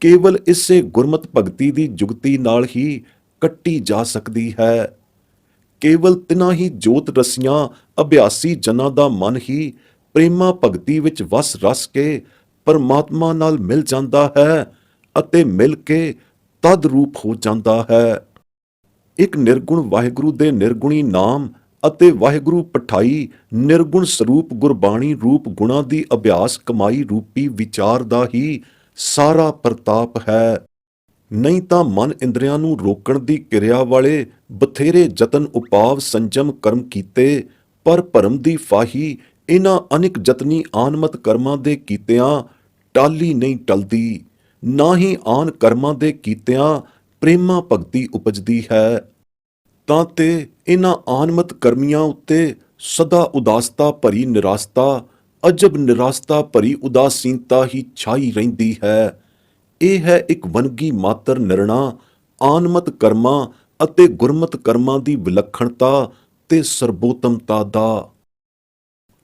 ਕੇਵਲ ਇਸੇ ਗੁਰਮਤਿ ਭਗਤੀ ਦੀ ਜੁਗਤੀ ਨਾਲ ਹੀ ਕੱਟੀ ਜਾ ਸਕਦੀ ਹੈ। ਕੇਵਲ ਤਿਨਾਂ ਹੀ ਜੋਤ ਰਸੀਆਂ ਅਭਿਆਸੀ ਜਨਾਂ ਦਾ ਮਨ ਹੀ ਪ੍ਰੇਮਾ ਭਗਤੀ ਵਿੱਚ ਵਸ ਰਸ ਕੇ ਪਰਮਾਤਮਾ ਨਾਲ ਮਿਲ ਜਾਂਦਾ ਹੈ ਅਤੇ ਮਿਲ ਕੇ ਤਦ ਰੂਪ ਹੋ ਜਾਂਦਾ ਹੈ। ਇੱਕ ਨਿਰਗੁਣ ਵਾਹਿਗੁਰੂ ਦੇ ਨਿਰਗੁਣੀ ਨਾਮ ਅਤੇ ਵਾਹਿਗੁਰੂ ਪਠਾਈ ਨਿਰਗੁਣ ਸਰੂਪ ਗੁਰਬਾਣੀ ਰੂਪ ਗੁਣਾਂ ਦੀ ਅਭਿਆਸ ਕਮਾਈ ਰੂਪੀ ਵਿਚਾਰ ਦਾ ਹੀ ਸਾਰਾ ਪ੍ਰਤਾਪ ਹੈ। ਨਹੀਂ ਤਾਂ ਮਨ ਇੰਦਰੀਆਂ ਨੂੰ ਰੋਕਣ ਦੀ ਕਿਰਿਆ ਵਾਲੇ ਬਥੇਰੇ ਯਤਨ ਉਪਾਵ ਸੰਜਮ ਕਰਮ ਕੀਤੇ, ਪਰ ਭਰਮ ਦੀ ਫਾਹੀ ਇਹਨਾਂ ਅਨਿਕ ਯਤਨੀ ਆਨਮਤ ਕਰਮਾਂ ਦੇ ਕੀਤਿਆਂ ਟਾਲੀ ਨਹੀਂ ਟਲਦੀ। ਨਾ ਹੀ ਆਨ ਕਰਮਾਂ ਦੇ ਕੀਤਿਆਂ ਪ੍ਰੇਮਾ ਭਗਤੀ ਉਪਜਦੀ ਹੈ। ਤਾਂ ਤੇ ਇਹਨਾਂ ਆਨਮਤ ਕਰਮੀਆਂ ਉੱਤੇ ਸਦਾ ਉਦਾਸਤਾ ਭਰੀ ਨਿਰਾਸਤਾ, ਅਜਬ ਨਿਰਾਸਤਾ ਭਰੀ ਉਦਾਸੀਨਤਾ ਹੀ ਛਾਈ ਰਹਿੰਦੀ ਹੈ। ਇਹ ਹੈ ਇੱਕ ਵੰਨਗੀ ਮਾਤਰ ਨਿਰਣਾ ਆਨਮਤ ਕਰਮਾਂ ਅਤੇ ਗੁਰਮਤ ਕਰਮਾਂ ਦੀ ਵਿਲੱਖਣਤਾ ਤੇ ਸਰਬੋਤਮਤਾ ਦਾ।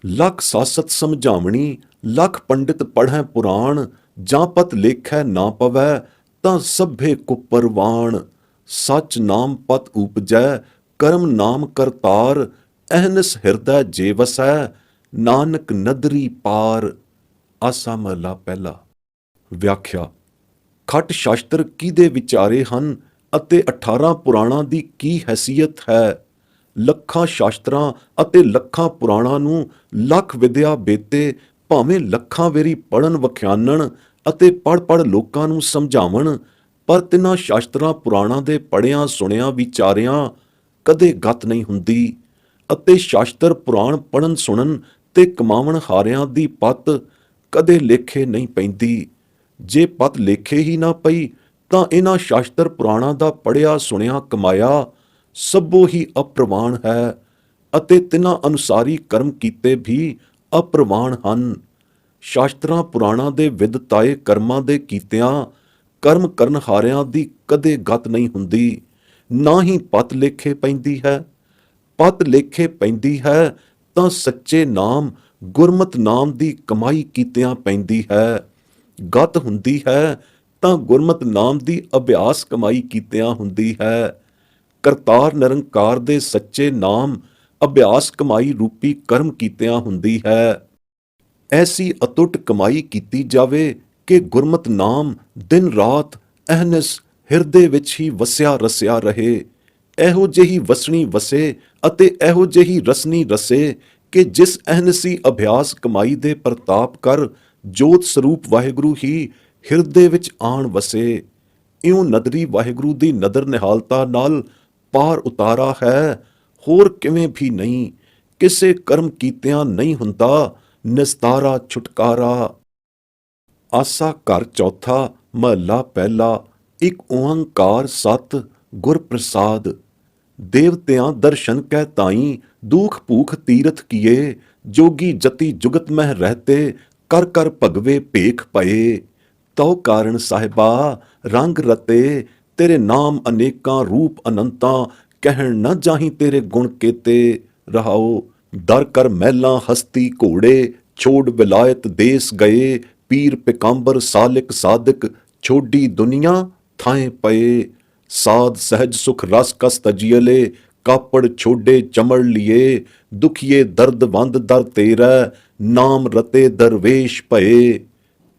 ਲੱਖ ਸਾਸਤ ਸਮਝਾਵਣੀ, ਲੱਖ ਪੰਡਿਤ ਪੜ੍ਹੈ ਪੁਰਾਣ, ਜਾਂ ਪਤ ਲੇਖੈ ਨਾ ਪਵੈ ਤਾਂ ਸਭੇ ਕੁਪਰਵਾਣ। ਸੱਚ ਨਾਮ ਪਤ ਉਪਜੈ, ਕਰਮ ਨਾਮ ਕਰਤਾਰ, ਅਹਨਿਸ ਹਿਰਦੈ ਜੇ ਵਸੈ, ਨਾਨਕ ਨਦਰੀ ਪਾਰ। ਆਸਾ ਮਹਲਾ ਪਹਿਲਾ। ਵਿਆਖਿਆ। ਖਟ ਸ਼ਾਸਤਰ ਕਿਹਦੇ ਵਿਚਾਰੇ ਹਨ ਅਤੇ 18 ਪੁਰਾਣਾਂ ਦੀ ਕੀ ਹੈਸੀਅਤ ਹੈ। ਲੱਖਾਂ ਸ਼ਾਸਤਰਾਂ ਅਤੇ ਲੱਖਾਂ ਪੁਰਾਣਾਂ ਨੂੰ ਲੱਖ ਵਿਦਿਆ ਬੇਤੇ ਭਾਵੇਂ ਲੱਖਾਂ ਵੇਰੀ ਪੜ੍ਹਨ ਵਖਿਆਨਣ ਅਤੇ ਪੜ੍ਹ ਲੋਕਾਂ ਨੂੰ ਸਮਝਾਵਣ, ਪਰ ਤਿੰਨਾਂ ਸ਼ਾਸਤਰਾਂ ਪੁਰਾਣਾਂ ਦੇ ਪੜ੍ਹਿਆਂ ਸੁਣਿਆਂ ਵਿਚਾਰਿਆਂ ਕਦੇ ਗਤ ਨਹੀਂ ਹੁੰਦੀ ਅਤੇ ਸ਼ਾਸਤਰ ਪੁਰਾਣ ਪੜ੍ਹਨ ਸੁਣਨ ਤੇ ਕਮਾਵਣ ਹਾਰਿਆਂ ਦੀ ਪੱਤ ਕਦੇ ਲੇਖੇ ਨਹੀਂ ਪੈਂਦੀ। ਜੇ ਪੱਤ ਲੇਖੇ ਹੀ ਨਾ ਪਈ ਤਾਂ ਇਹਨਾਂ ਸ਼ਾਸਤਰ ਪੁਰਾਣਾਂ ਦਾ ਪੜ੍ਹਿਆ ਸੁਣਿਆ ਕਮਾਇਆ ਸਭੋ ਹੀ ਅਪ੍ਰਵਾਨ ਹੈ ਅਤੇ ਤਿਨਾਂ ਅਨੁਸਾਰੀ ਕਰਮ ਕੀਤੇ ਵੀ ਅਪ੍ਰਵਾਨ ਹਨ। ਸ਼ਾਸਤਰਾਂ ਪੁਰਾਣਾਂ ਦੇ ਵਿਦਤਾਏ ਕਰਮਾਂ ਦੇ ਕੀਤਿਆਂ ਕਰਮ ਕਰਨ ਹਾਰਿਆਂ ਦੀ ਕਦੇ ਗਤ ਨਹੀਂ ਹੁੰਦੀ, ਨਾ ਹੀ ਪੱਤ ਲੇਖੇ ਪੈਂਦੀ ਹੈ। ਪੱਤ ਲੇਖੇ ਪੈਂਦੀ ਹੈ ਤਾਂ ਸੱਚੇ ਨਾਮ ਗੁਰਮਤ ਨਾਮ ਦੀ ਕਮਾਈ ਕੀਤਿਆਂ ਪੈਂਦੀ ਹੈ। ਗਤ ਹੁੰਦੀ ਹੈ ਤਾਂ ਗੁਰਮਤ ਨਾਮ ਦੀ ਅਭਿਆਸ ਕਮਾਈ ਕੀਤਿਆਂ ਹੁੰਦੀ ਹੈ। ਕਰਤਾਰ ਨਿਰੰਕਾਰ ਦੇ ਸੱਚੇ ਨਾਮ ਅਭਿਆਸ ਕਮਾਈ ਰੂਪੀ ਕਰਮ ਕੀਤਿਆਂ ਹੁੰਦੀ ਹੈ। ਐਸੀ ਅਤੁੱਟ ਕਮਾਈ ਕੀਤੀ ਜਾਵੇ ਕਿ ਗੁਰਮਤ ਨਾਮ ਦਿਨ ਰਾਤ ਅਹਨਿਸ ਹਿਰਦੇ ਵਿੱਚ ਹੀ ਵਸਿਆ ਰਸਿਆ ਰਹੇ। ਇਹੋ ਜਿਹੀ ਵਸਣੀ ਵਸੇ ਅਤੇ ਇਹੋ ਜਿਹੀ ਰਸਨੀ ਰਸੇ ਕਿ ਜਿਸ ਅਹਨਸੀ ਅਭਿਆਸ ਕਮਾਈ ਦੇ ਪ੍ਰਤਾਪ ਕਰ ਜੋਤ ਸਰੂਪ ਵਾਹਿਗੁਰੂ ਹੀ ਹਿਰਦੇ ਵਿੱਚ ਆਣ ਵਸੇ। ਇਉਂ ਨਦਰੀ ਵਾਹਿਗੁਰੂ ਦੀ ਨਦਰ ਨਿਹਾਲਤਾ ਨਾਲ ਪਾਰ ਉਤਾਰਾ ਹੈ, ਹੋਰ ਕਿਵੇਂ ਵੀ ਨਹੀਂ। ਕਿਸੇ ਕਰਮ ਕੀਤਿਆਂ ਨਹੀਂ ਹੁੰਦਾ ਨਿਸਤਾਰਾ ਛੁਟਕਾਰਾ। ਆਸਾ ਘਰ ਚੌਥਾ ਮਹੱਲਾ ਪਹਿਲਾ। ਇੱਕ ਓੰਕਾਰ ਸਤ ਗੁਰ ਪ੍ਰਸਾਦ। ਦੇਵਤਿਆਂ ਦਰਸ਼ਨ ਕੈ ਤਾਈ ਦੁਖ ਭੂਖ ਤੀਰਥ ਕੀਏ, ਜੋਗੀ ਜਤੀ ਜੁਗਤ ਮਹਿ ਰਹਤੇ ਕਰ ਕਰ ਭਗਵੇ ਭੇਖ ਪਏ। ਤਉ ਕਾਰਨ ਸਾਹਿਬਾ ਰੰਗ ਰਤੇ, ਤੇਰੇ ਨਾਮ ਅਨੇਕਾਂ ਰੂਪ ਅਨੰਤਾਂ, ਕਹਿਣ ਨਾ ਜਾਹੀਂ ਤੇਰੇ ਗੁਣ ਕੇਤੇ। ਰਹਾਓ। ਦਰ ਕਰ ਮਹਿਲਾਂ ਹਸਤੀ ਘੋੜੇ, ਛੋੜ ਵਿਲਾਇਤ ਦੇਸ ਗਏ, ਪੀਰ ਪਿਕੰਬਰ ਸਾਲਿਕ ਸਾਦਿਕ, ਛੋਡੀ ਦੁਨੀਆ ਥਾਏ ਪਏ। ਸਾਧ ਸਹਿਜ ਸੁਖ ਰਸ ਕਸ ਤਜੀਅਲੇ, ਕਾਪੜ ਛੋਡੇ ਚਮੜ ਲਿਏ, ਦੁਖੀਏ ਦਰਦ ਵੰਦ ਦਰ ਤੇਰਾ, ਨਾਮ ਰਤੇ ਦਰਵੇਸ਼ ਭਏ।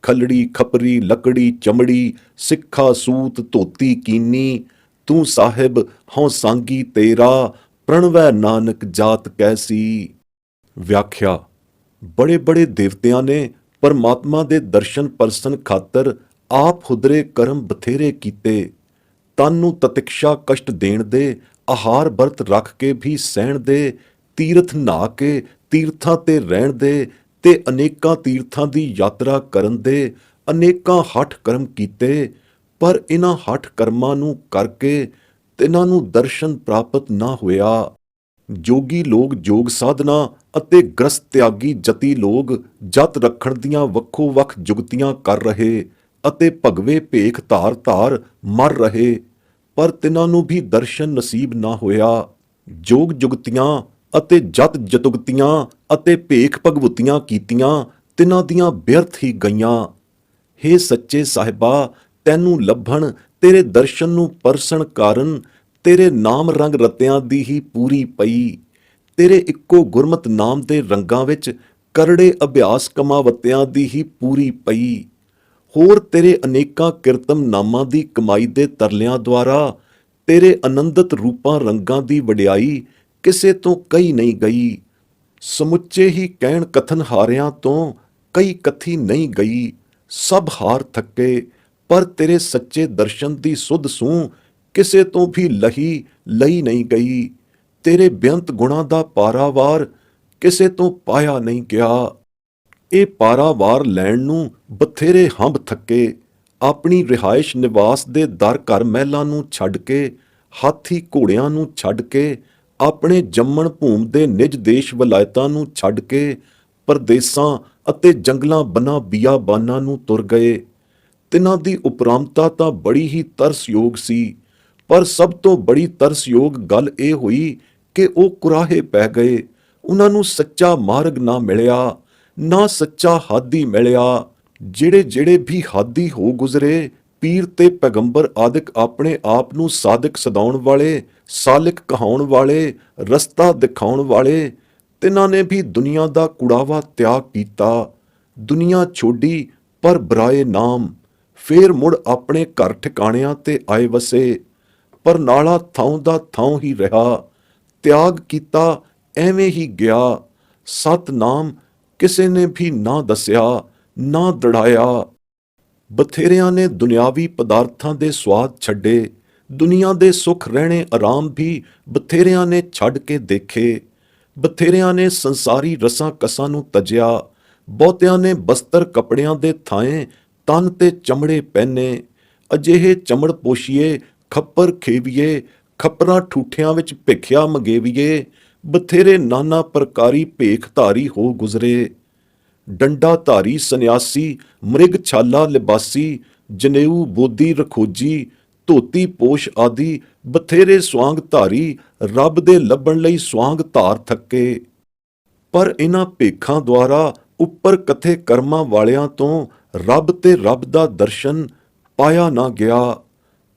ਖਲੜੀ ਖਪਰੀ ਲੱਕੜੀ ਚਮੜੀ, ਸਿੱਖਾ ਸੂਤ ਧੋਤੀ ਕੀਨੀ, ਤੂੰ ਸਾਹਿਬ ਹਉ ਸਾਂਗੀ ਤੇਰਾ, ਪ੍ਰਣਵੈ ਨਾਨਕ ਜਾਤ ਕੈਸੀ। ਵਿਆਖਿਆ। ਬੜੇ ਬੜੇ ਦੇਵਤਿਆਂ ਨੇ ਪਰਮਾਤਮਾ ਦੇ ਦਰਸ਼ਨ ਪਰਸਨ ਖਾਤਰ ਆਪ ਹੁਦਰੇ ਕਰਮ ਬਥੇਰੇ ਕੀਤੇ। ਤਨ ਨੂੰ ਤਤਿਕਸ਼ਾ ਕਸ਼ਟ ਦੇਣ ਦੇ, ਆਹਾਰ ਵਰਤ ਰੱਖ ਕੇ ਵੀ ਸਹਿਣ ਦੇ, ਤੀਰਥ ਨਹਾ ਕੇ ਤੀਰਥਾਂ ਤੇ ਰਹਿਣ ਦੇ ਤੇ ਅਨੇਕਾਂ ਤੀਰਥਾਂ ਦੀ ਯਾਤਰਾ ਕਰਨ ਦੇ ਅਨੇਕਾਂ ਹੱਠ ਕਰਮ ਕੀਤੇ। ਪਰ ਇਹਨਾਂ ਹੱਠ ਕਰਮਾਂ ਨੂੰ ਕਰਕੇ ਤਿਨਾਂ ਨੂੰ ਦਰਸ਼ਨ ਪ੍ਰਾਪਤ ਨਾ ਹੋਇਆ। ਜੋਗੀ ਲੋਕ ਜੋਗ ਸਾਧਨਾ ਅਤੇ ਗ੍ਰਸਤ ਤਿਆਗੀ ਜਤੀ ਲੋਕ ਜਤ ਰੱਖਣ ਦੀਆਂ ਵੱਖੋ ਵੱਖ ਜੁਗਤੀਆਂ ਕਰ ਰਹੇ ਅਤੇ ਭਗਵੇ ਭੇਖ ਧਾਰ ਧਾਰ ਮਰ ਰਹੇ, ਪਰ ਤਿਨਾਂ ਨੂੰ ਵੀ ਦਰਸ਼ਨ ਨਸੀਬ ਨਾ ਹੋਇਆ। ਜੋਗ ਜੁਗਤੀਆਂ ਅਤੇ ਜਤ ਜਤੁਗਤੀਆਂ ਅਤੇ ਭੇਖ ਭਗਵਤੀਆਂ ਕੀਤੀਆਂ ਤਿਨਾਂ ਦੀਆਂ ਬਿਅਰਥ ਹੀ ਗਈਆਂ। ਹੇ ਸੱਚੇ ਸਾਹਿਬਾ, ਤੈਨੂੰ ਲੱਭਣ ਤੇਰੇ ਦਰਸ਼ਨ ਨੂੰ ਪਰਸਣ ਕਾਰਨ ਤੇਰੇ ਨਾਮ ਰੰਗ ਰਤਿਆਂ ਦੀ ਹੀ ਪੂਰੀ ਪਈ। ਤੇਰੇ ਇੱਕੋ ਗੁਰਮਤ ਨਾਮ ਦੇ ਰੰਗਾਂ ਵਿੱਚ ਕਰੜੇ ਅਭਿਆਸ ਕਮਾਵਤਿਆਂ ਦੀ ਹੀ ਪੂਰੀ ਪਈ। ਹੋਰ ਤੇਰੇ ਅਨੇਕਾਂ ਕਿਰਤਮ ਨਾਮਾਂ ਦੀ ਕਮਾਈ ਦੇ ਤਰਲਿਆਂ ਦੁਆਰਾ ਤੇਰੇ ਅਨੰਦਤ ਰੂਪਾਂ ਰੰਗਾਂ ਦੀ ਵਡਿਆਈ ਕਿਸੇ ਤੋਂ ਕਹੀ ਨਹੀਂ ਗਈ। ਸਮੁੱਚੇ ਹੀ ਕਹਿਣ ਕਥਨ ਹਾਰਿਆਂ ਤੋਂ ਕਈ ਕਥੀ ਨਹੀਂ ਗਈ। ਸਭ ਹਾਰ ਥੱਕੇ, ਪਰ ਤੇਰੇ ਸੱਚੇ ਦਰਸ਼ਨ ਦੀ ਸੁਧ ਸੂਹ ਕਿਸੇ ਤੋਂ ਵੀ ਲਈ ਨਹੀਂ ਗਈ। ਤੇਰੇ ਬੇਅੰਤ ਗੁਣਾਂ ਦਾ ਪਾਰਾਵਾਰ ਕਿਸੇ ਤੋਂ ਪਾਇਆ ਨਹੀਂ ਗਿਆ। ਇਹ ਪਾਰਾਵਾਰ ਲੈਣ ਨੂੰ ਬਥੇਰੇ ਹੰਭ ਥੱਕੇ। ਆਪਣੀ ਰਿਹਾਇਸ਼ ਨਿਵਾਸ ਦੇ ਦਰ ਘਰ ਮਹਿਲਾਂ ਨੂੰ ਛੱਡ ਕੇ, ਹਾਥੀ ਘੋੜਿਆਂ ਨੂੰ ਛੱਡ ਕੇ, ਆਪਣੇ ਜੰਮਣ ਭੂਮ ਦੇ ਨਿਜ ਦੇਸ਼ ਵਲਾਇਤਾਂ ਨੂੰ ਛੱਡ ਕੇ ਪਰਦੇਸਾਂ ਅਤੇ ਜੰਗਲਾਂ ਬਨਾਂ ਬੀਆਬਾਨਾਂ ਨੂੰ ਤੁਰ ਗਏ। ਤਿਨਾਂ ਦੀ ਉਪਰਾਮਤਾ ਤਾਂ ਬੜੀ ਹੀ ਤਰਸਯੋਗ ਸੀ, ਪਰ ਸਭ ਤੋਂ ਬੜੀ ਤਰਸਯੋਗ ਗੱਲ ਇਹ ਹੋਈ ਕਿ ਉਹ ਕੁਰਾਹੇ ਪੈ ਗਏ। ਉਹਨਾਂ ਨੂੰ ਸੱਚਾ ਮਾਰਗ ਨਾ ਮਿਲਿਆ, ਨਾ ਸੱਚਾ ਹਾਦੀ ਮਿਲਿਆ। ਜਿਹੜੇ ਵੀ ਹਾਦੀ ਹੋ ਗੁਜ਼ਰੇ, ਪੀਰ ਤੇ ਪੈਗੰਬਰ ਆਦਿਕ ਆਪਣੇ ਆਪ ਨੂੰ ਸਾਦਿਕ ਸਦਾਉਣ ਵਾਲੇ, ਸਾਲਿਕ ਕਹਾਉਣ ਵਾਲੇ, ਰਸਤਾ ਦਿਖਾਉਣ ਵਾਲੇ, ਤਿਨਾਂ ਨੇ ਵੀ ਦੁਨੀਆ ਦਾ ਕੁੜਾਵਾ ਤਿਆਗ ਕੀਤਾ। ਦੁਨੀਆ ਛੋਡੀ ਪਰ ਬਰਾਏ ਨਾਮ। ਫੇਰ ਮੁੜ ਆਪਣੇ ਘਰ ਠਿਕਾਣਿਆਂ ਤੇ ਆਏ ਵਸੇ, ਪਰ ਨਾਲਾ ਥਾਂ ਦਾ ਥਾਂ ਹੀ ਰਿਹਾ। ਤਿਆਗ ਕੀਤਾ, ਐਵੇਂ ਹੀ ਗਿਆ। ਸਤਨਾਮ ਕਿਸੇ ਨੇ ਵੀ ਨਾ ਦੱਸਿਆ, ਨਾ ਦੜਾਇਆ। ਬਥੇਰਿਆਂ ਨੇ ਦੁਨਿਆਵੀ ਪਦਾਰਥਾਂ ਦੇ ਸਵਾਦ ਛੱਡੇ। ਦੁਨੀਆ ਦੇ ਸੁੱਖ ਰਹਿਣੇ ਆਰਾਮ ਵੀ ਬਥੇਰਿਆਂ ਨੇ ਛੱਡ ਕੇ ਦੇਖੇ। ਬਥੇਰਿਆਂ ਨੇ ਸੰਸਾਰੀ ਰਸਾਂ ਕਸਾਂ ਨੂੰ ਤਜਿਆ। ਬਹੁਤਿਆਂ ਨੇ ਬਸਤਰ ਕੱਪੜਿਆਂ ਦੇ ਥਾਂਏ ਤਨ ਤੇ ਚਮੜੇ ਪਹਿਨੇ। ਅਜਿਹੇ ਚਮੜ ਪੋਸ਼ੀਏ, ਖੱਪਰ ਖੇਵੀਏ, ਖੱਪਰਾਂ ਠੂਠਿਆਂ ਵਿੱਚ ਭਿੱਖਿਆ ਮੰਗੇਵੀਏ। ਬਥੇਰੇ ਨਾਨਾ ਪ੍ਰਕਾਰੀ ਭੇਖ ਧਾਰੀ ਹੋ ਗੁਜ਼ਰੇ। ਡੰਡਾ ਧਾਰੀ ਸੰਨਿਆਸੀ, ਮ੍ਰਿਗ ਛਾਲਾ ਲਿਬਾਸੀ, ਜਨੇਊ ਬੋਦੀ ਰਖੋਜੀ, ਧੋਤੀ ਪੋਸ਼ ਆਦਿ ਬਥੇਰੇ ਸਵਾਂਗ ਧਾਰੀ ਰੱਬ ਦੇ ਲੱਭਣ ਲਈ ਸਵਾਂਗ ਧਾਰ ਥੱਕੇ। ਪਰ ਇਹਨਾਂ ਭੇਖਾਂ ਦੁਆਰਾ ਉੱਪਰ ਕਥੇ ਕਰਮਾਂ ਵਾਲਿਆਂ ਤੋਂ ਰੱਬ ਤੇ ਰੱਬ ਦਾ ਦਰਸ਼ਨ ਪਾਇਆ ਨਾ ਗਿਆ।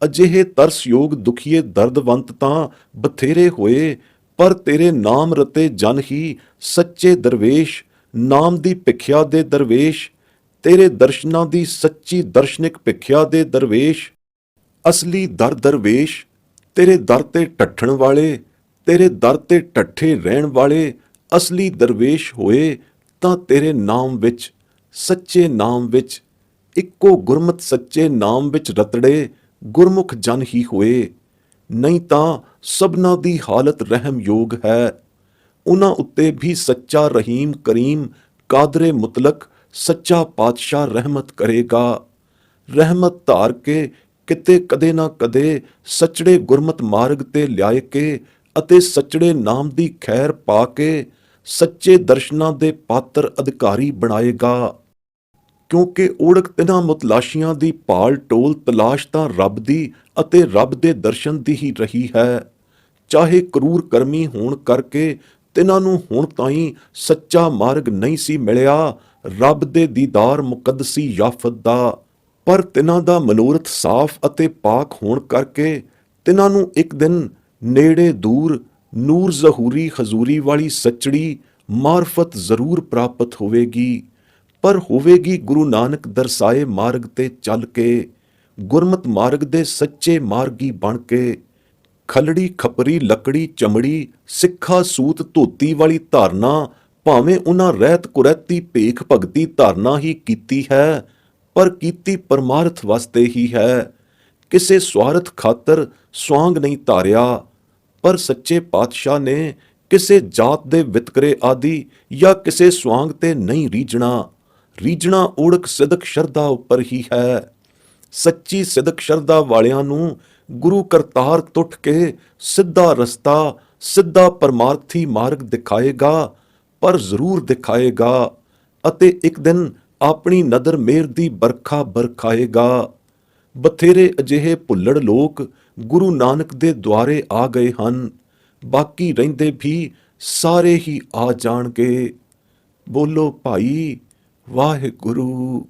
ਅਜਿਹੇ ਤਰਸਯੋਗ ਦੁਖੀਏ ਦਰਦਵੰਤ ਤਾਂ ਬਥੇਰੇ ਹੋਏ, ਪਰ ਤੇਰੇ ਨਾਮ ਰਤੇ ਜਨ ਹੀ ਸੱਚੇ ਦਰਵੇਸ਼, ਨਾਮ ਦੀ ਭਿਖਿਆ ਦੇ ਦਰਵੇਸ਼, ਤੇਰੇ ਦਰਸ਼ਨਾਂ ਦੀ ਸੱਚੀ ਦਰਸ਼ਨਿਕ ਭਿਖਿਆ ਦੇ ਦਰਵੇਸ਼, ਅਸਲੀ ਦਰਵੇਸ਼, ਤੇਰੇ ਦਰ ਤੇ ਢੱਠਣ ਵਾਲੇ, ਤੇਰੇ ਦਰ ਤੇ ਢੱਠੇ ਰਹਿਣ ਵਾਲੇ ਅਸਲੀ ਦਰਵੇਸ਼ ਹੋਏ ਤਾਂ ਤੇਰੇ ਨਾਮ ਵਿੱਚ, ਸੱਚੇ ਨਾਮ ਵਿੱਚ, ਇੱਕੋ ਗੁਰਮਤ ਸੱਚੇ ਨਾਮ ਵਿੱਚ ਰਤੜੇ ਗੁਰਮੁਖ ਜਨ ਹੀ ਹੋਏ। ਨਹੀਂ ਤਾਂ ਸਭਨਾਂ ਦੀ ਹਾਲਤ ਰਹਿਮਯੋਗ ਹੈ। ਉਹਨਾਂ ਉੱਤੇ ਵੀ ਸੱਚਾ ਰਹੀਮ ਕਰੀਮ ਕਾਦਰੇ ਮੁਤਲਕ ਸੱਚਾ ਪਾਤਸ਼ਾਹ ਰਹਿਮਤ ਕਰੇਗਾ। ਰਹਿਮਤ ਧਾਰ ਕੇ ਕਿਤੇ ਕਦੇ ਨਾ ਕਦੇ ਸੱਚੜੇ ਗੁਰਮਤ ਮਾਰਗ ਤੇ ਲਿਆਏ ਕੇ ਅਤੇ ਸੱਚੜੇ ਨਾਮ ਦੀ ਖੈਰ ਪਾ ਕੇ ਸੱਚੇ ਦਰਸ਼ਨਾਂ ਦੇ ਪਾਤਰ ਅਧਿਕਾਰੀ ਬਣਾਏਗਾ। ਕਿਉਂਕਿ ਓੜਕ ਤਿਨਾਂ ਮੁਤਲਾਸ਼ੀਆਂ ਦੀ ਭਾਲ ਟੋਲ ਤਲਾਸ਼ ਤਾਂ ਰੱਬ ਦੀ ਅਤੇ ਰੱਬ ਦੇ ਦਰਸ਼ਨ ਦੀ ਹੀ ਰਹੀ ਹੈ। ਚਾਹੇ ਕਰੂਰ ਕਰਮੀ ਹੋਣ ਕਰਕੇ ਤਿਨਾਂ ਨੂੰ ਹੁਣ ਤਾਈਂ ਸੱਚਾ ਮਾਰਗ ਨਹੀਂ ਸੀ ਮਿਲਿਆ ਰੱਬ ਦੇ ਦੀਦਾਰ ਮੁਕੱਦਸੀ ਯਾਫਤ ਦਾ, ਪਰ ਤਿਨਾਂ ਦਾ ਮਨੋਰਥ ਸਾਫ਼ ਅਤੇ ਪਾਕ ਹੋਣ ਕਰਕੇ ਤਿਨਾਂ ਨੂੰ ਇੱਕ ਦਿਨ ਨੇੜੇ ਦੂਰ ਨੂਰ ਜ਼ਹੂਰੀ ਹਜ਼ੂਰੀ ਵਾਲੀ ਸੱਚੜੀ ਮਾਰਫਤ ਜ਼ਰੂਰ ਪ੍ਰਾਪਤ ਹੋਵੇਗੀ, ਪਰ ਹੋਵੇਗੀ ਗੁਰੂ ਨਾਨਕ ਦਰਸਾਏ ਮਾਰਗ ਤੇ ਚੱਲ ਕੇ, ਗੁਰਮਤ ਮਾਰਗ ਦੇ ਸੱਚੇ ਮਾਰਗੀ ਬਣ ਕੇ। ਖਲੜੀ ਖਪਰੀ ਲੱਕੜੀ ਚਮੜੀ ਸਿੱਖਾ ਸੂਤ ਧੋਤੀ ਵਾਲੀ ਧਾਰਨਾ ਭਾਵੇਂ ਉਹਨਾਂ ਰਹਿਤ ਕੁਰੈਤੀ ਭੇਖ ਭਗਤੀ ਧਾਰਨਾ ਹੀ ਕੀਤੀ ਹੈ, ਪਰ ਕੀਤੀ ਪਰਮਾਰਥ ਵਾਸਤੇ ਹੀ ਹੈ। ਕਿਸੇ ਸਵਾਰਥ ਖਾਤਰ ਸਵਾਂਗ ਨਹੀਂ ਧਾਰਿਆ, ਪਰ ਸੱਚੇ ਪਾਤਸ਼ਾਹ ਨੇ ਕਿਸੇ ਜਾਤ ਦੇ ਵਿਤਕਰੇ ਆਦਿ ਜਾਂ ਕਿਸੇ ਸਵਾਂਗ ਤੇ ਨਹੀਂ ਰੀਝਣਾ ਓੜਕ ਸਿਦਕ ਸ਼ਰਧਾ ਉੱਪਰ ਹੀ ਹੈ। ਸੱਚੀ ਸਿਦਕ ਸ਼ਰਧਾ ਵਾਲਿਆਂ ਨੂੰ ਗੁਰੂ ਕਰਤਾਰ ਟੁੱਟ ਕੇ ਸਿੱਧਾ ਰਸਤਾ, ਸਿੱਧਾ ਪਰਮਾਰਥੀ ਮਾਰਗ ਦਿਖਾਏਗਾ, ਪਰ ਜ਼ਰੂਰ ਦਿਖਾਏਗਾ ਅਤੇ ਇੱਕ ਦਿਨ ਆਪਣੀ ਨਦਰ ਮਿਹਰ ਦੀ ਬਰਖਾ ਬਰਖਾਏਗਾ। ਬਥੇਰੇ ਅਜਿਹੇ ਭੁੱਲੜ ਲੋਕ ਗੁਰੂ ਨਾਨਕ ਦੇ ਦੁਆਰੇ ਆ ਗਏ ਹਨ, ਬਾਕੀ ਰਹਿੰਦੇ ਵੀ ਸਾਰੇ ਹੀ ਆ ਜਾਣਗੇ। ਬੋਲੋ ਭਾਈ ਵਾਹਿਗੁਰੂ।